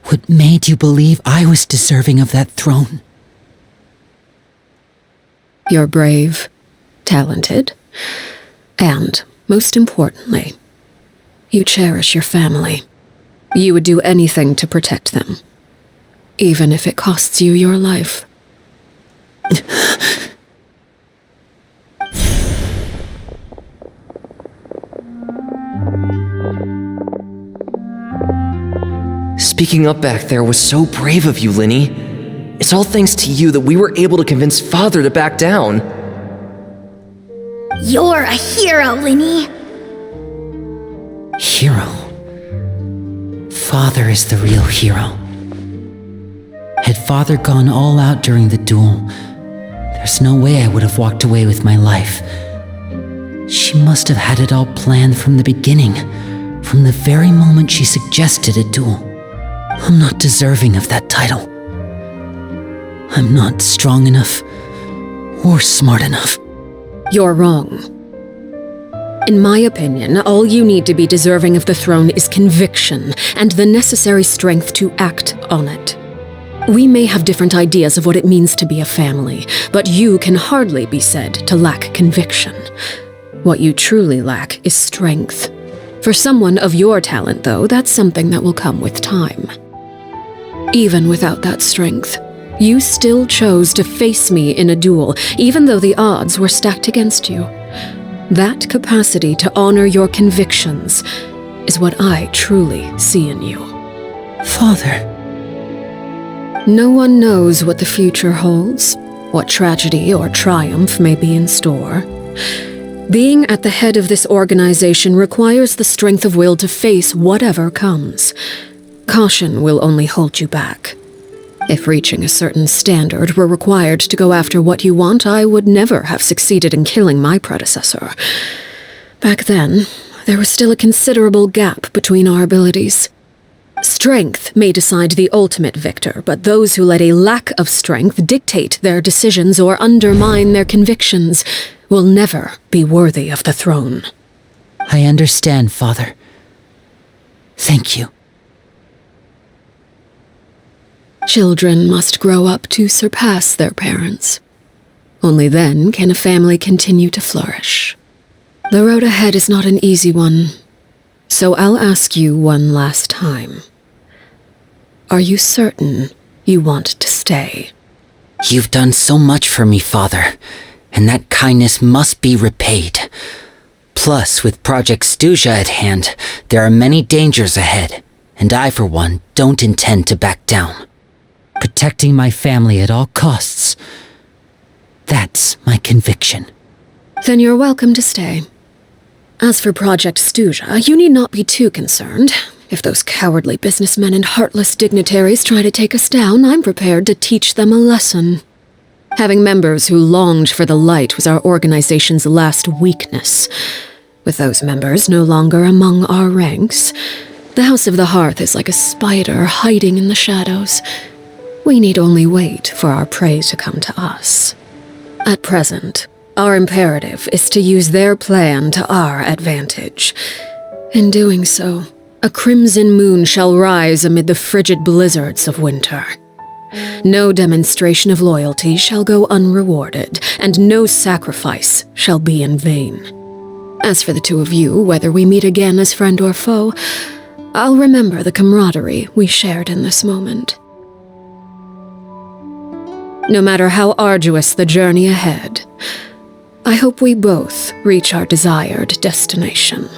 What made you believe I was deserving of that throne? You're brave, talented, and, most importantly, you cherish your family. You would do anything to protect them, even if it costs you your life. Speaking up back there was so brave of you, Linny. It's all thanks to you that we were able to convince Father to back down. You're a hero, Linny. Hero? Father is the real hero. Had Father gone all out during the duel, there's no way I would have walked away with my life. She must have had it all planned from the beginning, from the very moment she suggested a duel. I'm not deserving of that title. I'm not strong enough or smart enough. You're wrong. In my opinion, all you need to be deserving of the throne is conviction and the necessary strength to act on it. We may have different ideas of what it means to be a family, but you can hardly be said to lack conviction. What you truly lack is strength. For someone of your talent, though, that's something that will come with time. Even without that strength, you still chose to face me in a duel, even though the odds were stacked against you. That capacity to honor your convictions is what I truly see in you. Father. No one knows what the future holds, what tragedy or triumph may be in store. Being at the head of this organization requires the strength of will to face whatever comes. Caution will only hold you back. If reaching a certain standard were required to go after what you want, I would never have succeeded in killing my predecessor. Back then, there was still a considerable gap between our abilities. Strength may decide the ultimate victor, but those who let a lack of strength dictate their decisions or undermine their convictions will never be worthy of the throne. I understand, Father. Thank you. Children must grow up to surpass their parents. Only then can a family continue to flourish. The road ahead is not an easy one, so I'll ask you one last time. Are you certain you want to stay? You've done so much for me, Father, and that kindness must be repaid. Plus, with Project Stuja at hand, there are many dangers ahead, and I, for one, don't intend to back down. Protecting my family at all costs. That's my conviction. Then you're welcome to stay. As for Project Stuja, you need not be too concerned. If those cowardly businessmen and heartless dignitaries try to take us down, I'm prepared to teach them a lesson. Having members who longed for the light was our organization's last weakness. With those members no longer among our ranks, the House of the Hearth is like a spider hiding in the shadows. We need only wait for our prey to come to us. At present, our imperative is to use their plan to our advantage. In doing so, a crimson moon shall rise amid the frigid blizzards of winter. No demonstration of loyalty shall go unrewarded, and no sacrifice shall be in vain. As for the two of you, whether we meet again as friend or foe, I'll remember the camaraderie we shared in this moment. No matter how arduous the journey ahead, I hope we both reach our desired destination.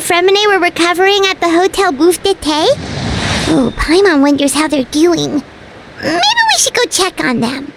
Fremine were recovering at the Hotel Bouffe d'été? Oh, Paimon wonders how they're doing. Maybe we should go check on them.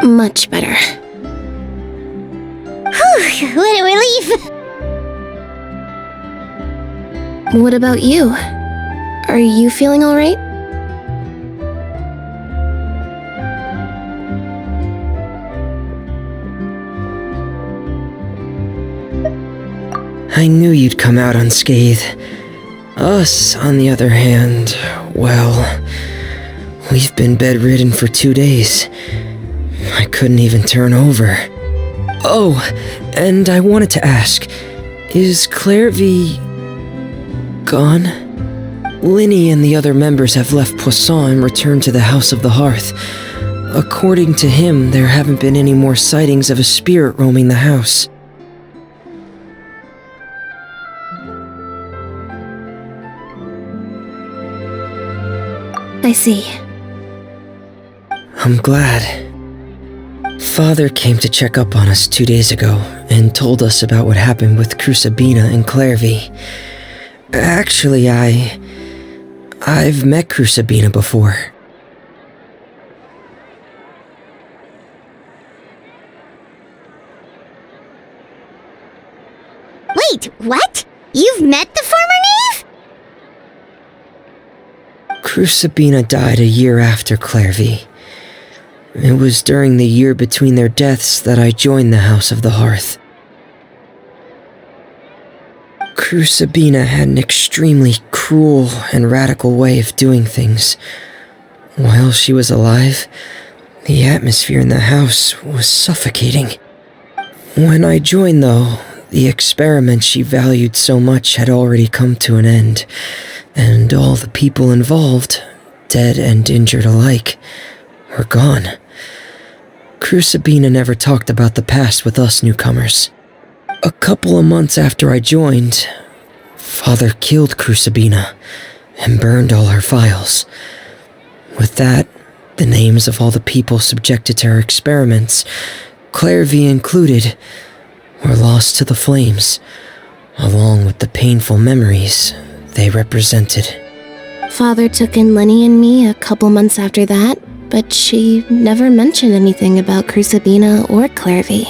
Much better. what a relief! What about you? Are you feeling alright? I knew you'd come out unscathed. Us, on the other hand, well, we've been bedridden for 2 days. I couldn't even turn over. Oh, and I wanted to ask, is Clairvy gone? Linny and the other members have left Poisson and returned to the House of the Hearth. According to him, there haven't been any more sightings of a spirit roaming the house. I see. I'm glad. Father came to check up on us 2 days ago and told us about what happened with Crusabina and Clairvy. Actually, I've met Crusabina before. Wait, what? You've met the former knave? Crusabina died a year after Clairvy. It was during the year between their deaths that I joined the House of the Hearth. Crusabina had an extremely cruel and radical way of doing things. While she was alive, the atmosphere in the house was suffocating. When I joined, though, the experiment she valued so much had already come to an end, and all the people involved, dead and injured alike, were gone. Crusabina never talked about the past with us newcomers. A couple of months after I joined, Father killed Crusabina and burned all her files. With that, the names of all the people subjected to her experiments, Clairvy included, were lost to the flames, along with the painful memories they represented. Father took in Lenny and me a couple months after that, but she never mentioned anything about Crusabina or Clairvy.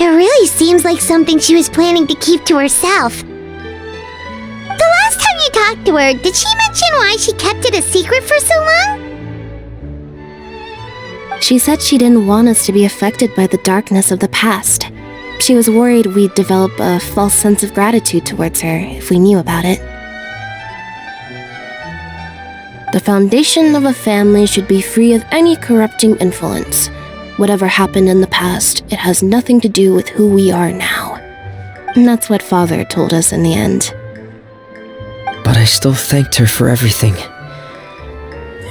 It really seems like something she was planning to keep to herself. The last time you talked to her, did she mention why she kept it a secret for so long? She said she didn't want us to be affected by the darkness of the past. She was worried we'd develop a false sense of gratitude towards her if we knew about it. The foundation of a family should be free of any corrupting influence. Whatever happened in the past, it has nothing to do with who we are now. And that's what Father told us in the end. But I still thanked her for everything.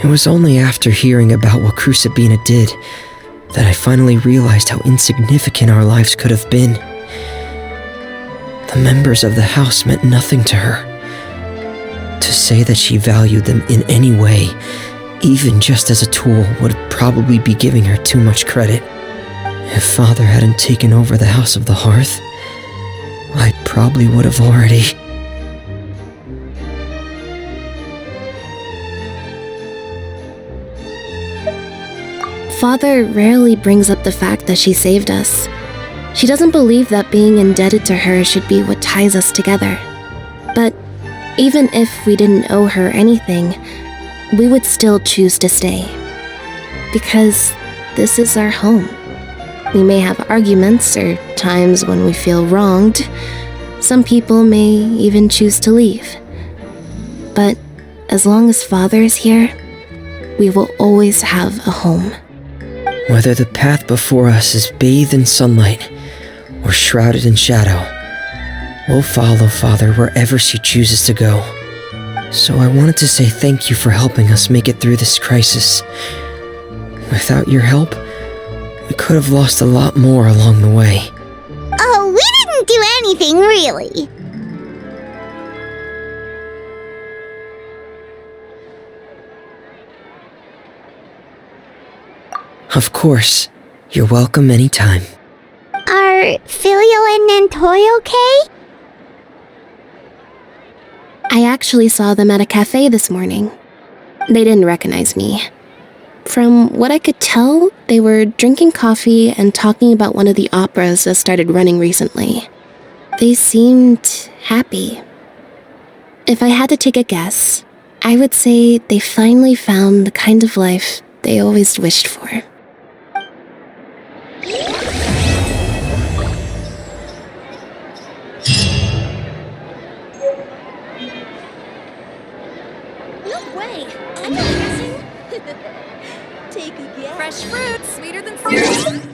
It was only after hearing about what Crusabina did that I finally realized how insignificant our lives could have been. The members of the house meant nothing to her. To say that she valued them in any way, even just as a tool, would probably be giving her too much credit. If Father hadn't taken over the House of the Hearth, I probably would have already... Father rarely brings up the fact that she saved us. She doesn't believe that being indebted to her should be what ties us together. But even if we didn't owe her anything, we would still choose to stay. Because this is our home. We may have arguments or times when we feel wronged. Some people may even choose to leave. But as long as Father is here, we will always have a home. Whether the path before us is bathed in sunlight or shrouded in shadow, we'll follow Father wherever she chooses to go. So I wanted to say thank you for helping us make it through this crisis. Without your help, we could have lost a lot more along the way. Oh, we didn't do anything, really. Of course. You're welcome anytime. Are Filio and Nantoy okay? I actually saw them at a cafe this morning. They didn't recognize me. From what I could tell, they were drinking coffee and talking about one of the operas that started running recently. They seemed happy. If I had to take a guess, I would say they finally found the kind of life they always wished for. No way! I'm not guessing. Take a guess. Fresh fruit, sweeter than syrup.